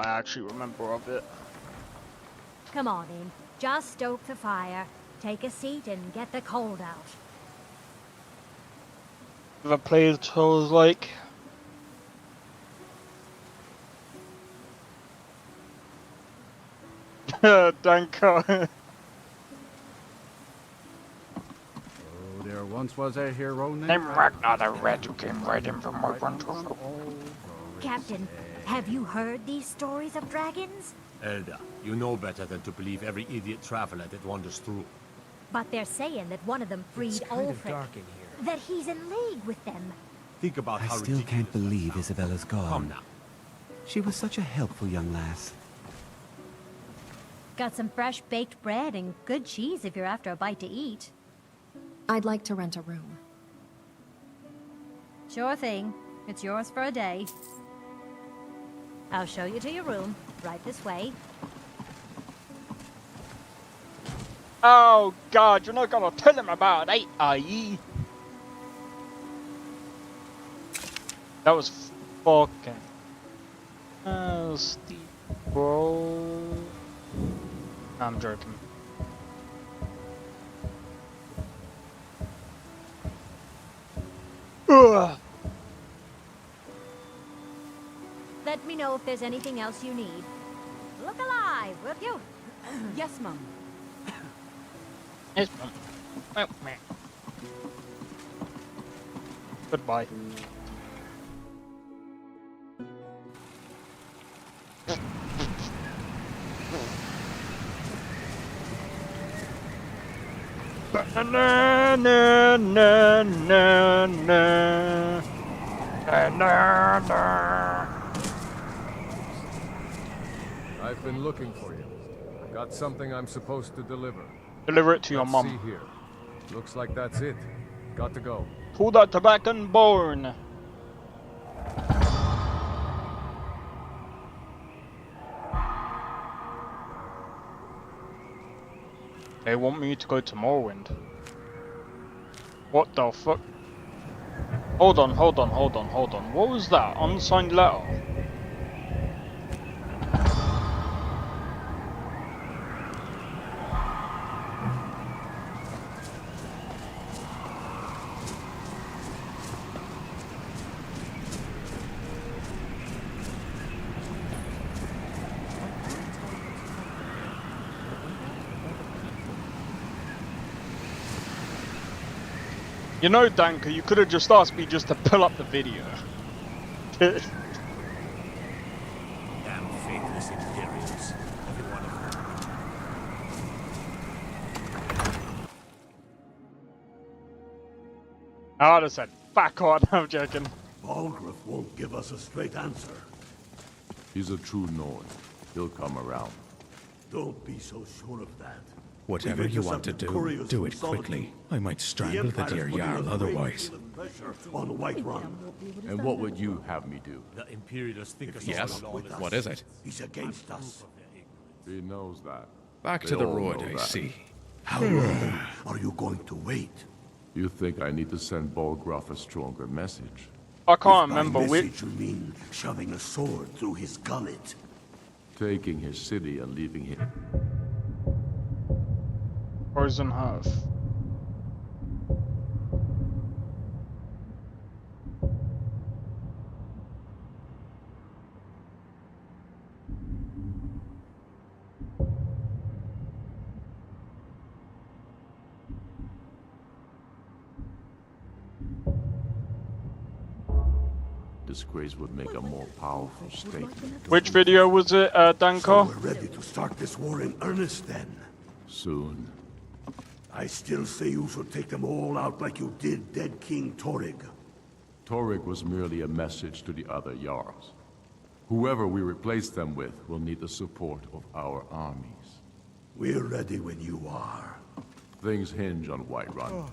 actually remember of it. Come on in. Just stoke the fire. Take a seat and get the cold out. Ever played Souls like? Danko. There once was a hero named Ragnar the Red who came right in from my front door. Captain, have you heard these stories of dragons? Elda, you know better than to believe every idiot traveler that wanders through. But they're saying that one of them freed Ulfric. That he's in league with them. Think about how I still can't believe Isabella's gone. Come now. She was such a helpful young lass. Got some fresh baked bread and good cheese if you're after a bite to eat. I'd like to rent a room. Sure thing. It's yours for a day. I'll show you to your room. Right this way. Oh god, you're not gonna tell him about it, are ye? That was fucking nasty, bro. I'm joking. Ugh. Let me know if there's anything else you need. Look alive, will you? Yes, Mum. Yes, Mum. Oh, man. Goodbye. Na na na na na na na. I've been looking for you. Got something I'm supposed to deliver. Deliver it to your mum. See here. Looks like that's it. Got to go. Pull that tobacco and born. They want me to go to Morrowind. What the fuck? Hold on. What was that? Unsigned letter? You know, Danka, you could have just asked me just to pull up the video. Damn faithless Imperials. Every one of them. I would have said, back on, I'm joking. Balgruuf won't give us a straight answer. He's a true Nord. He'll come around. Don't be so sure of that. Whatever you want to do, do it quickly. I might strangle the dear Jarl otherwise. On Whiterun. And what would you have me do? The Imperials think us Yes, with us. what is it? He's against us. He knows that. Back They to the all road, know I that. see. How long are you going to wait? You think I need to send Balgruuf a stronger message? I can't By remember which. message you mean shoving a sword through his gullet? Taking his city and leaving him. Frozen Hearth. Disgrace would make a more powerful statement. Which video was it, Danko? So we're ready to start this war in earnest then. Soon. I still say you should take them all out like you did dead King Torrig. Torrig was merely a message to the other Jarls. Whoever we replace them with will need the support of our armies. We're ready when you are. Things hinge on Whiterun.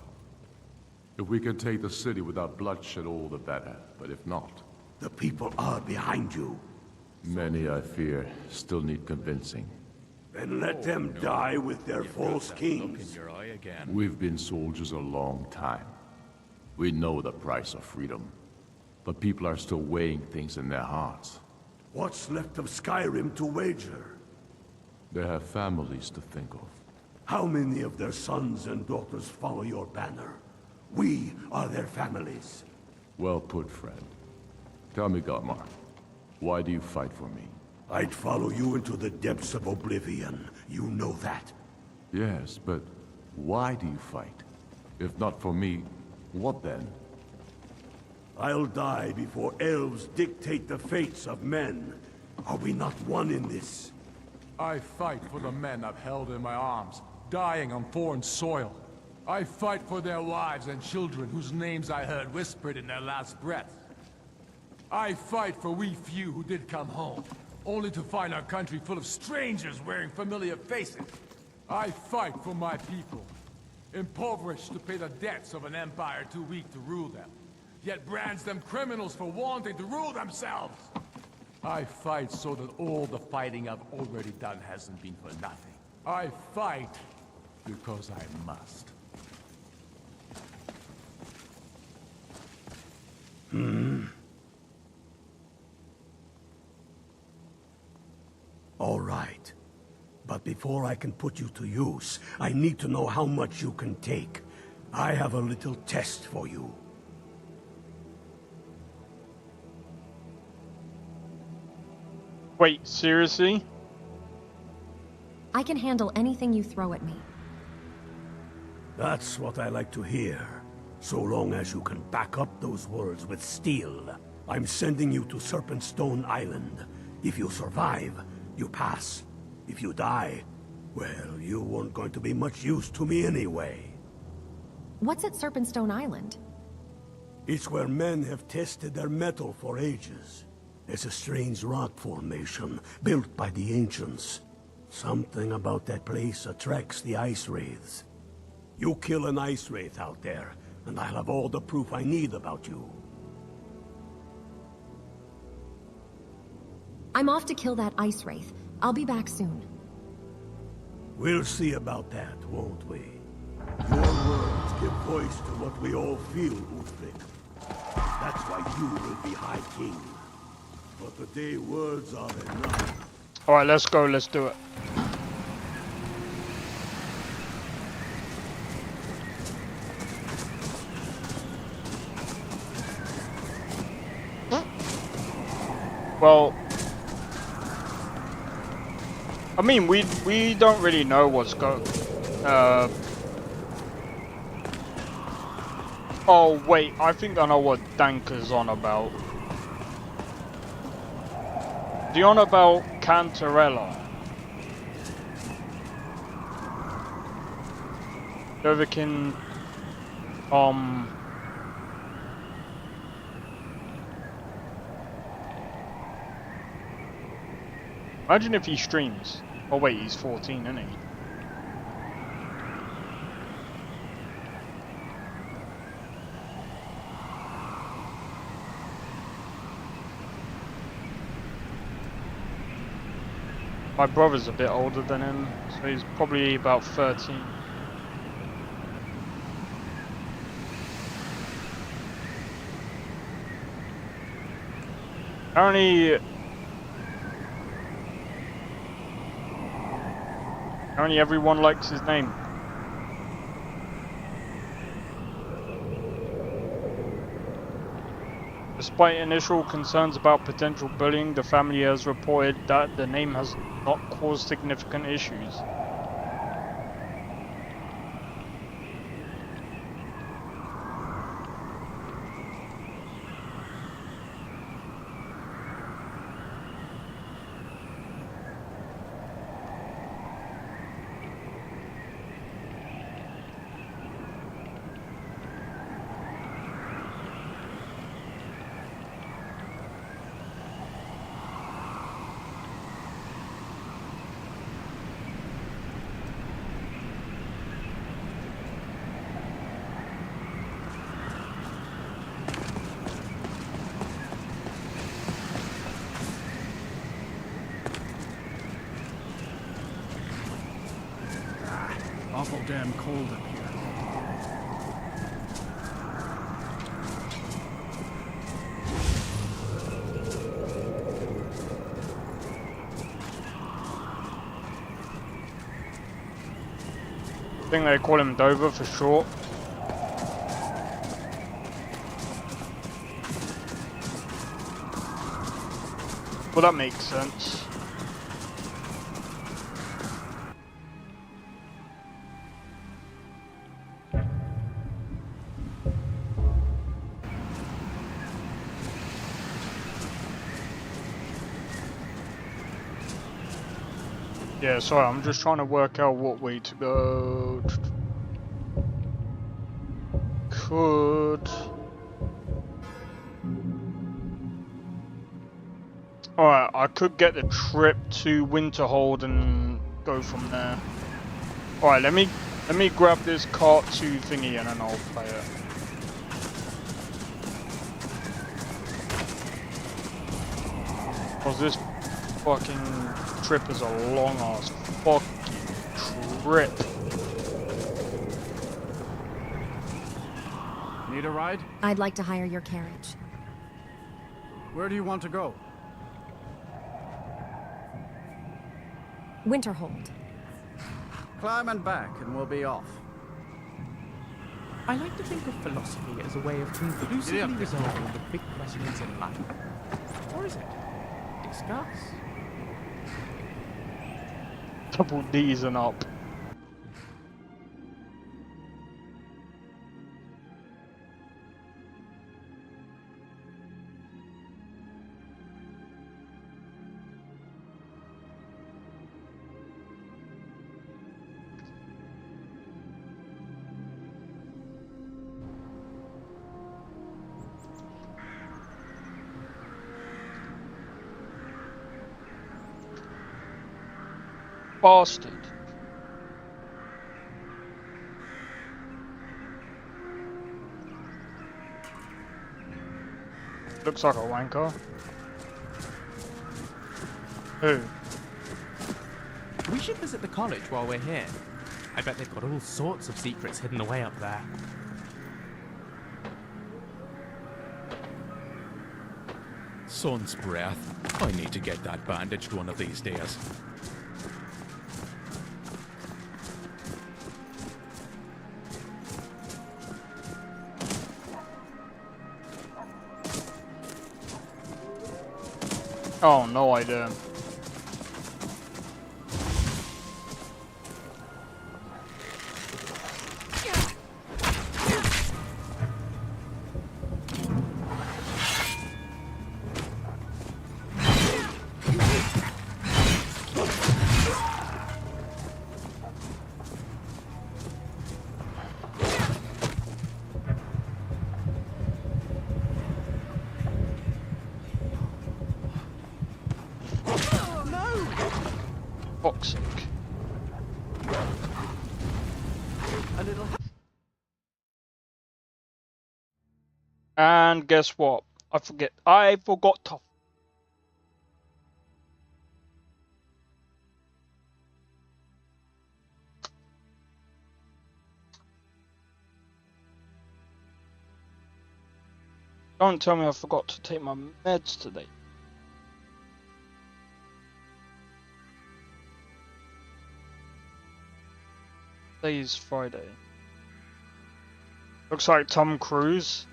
If we can take the city without bloodshed, all the better. But if not... The people are behind you. Many, I fear, still need convincing. Then let them die with their false kings. We've been soldiers a long time. We know the price of freedom. But people are still weighing things in their hearts. What's left of Skyrim to wager? They have families to think of. How many of their sons and daughters follow your banner? We are their families. Well put, friend. Tell me, Godmar, why do you fight for me? I'd follow you into the depths of oblivion. You know that. Yes, but why do you fight? If not for me, what then? I'll die before elves dictate the fates of men. Are we not one in this? I fight for the men I've held in my arms, dying on foreign soil. I fight for their wives and children whose names I heard whispered in their last breath. I fight for we few who did come home, only to find our country full of strangers wearing familiar faces. I fight for my people, impoverished to pay the debts of an empire too weak to rule them, yet brands them criminals for wanting to rule themselves. I fight so that all the fighting I've already done hasn't been for nothing. I fight because I must. All right. But before I can put you to use, I need to know how much you can take. I have a little test for you. Wait, seriously? I can handle anything you throw at me. That's what I like to hear. So long as you can back up those words with steel. I'm sending you to Serpentstone Island. If you survive, you pass. If you die, well, you weren't going to be much use to me anyway. What's at Serpentstone Island? It's where men have tested their metal for ages. It's a strange rock formation, built by the ancients. Something about that place attracts the ice wraiths. You kill an ice wraith out there, and I'll have all the proof I need about you. I'm off to kill that ice wraith. I'll be back soon. We'll see about that, won't we? Your words give voice to what we all feel, Uthvik. That's why you will be High King. But today words are enough. Alright, let's go, let's do it. Well, I mean, we don't really know what's going. Oh wait, I think I know what Danker's on about. Is he on about Cantarella? Dovikin, imagine if he streams. Oh wait, he's 14, isn't he? My brother's a bit older than him, so he's probably about 13. Apparently everyone likes his name. Despite initial concerns about potential bullying, the family has reported that the name has not caused significant issues. Awful damn cold up here. I think they call him Dover for short. Well, that makes sense. Yeah, sorry, I'm just trying to work out what way to go. Could... Alright, I could get the trip to Winterhold and go from there. Alright, let me grab this cart 2 thingy and then I'll play it. Cause this fucking trip is a long ass fucking trip. Need a ride? I'd like to hire your carriage. Where do you want to go? Winterhold. Climb and back and we'll be off. I like to think of philosophy as a way of conclusively resolving the big questions in life. Or is it? Discuss. Double D's and up. Bastard. Looks like a wanker. Who? We should visit the college while we're here. I bet they've got all sorts of secrets hidden away up there. Sun's breath. I need to get that bandaged one of these days. Oh, no idea. Fuck's sake. And guess what? I forgot to. Don't tell me I forgot to take my meds today. Today's Friday. Looks like Tom Cruise.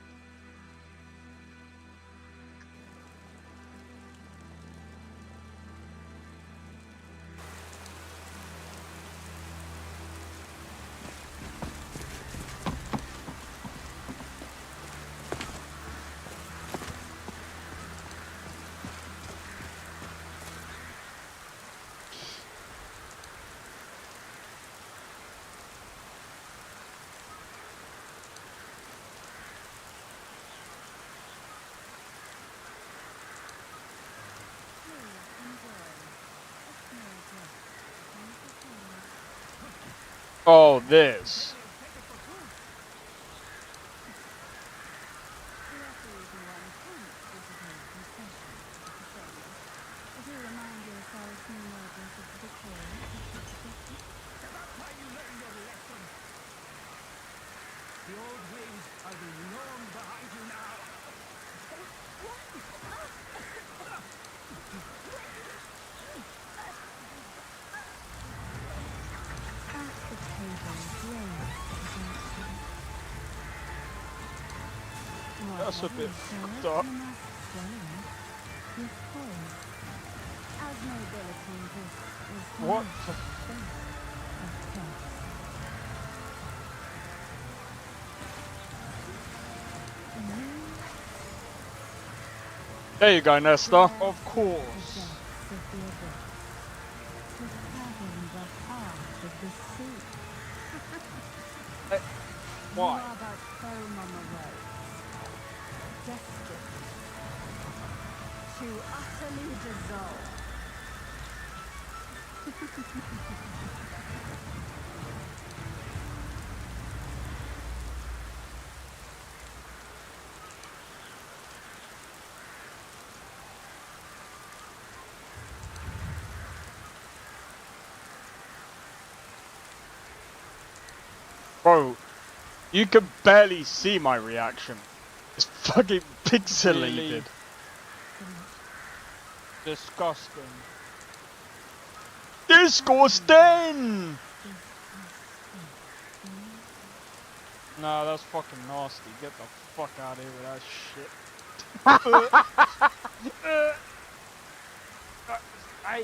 Oh, this. The old ways are the norm behind you now. That's a bit fucked up. What the There you go, Nesta. Of course. Why? To utterly dissolve. Bro, you could barely see my reaction. It's fucking pixelated. Disgusting. Disgusting! Nah, that's fucking nasty. Get the fuck out of here with that shit. I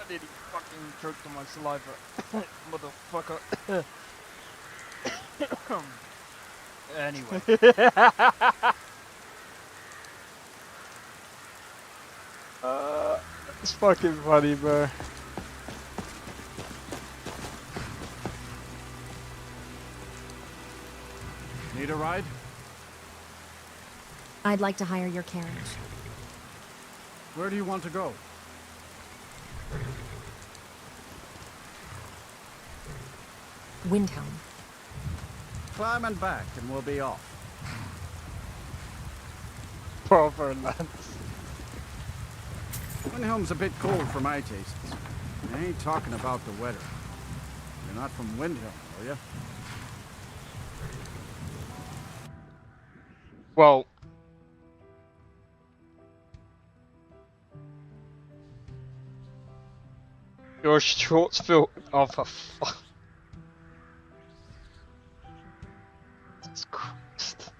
nearly fucking choked on my saliva. Motherfucker. Anyway. It's fucking funny, bro. Need a ride? I'd like to hire your carriage. Where do you want to go? Windhelm. Climb and back, and we'll be off. Proper lads. Windhelm's a bit cold for my tastes. I ain't talking about the weather. You're not from Windhelm, are you? Well, your shorts feel of a fuck. Jesus Christ.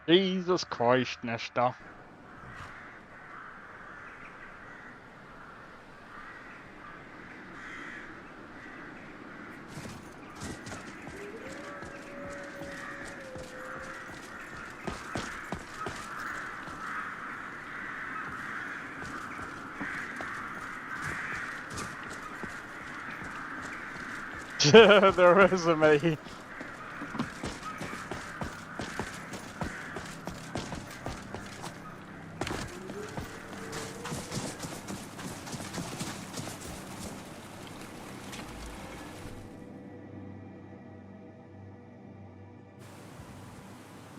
Jesus Christ, Nesta. The resume.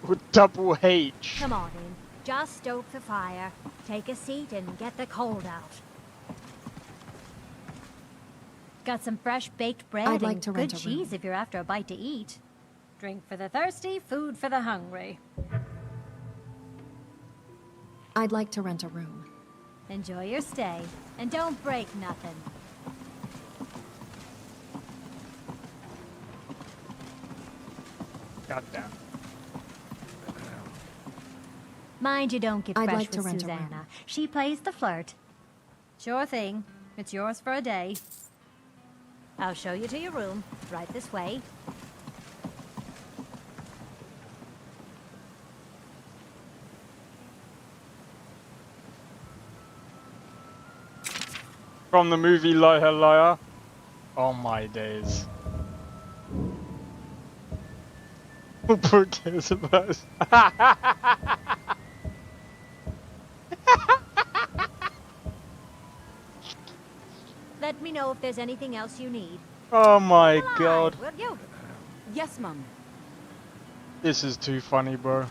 With double H. Come on in. Just stoke the fire. Take a seat and get the cold out. Got some fresh baked bread I'd like and to good rent a room. cheese if you're after a bite to eat. Drink for the thirsty, food for the hungry. I'd like to rent a room. Enjoy your stay, and don't break nothing. Goddamn. Mind you don't get I'd fresh like to with rent a room. Susanna. She plays the flirt. Sure thing. It's yours for a day. I'll show you to your room. Right this way. From the movie Liar Liar. Oh my days. Who cares about it? Let me know if there's anything else you need. Oh my god. Will you? Yes, Mum. This is too funny, bro.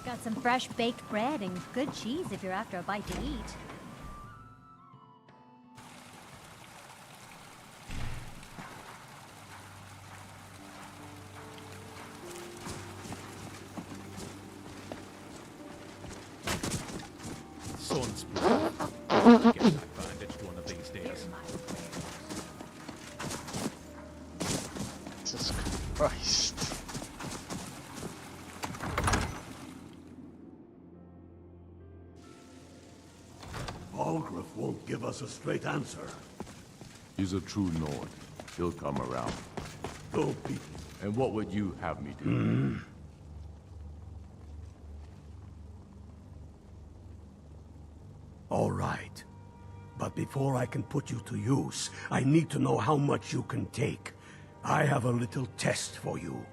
Got some fresh baked bread and good cheese if you're after a bite to eat. Son's blood. Get that bandaged one of these days. Jesus Christ. Algriff won't give us a straight answer. He's a true Nord. He'll come around. Don't be. And what would you have me do? All right. But before I can put you to use, I need to know how much you can take. I have a little test for you.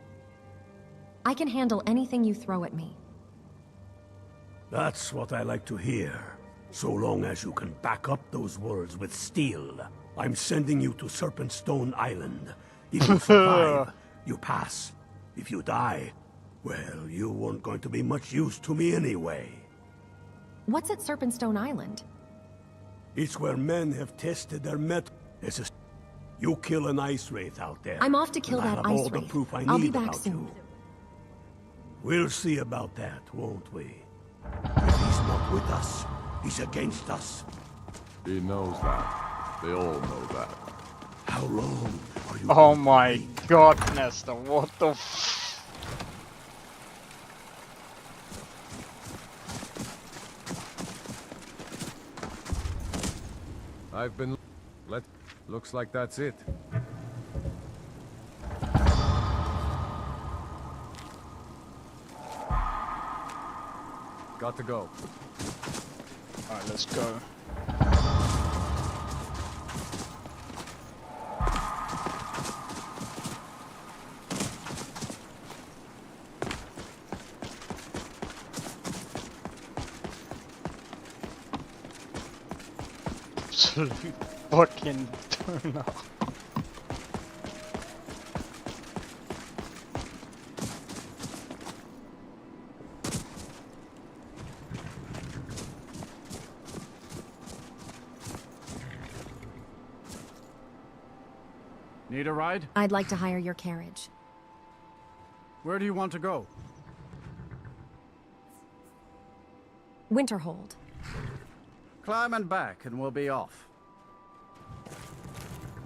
I can handle anything you throw at me. That's what I like to hear. So long as you can back up those words with steel. I'm sending you to Serpentstone Island. If you survive, you pass. If you die, well, you weren't going to be much use to me anyway. What's at Serpentstone Island? It's where men have tested their metal. You kill an ice wraith out there. I'm off to kill and I'll that have ice all the wraith. proof I I'll be need back about soon. you. We'll see about that, won't we? If he's not with us, he's against us. He knows that. They all know that. How long are you? Oh my god, Nesta, what the f— I've been... Looks like that's it. Got to go. Alright, let's go. Absolute fucking turn up. Need a ride? I'd like to hire your carriage. Where do you want to go? Winterhold. Climb and back, and we'll be off.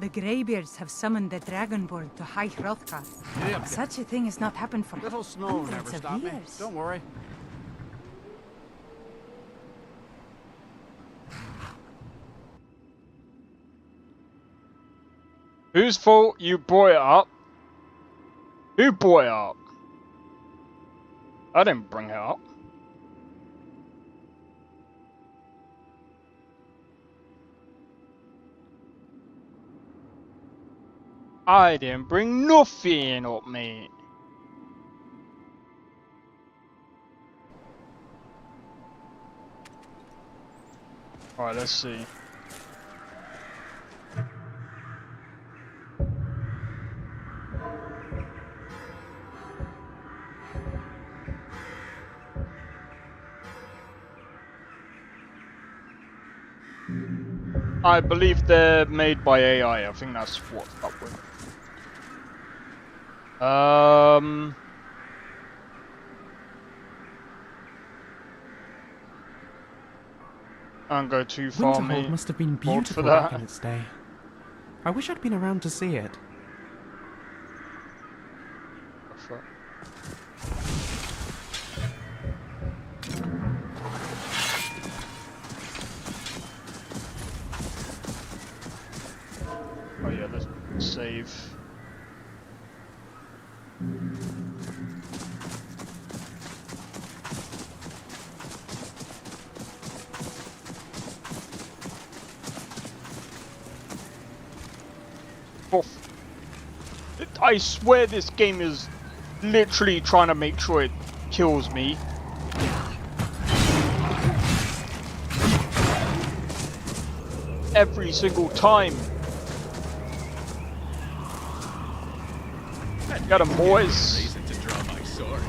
The Greybeards have summoned the Dragonborn to High Hrothgar. Yep. Such a thing has not happened for Little snow hundreds never of stopped me. years. Don't worry. Whose fault you brought it up? Who brought it up? I didn't bring it up. I didn't bring nothing up, mate. Alright, let's see. I believe they're made by AI. I think that's what's up with. Don't go too far, mate. Winterhold must have been For beautiful that. back in its day. I wish I'd been around to see it. Oh yeah, let's save. Oh. I swear this game is literally trying to make sure it kills me. Every single time. Got him, boys. Reason to draw my sword.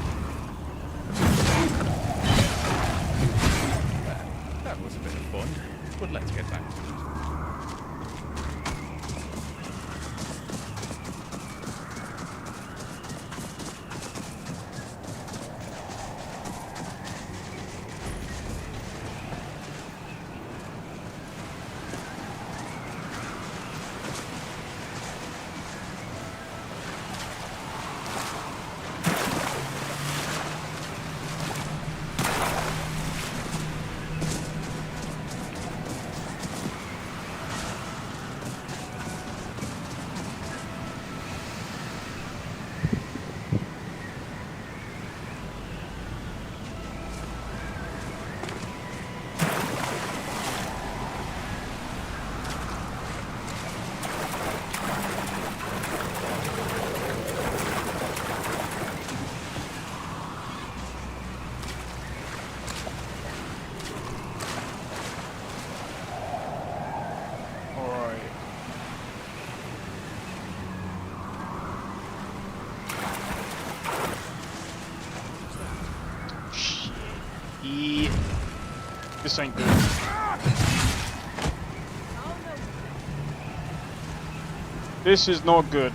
That was a bit of fun, but let's get back to it. This ain't good. This is not good.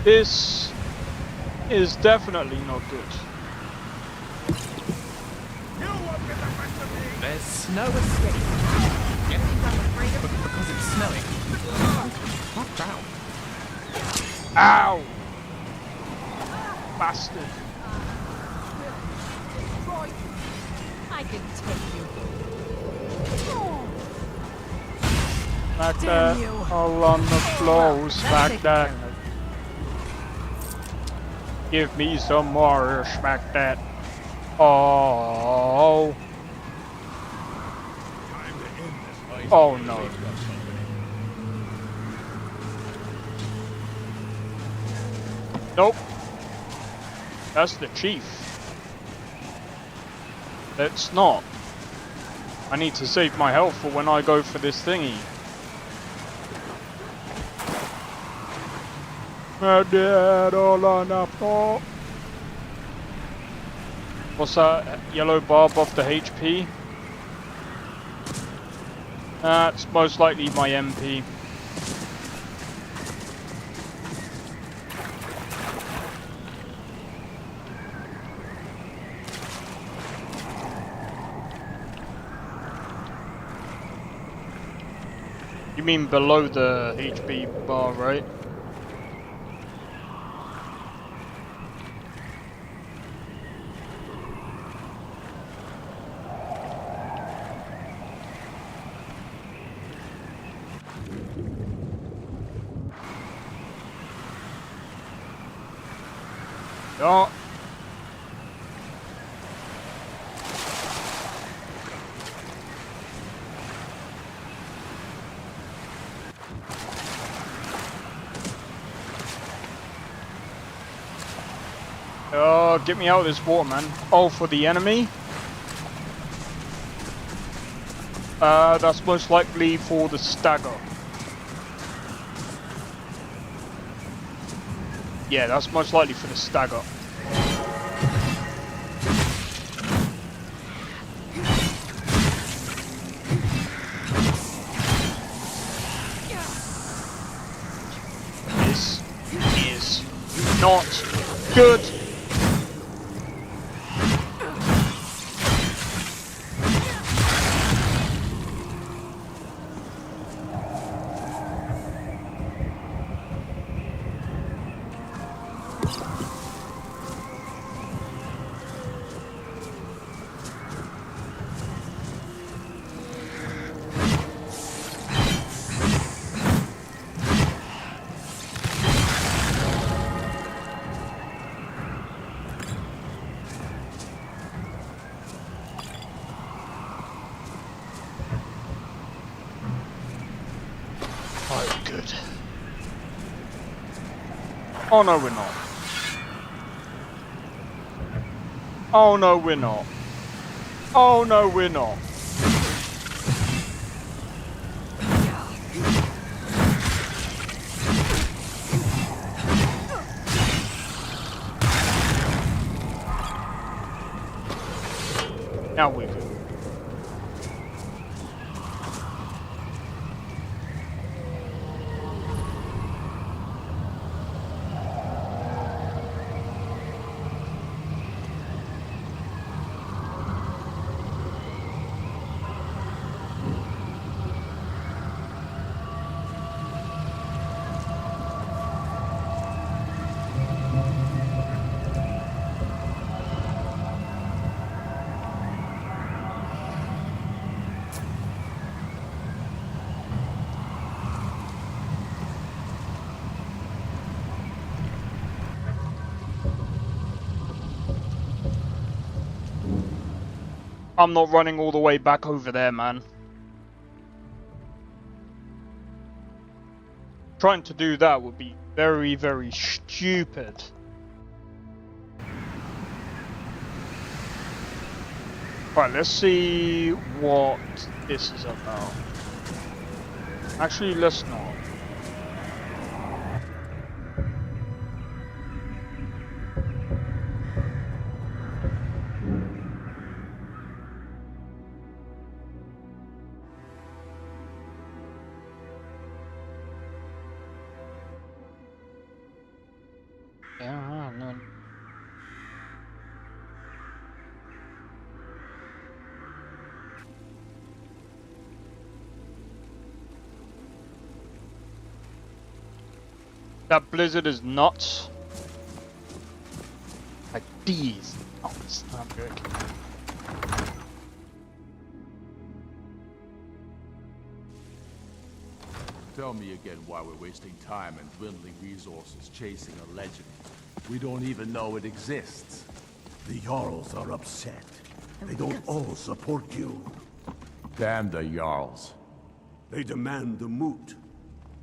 This is definitely not good. There's snow escape. Because it's snowing. Watch out. Ow! Bastard. I can take you. Smack Damn that you. all on the floor. Well, Smack that's that. taken care of. Give me some more. Smack that. Oh. Oh no. Nope. That's the chief. Let's not. I need to save my health for when I go for this thingy. My dad all on the floor. What's that yellow bar above the HP? That's most likely my MP. You mean below the HP bar, right? Yeah. Get me out of this water, man. Oh, for the enemy? That's most likely for the stagger. Yeah, that's most likely for the stagger. This is not good. Good. Oh no, we're not. Oh no, we're not. Oh no, we're not. Now we do. I'm not running all the way back over there, man. Trying to do that would be very, very stupid. Right, let's see what this is about. Actually, let's not. Yeah, no. That blizzard is nuts. Like these nuts. I'm joking. Tell me again why we're wasting time and dwindling resources chasing a legend. We don't even know it exists. The Jarls are upset. They don't all support you. Damn the Jarls. They demand the moot.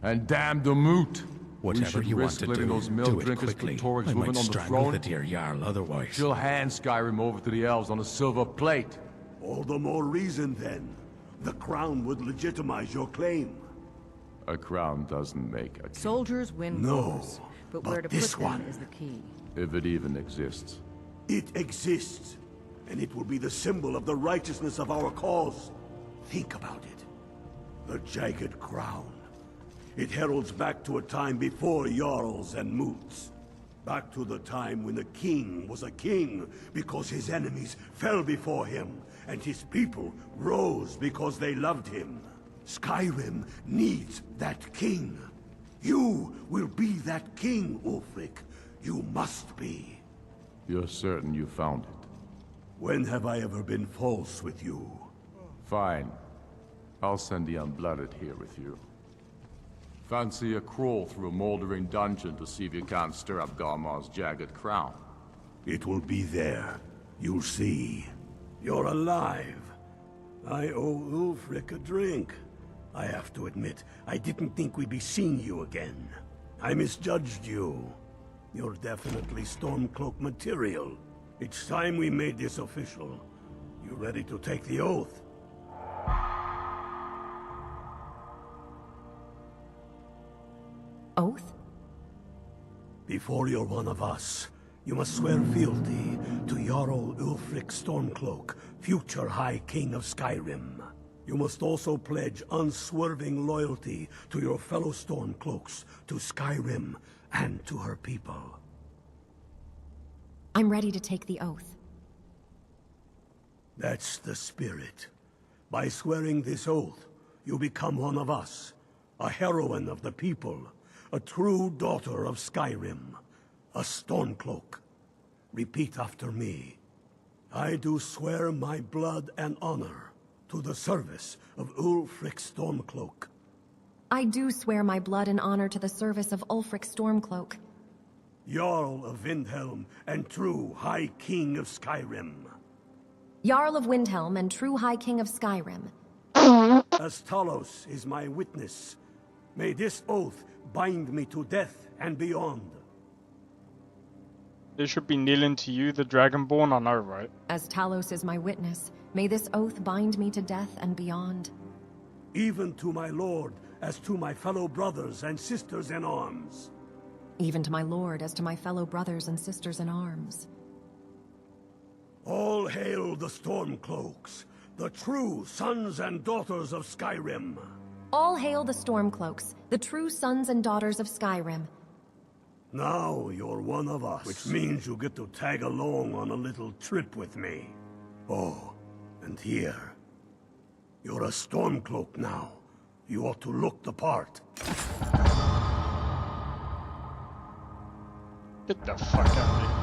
And damn the moot. Whatever you want to do, do it quickly. I might strangle the dear Jarl otherwise. She'll hand Skyrim over to the elves on a silver plate. All the more reason then. The crown would legitimize your claim. A crown doesn't make a king. Soldiers win wars, but where to put them is the key. If it even exists. It exists. and it will be the symbol of the righteousness of our cause. Think about it. The Jagged Crown. It heralds back to a time before Jarls and Moots. Back to the time when the king was a king because his enemies fell before him, and his people rose because they loved him. Skyrim needs that king. You will be that king, Ulfric. You must be. You're certain you found it? When have I ever been false with you? Fine. I'll send the Unblooded here with you. Fancy a crawl through a moldering dungeon to see if you can't stir up Garmar's Jagged Crown? It will be there. You'll see. You're alive. I owe Ulfric a drink. I have to admit, I didn't think we'd be seeing you again. I misjudged you. You're definitely Stormcloak material. It's time we made this official. You ready to take the oath? Oath? Before you're one of us, you must swear fealty to Jarl Ulfric Stormcloak, future High King of Skyrim. You must also pledge unswerving loyalty to your fellow Stormcloaks, to Skyrim, and to her people. I'm ready to take the oath. That's the spirit. By swearing this oath, you become one of us, a heroine of the people, a true daughter of Skyrim, a Stormcloak. Repeat after me. I do swear my blood and honor to the service of Ulfric Stormcloak. I do swear my blood and honor to the service of Ulfric Stormcloak. Jarl of Windhelm and true High King of Skyrim. Jarl of Windhelm and true High King of Skyrim. As Talos is my witness, may this oath bind me to death and beyond. They should be kneeling to you, the Dragonborn, I know, right? As Talos is my witness, may this oath bind me to death and beyond. Even to my lord, as to my fellow brothers and sisters in arms. Even to my lord, as to my fellow brothers and sisters in arms. All hail the Stormcloaks, the true sons and daughters of Skyrim. All hail the Stormcloaks, the true sons and daughters of Skyrim. Now you're one of us, which means you get to tag along on a little trip with me. Oh, and here. You're a Stormcloak now. You ought to look the part. Get the fuck out of here.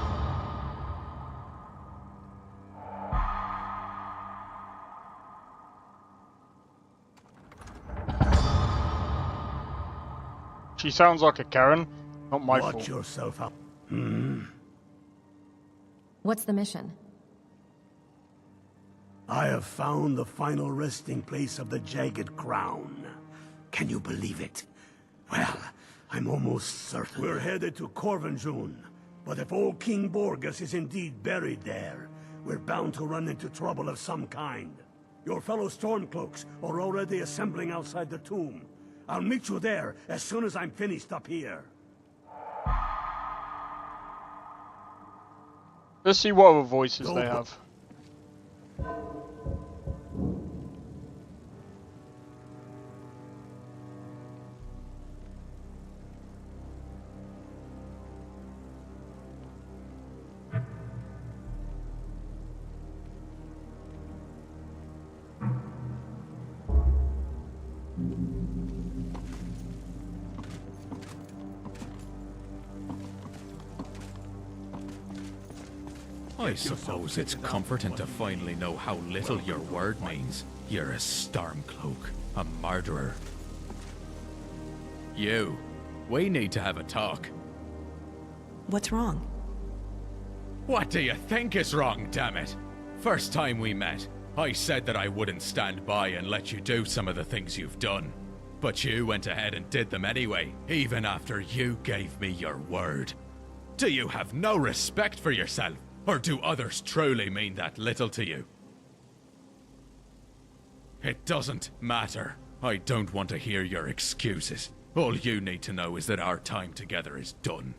She sounds like a Karen. Not my fault. Watch yourself up. What's the mission? I have found the final resting place of the Jagged Crown. Can you believe it? Well, I'm almost certain. We're headed to Corvinjun, but if old King Borgus is indeed buried there, we're bound to run into trouble of some kind. Your fellow Stormcloaks are already assembling outside the tomb. I'll meet you there as soon as I'm finished up here. Let's see what other voices they have. I suppose it's comforting to finally know how little your word means. You're a Stormcloak, a murderer. You, we need to have a talk. What's wrong? What do you think is wrong, damn it? First time we met, I said that I wouldn't stand by and let you do some of the things you've done. But you went ahead and did them anyway, even after you gave me your word. Do you have no respect for yourself? Or do others truly mean that little to you? It doesn't matter. I don't want to hear your excuses. All you need to know is that our time together is done.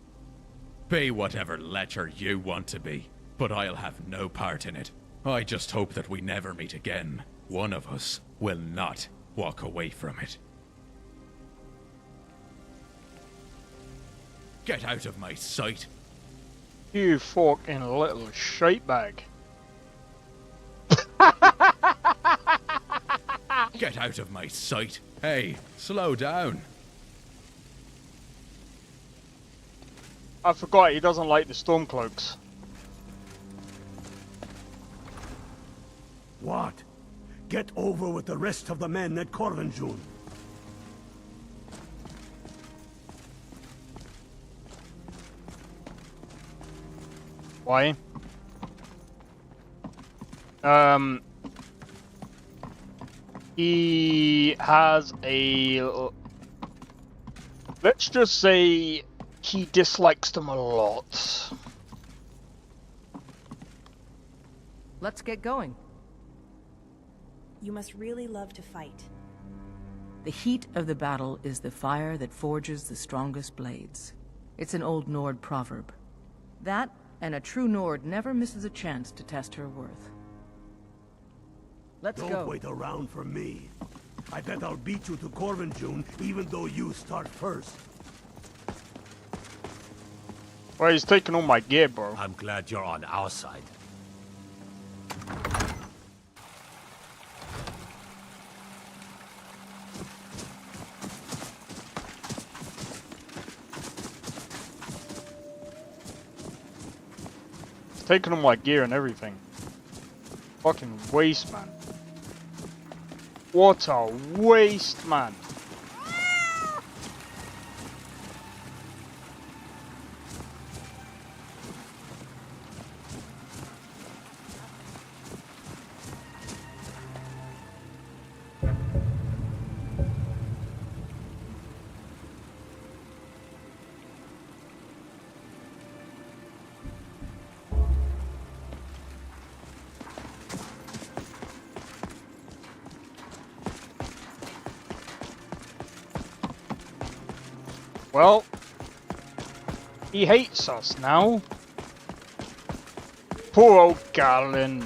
Be whatever lecher you want to be, but I'll have no part in it. I just hope that we never meet again. One of us will not walk away from it. Get out of my sight. You fucking little shitebag. Get out of my sight. Hey, slow down. I forgot he doesn't like the Stormcloaks. What? Get over with the rest of the men at Corvinjun. Why? He has a... Let's just say he dislikes them a lot. Let's get going. You must really love to fight. The heat of the battle is the fire that forges the strongest blades. It's an old Nord proverb. That, and a true Nord never misses a chance to test her worth. Let's go. Don't wait around for me. I bet I'll beat you to Corvinjun, even though you start first. Well, he's taking all my gear, bro. I'm glad you're on our side. He's taking all my gear and everything. Fucking waste, man. What a waste, man. Well, he hates us now. Poor old Galen.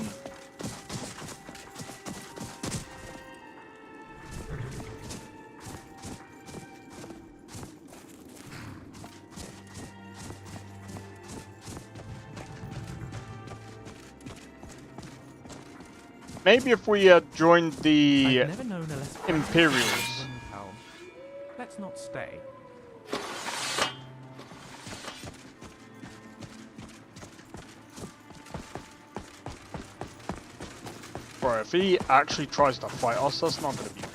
Maybe if we joined the I've never known a less Imperials. Let's not stay. Bro, if he actually tries to fight us, that's not gonna be good.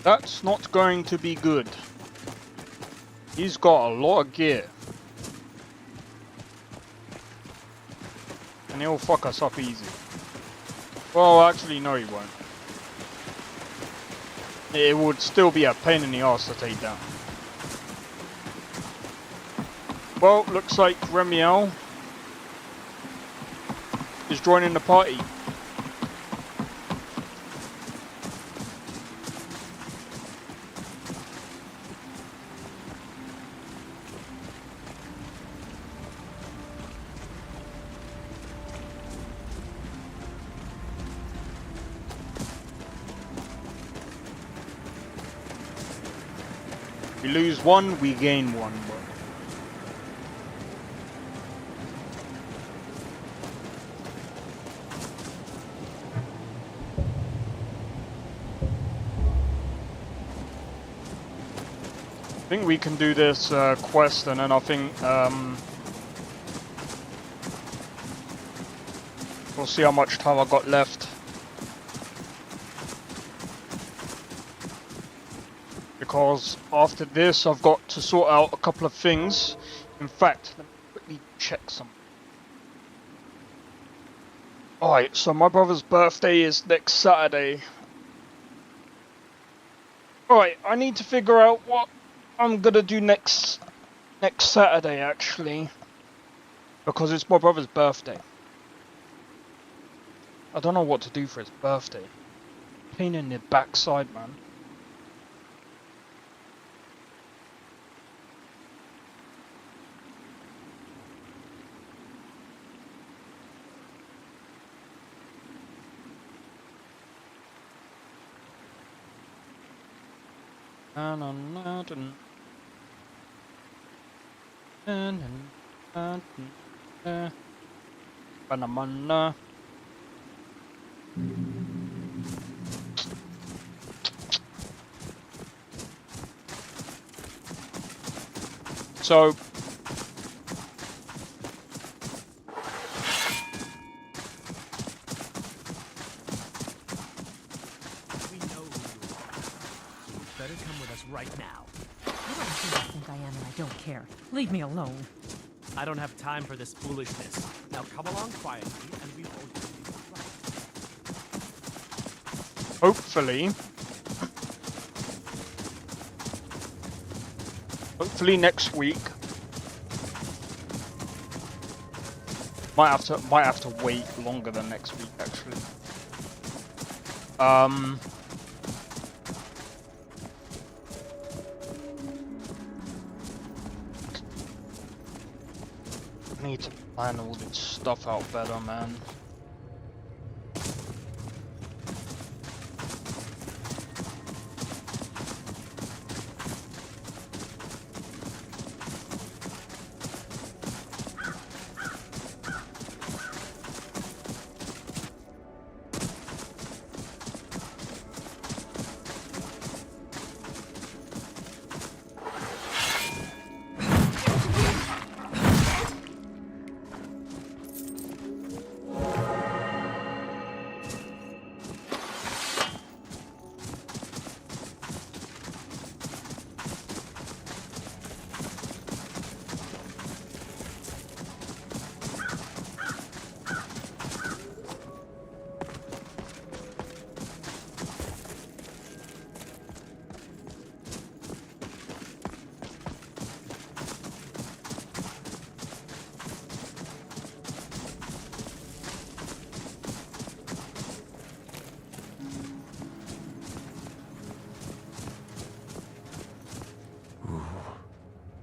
That's not going to be good. He's got a lot of gear. And he'll fuck us up easy. Well, actually, no he won't. It would still be a pain in the ass to take down. Well, looks like Remiel is joining the party. We lose one, we gain one. I think we can do this quest, and then I think we'll see how much time I got left. Because after this, I've got to sort out a couple of things. In fact, let me quickly check some. Alright, so my brother's birthday is next Saturday. Alright, I need to figure out what I'm gonna do next Saturday, actually, because it's my brother's birthday. I don't know what to do for his birthday. Pain in the backside, man. So Better come with us right now. You don't know who I think I am, and I don't care. Leave me alone. I don't have time for this foolishness. Now come along quietly, and we won't. Hopefully next week. Might have to wait longer than next week actually. I need to plan all this stuff out better, man.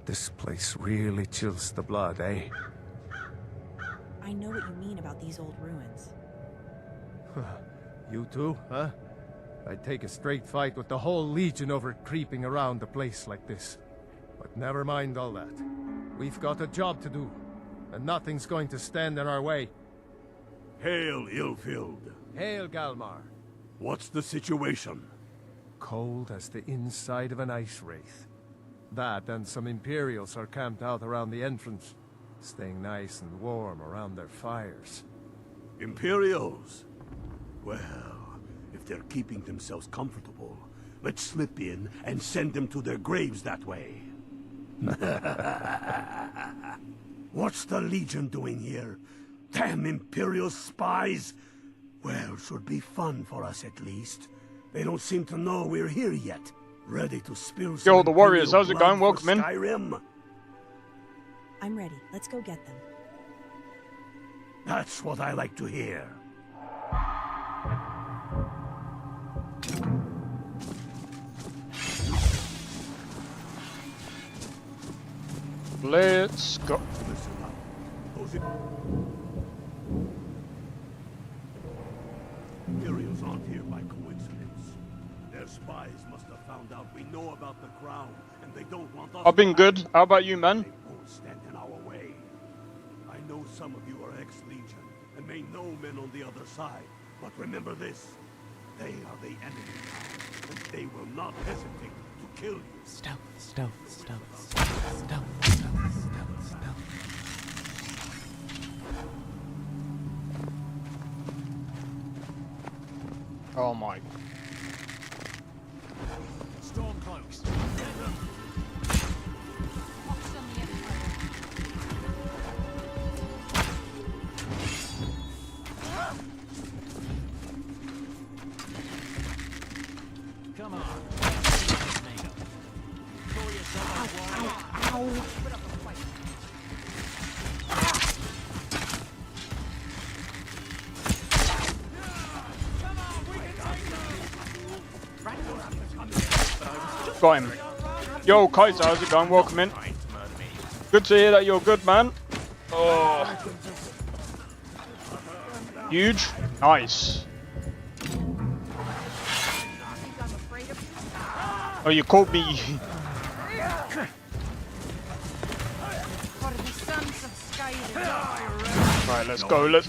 This place really chills the blood, eh? I know what you mean about these old ruins. You too, huh? I'd take a straight fight with the whole Legion over creeping around a place like this. But never mind all that. We've got a job to do, and nothing's going to stand in our way. Hail, ill-filled. Hail, Galmar. What's the situation? Cold as the inside of an ice wraith. That and some Imperials are camped out around the entrance, staying nice and warm around their fires. Imperials? Well, if they're keeping themselves comfortable, let's slip in and send them to their graves that way. What's the Legion doing here? Damn Imperial spies! Well, should be fun for us at least. They don't seem to know we're here yet. Ready to spill some Yo, the Warriors, how's it going? Welcome in. Skyrim? I'm ready. Let's go get them. That's what I like to hear. Let's go. Listen up. Those Imperials aren't here by coincidence. Their spies must have found out we know about the crown, and they don't want us. I've been good. How about you, man? They won't stand in our way. I know some of you are ex-Legion, and may know men on the other side. But remember this. They are the enemy, and they will not hesitate to kill you. Stealth, stealth, stealth, stealth, stealth, stealth, stealth, stealth. Oh my. Stormcloaks. Come on. Call yourself a warrior. Put up a fight. Got him. Yo, Kaiser, how's it going? Welcome in. Good to hear that you're good, man. Oh. Huge. Nice. Oh, you called me. For the sons of Skyrim. Right, let's go. Let's.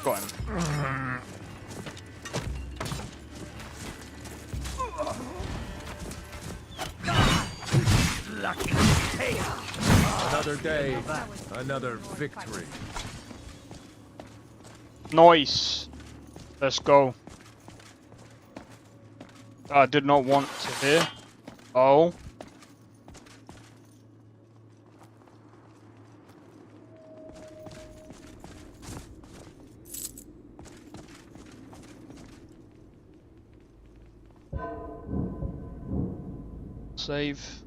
Got him. Lucky. Another day, another victory. Nice. Let's go. I did not want to hear. Oh. Save.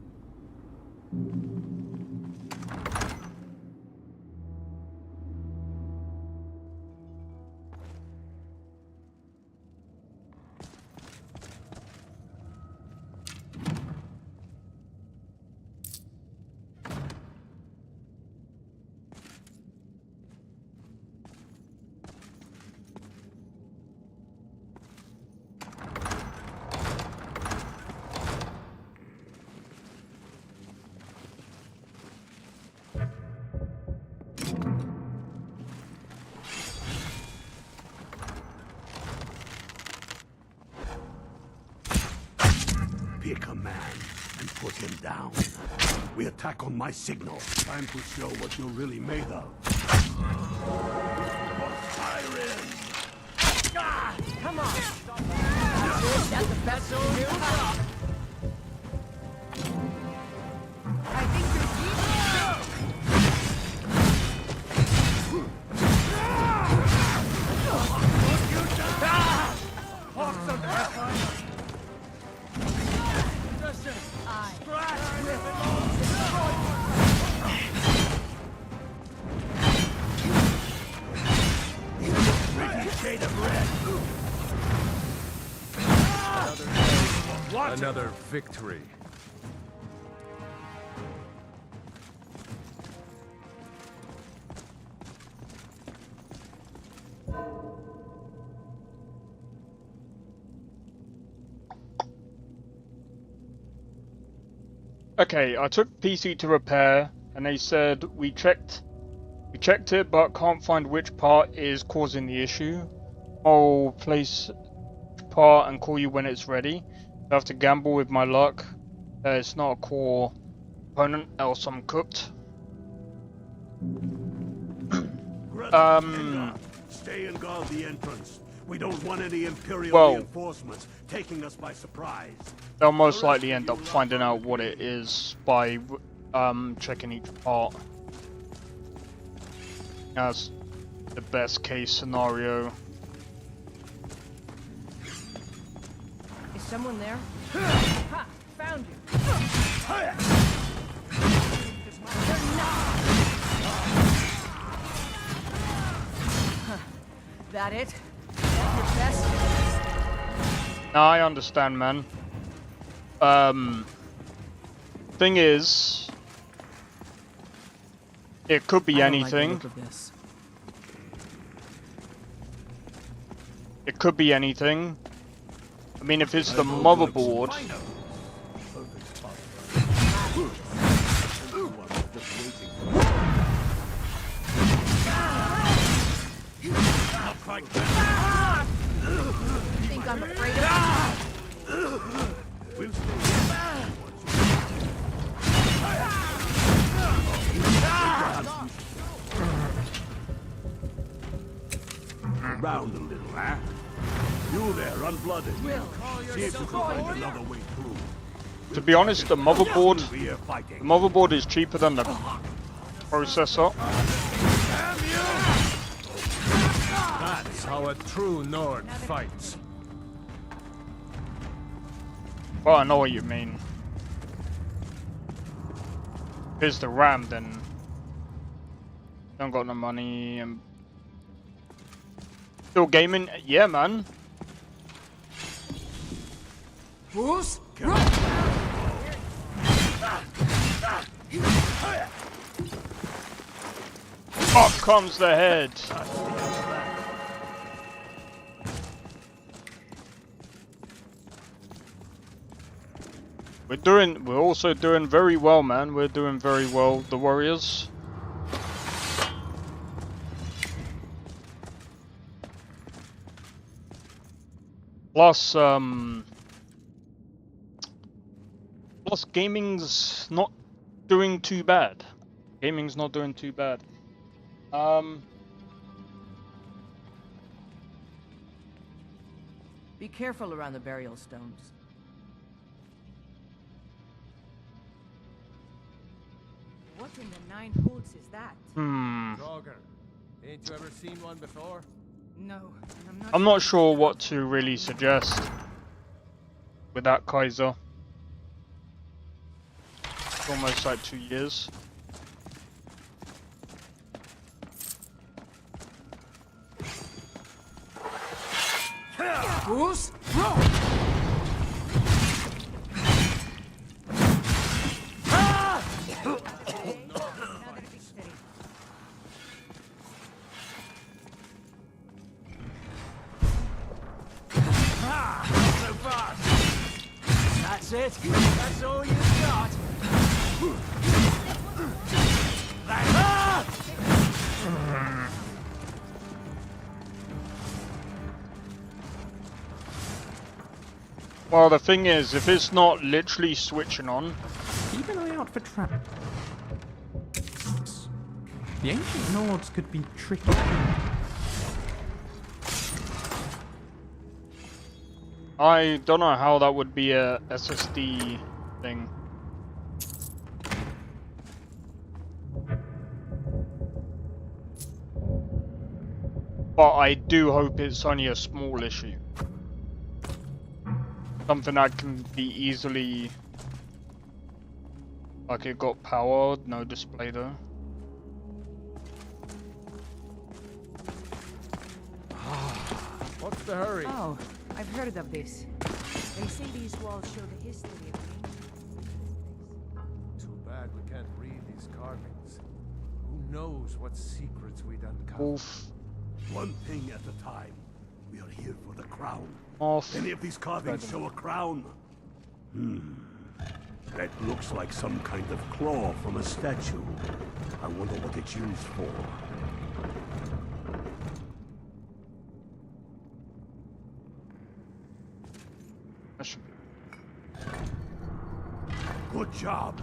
Pick a man and put him down. We attack on my signal. Time to show what you're really made of. Skyrim! Ah, come on! That's the best old new rock. I think you're Shade of red. Another victory. Okay, I took PC to repair, and they said we checked it, but can't find which part is causing the issue. I'll place part and call you when it's ready. I have to gamble with my luck. It's not a core component, else I'm cooked. Stay and guard the entrance. We don't want any Imperial reinforcements taking us by surprise. They'll most likely end up finding out what it is by checking each part. That's the best case scenario. Is someone there? Ha! Found you! That it? That's your best? Now I understand, man. Thing is, it could be anything. It could be anything. I mean, if it's the motherboard. Think I'm afraid of Round a little, huh? You there, unblooded. See if you can find another way through. To be honest, the motherboard is cheaper than the processor. That's how a true Nord fights. Well, I know what you mean. Here's the RAM, then. Don't got no money. And still gaming? Yeah, man. Who's? Up comes the head. We're also doing very well, man. We're doing very well, the Warriors. Plus, gaming's not doing too bad. Gaming's not doing too bad. Be careful around the burial stones. What in the nine holes is that? Draugr, ain't you ever seen one before? No, I'm not sure what to really suggest with that Kaiser. It's almost like 2 years. Goose? So fast. That's it. That's all you've got. Well, the thing is, if it's not literally switching on... Keep an eye out for traps. The ancient Nords could be tricky. I don't know how that would be a SSD thing. But I do hope it's only a small issue. Something that can be easily... Like it got powered, no display though. What's the hurry? Oh, I've heard of this. They say these walls show the history of the Too bad we can't read these carvings. Who knows what secrets we'd uncover? Oof. One thing at a time. We are here for the crown. Off. Any of these carvings show a crown? That looks like some kind of claw from a statue. I wonder what it's used for. Good job.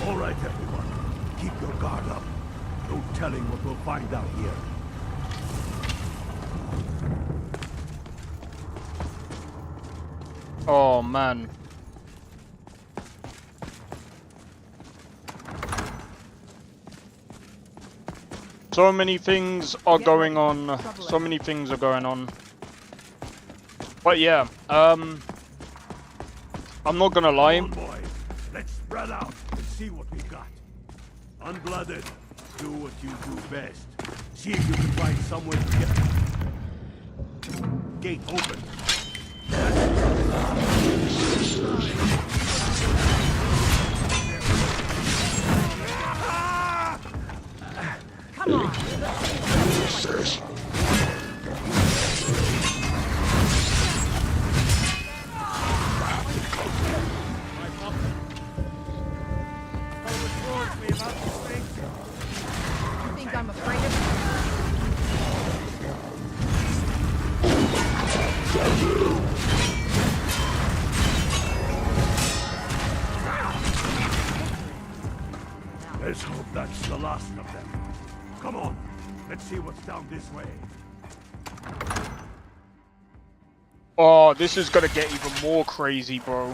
All right, everyone. Keep your guard up. No telling what we'll find out here. Oh man. So many things are going on. So many things are going on. But yeah, I'm not gonna lie. Boy, let's spread out and see what we've got. Unblooded, do what you do best. See if you can find somewhere to get... Gate open. Come on. You think I'm afraid of Let's hope that's the last of them. Come on, let's see what's down this way. Oh, this is gonna get even more crazy, bro.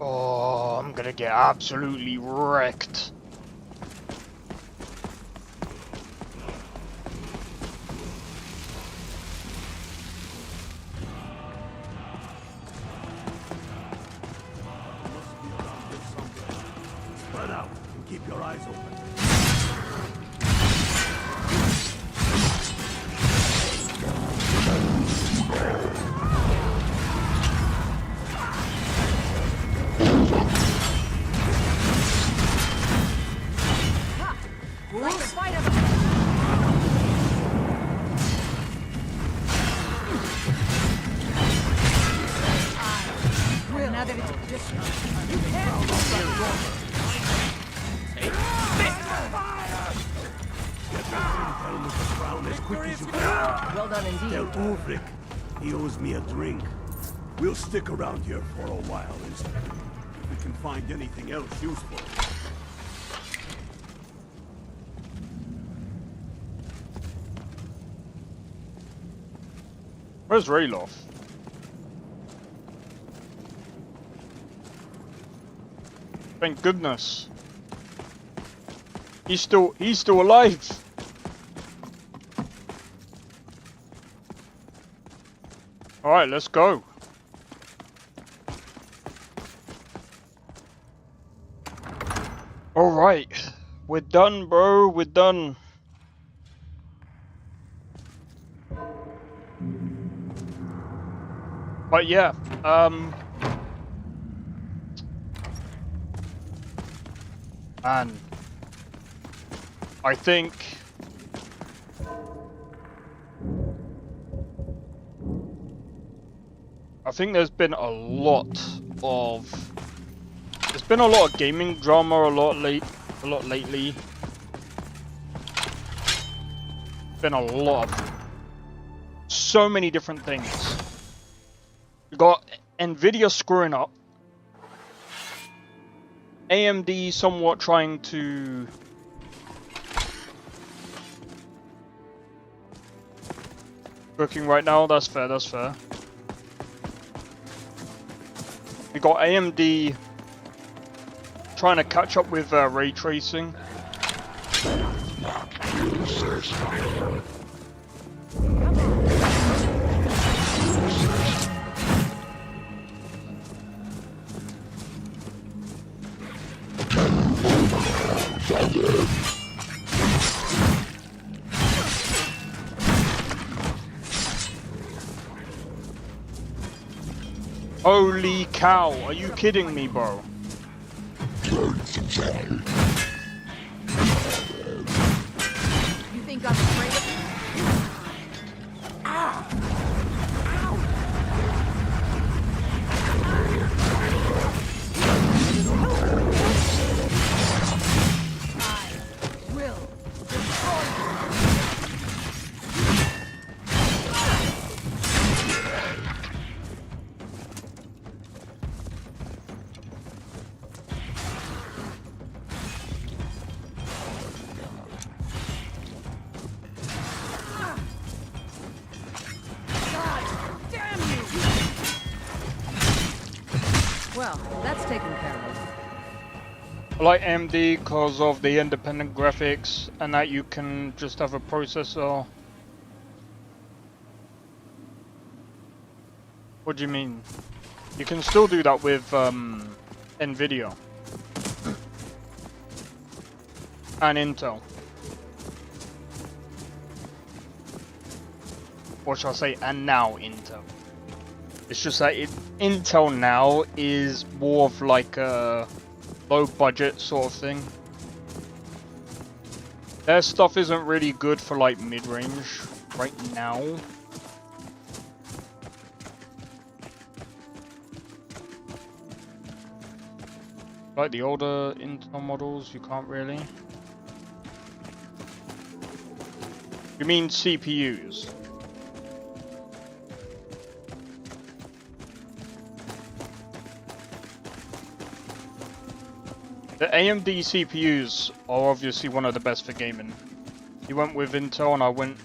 Oh, I'm gonna get absolutely wrecked. Spread out and keep your eyes open. Now that it's just... As quick as you can. Well done indeed. Tell Ulfric he owes me a drink. We'll stick around here for a while if we can find anything else useful. Where's Rayloff? Thank goodness. He's still alive. All right, let's go. All right, we're done, bro. We're done. But yeah, man, I think there's been a lot of gaming drama a lot lately. Been a lot of so many different things. We got Nvidia screwing up, AMD somewhat trying to working right now. That's fair. That's fair. We got AMD trying to catch up with ray tracing. Holy cow, are you kidding me, bro? You think I'm afraid of you? Ah! I will destroy you. Well, that's taken care of. I like AMD because of the independent graphics and that you can just have a processor. What do you mean? You can still do that with Nvidia and Intel. Or shall I say, and now Intel. It's just that Intel now is more of like a low budget sort of thing. Their stuff isn't really good for like mid-range right now. Like the older Intel models, you can't really. You mean CPUs? The AMD CPUs are obviously one of the best for gaming. You went with Intel and I went,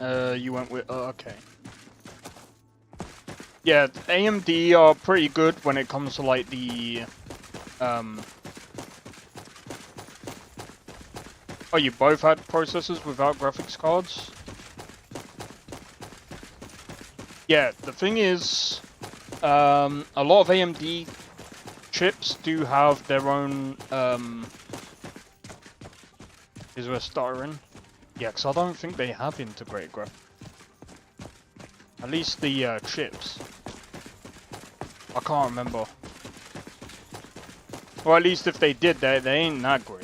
you went with, okay. Yeah, AMD are pretty good when it comes to like the, oh, you both had processors without graphics cards? Yeah, the thing is, a lot of AMD chips do have their own, is there a Skyrim? Yeah, because I don't think they have integrated graphics. At least the chips. I can't remember. Or at least if they did, they ain't that great.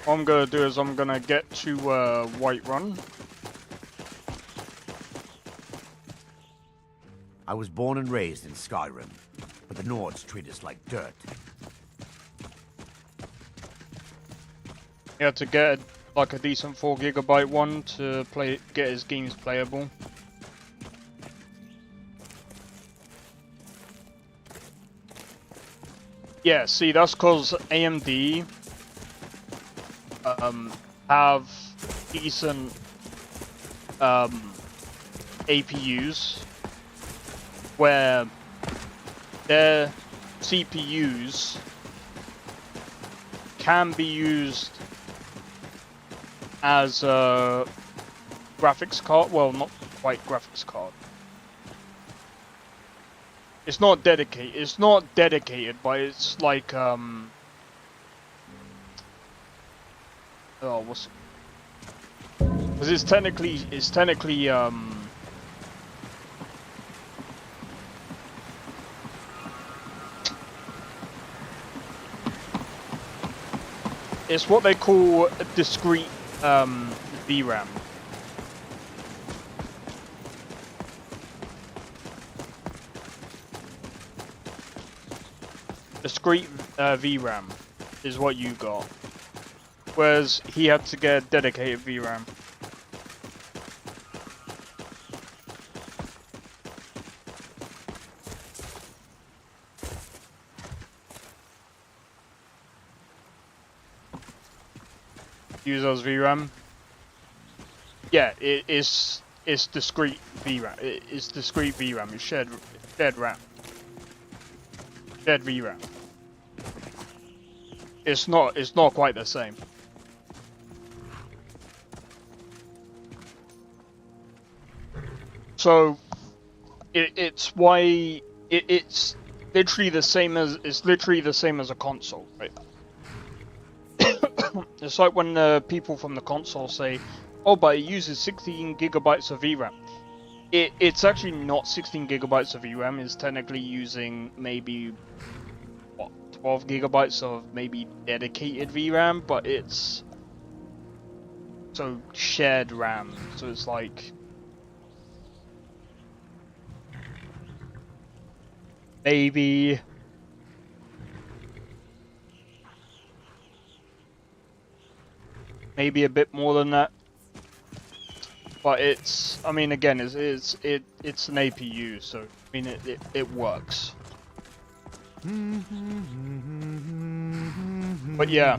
What I'm gonna do is I'm gonna get to Whiterun. I was born and raised in Skyrim, but the Nords treat us like dirt. You have to get like a decent 4 GB one to get his games playable. Yeah, see, that's because AMD have decent APUs where their CPUs can be used as a graphics card. Well, not quite graphics card. It's not dedicated. It's not dedicated, but it's like oh, what's? Because it's technically it's what they call a discrete VRAM. Discrete VRAM is what you got, whereas he had to get dedicated VRAM. Use as VRAM. Yeah, it's discrete VRAM. It's discrete VRAM. It's shared RAM. Shared VRAM. It's not quite the same. So it's why it's literally the same as a console, right? It's like when people from the console say, "Oh, but it uses 16 gigabytes of VRAM." It's actually not 16 gigabytes of VRAM. It's technically using maybe 12 gigabytes of maybe dedicated VRAM, but it's so shared RAM. So it's like maybe a bit more than that. But it's, I mean, again, it's an APU, so I mean it works. But yeah,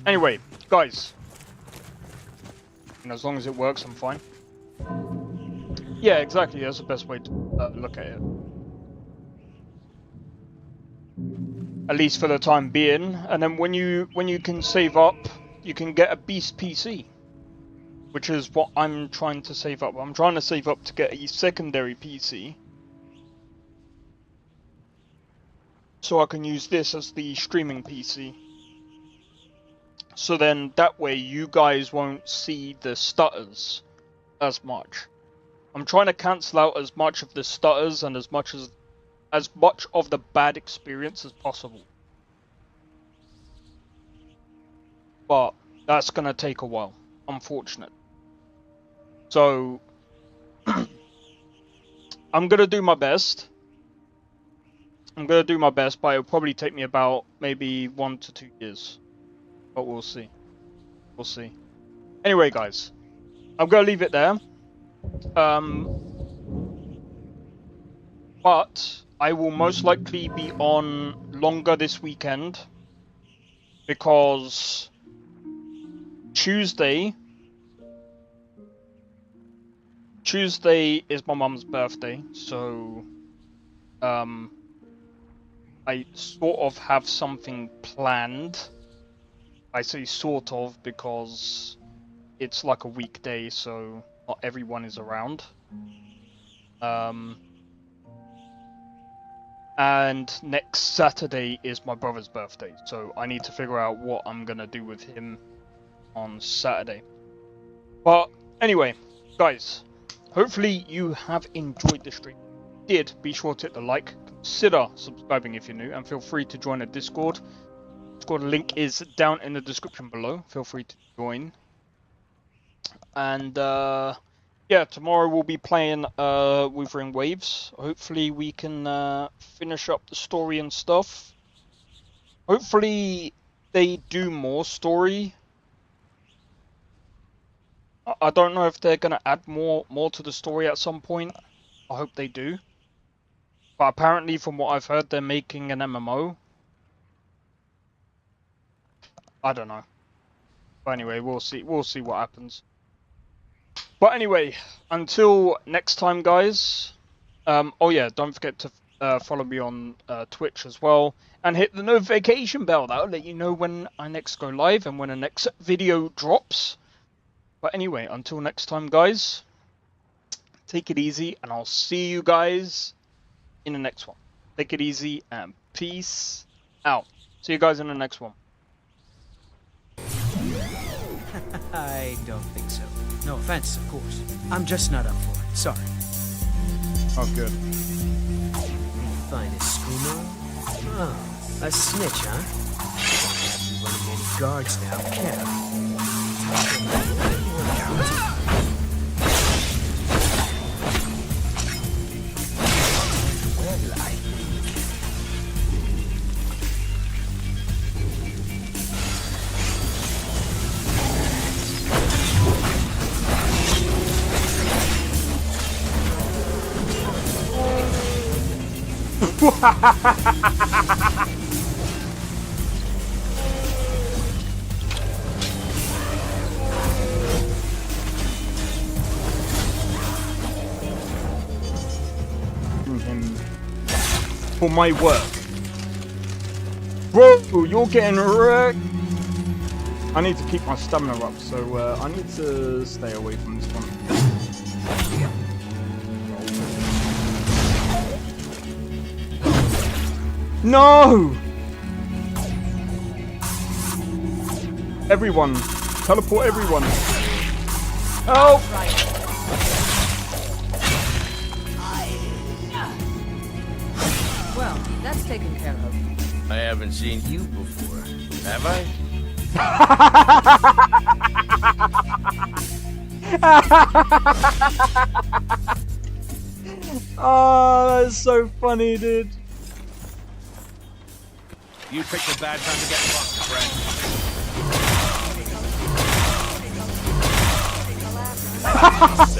anyway, guys, and as long as it works, I'm fine. Yeah, exactly. That's the best way to look at it. At least for the time being. And then when you can save up, you can get a beast PC, which is what I'm trying to save up. I'm trying to save up to get a secondary PC, so I can use this as the streaming PC. So then that way you guys won't see the stutters as much. I'm trying to cancel out as much of the stutters and as much of the bad experience as possible. But that's gonna take a while, unfortunately. So I'm gonna do my best. But it'll probably take me about maybe 1 to 2 years. But we'll see. We'll see. Anyway, guys, I'm gonna leave it there. But I will most likely be on longer this weekend because Tuesday is my mum's birthday, so I sort of have something planned. I say sort of because it's like a weekday, so not everyone is around. And next Saturday is my brother's birthday, so I need to figure out what I'm gonna do with him on Saturday. But anyway, guys, hopefully you have enjoyed the stream. If you did, be sure to hit the like, consider subscribing if you're new, and feel free to join the Discord. Discord link is down in the description below. Feel free to join. And yeah, tomorrow we'll be playing Wuthering Waves. Hopefully we can finish up the story and stuff. Hopefully they do more story. I don't know if they're gonna add more to the story at some point. I hope they do. But apparently, from what I've heard, they're making an MMO. I don't know. But anyway, we'll see. We'll see what happens. But anyway, until next time, guys. Oh yeah, don't forget to follow me on Twitch as well, and hit the notification bell. That'll let you know when I next go live and when the next video drops. But anyway, until next time, guys. Take it easy, and I'll see you guys in the next one. Take it easy, and peace out. See you guys in the next one. I don't think so. No offense, of course. I'm just not up for it. Sorry. Oh, good. Finest schooner? Oh, a snitch, huh? Don't have you running any guards now, can I? For my work. Bro, you're getting wrecked. I need to keep my stamina up, so I need to stay away from this one. No! Everyone. Teleport everyone. Help! Well, that's taken care of. I haven't seen you before, have I? Oh, that's so funny, dude. You picked a bad time to get fucked, friend.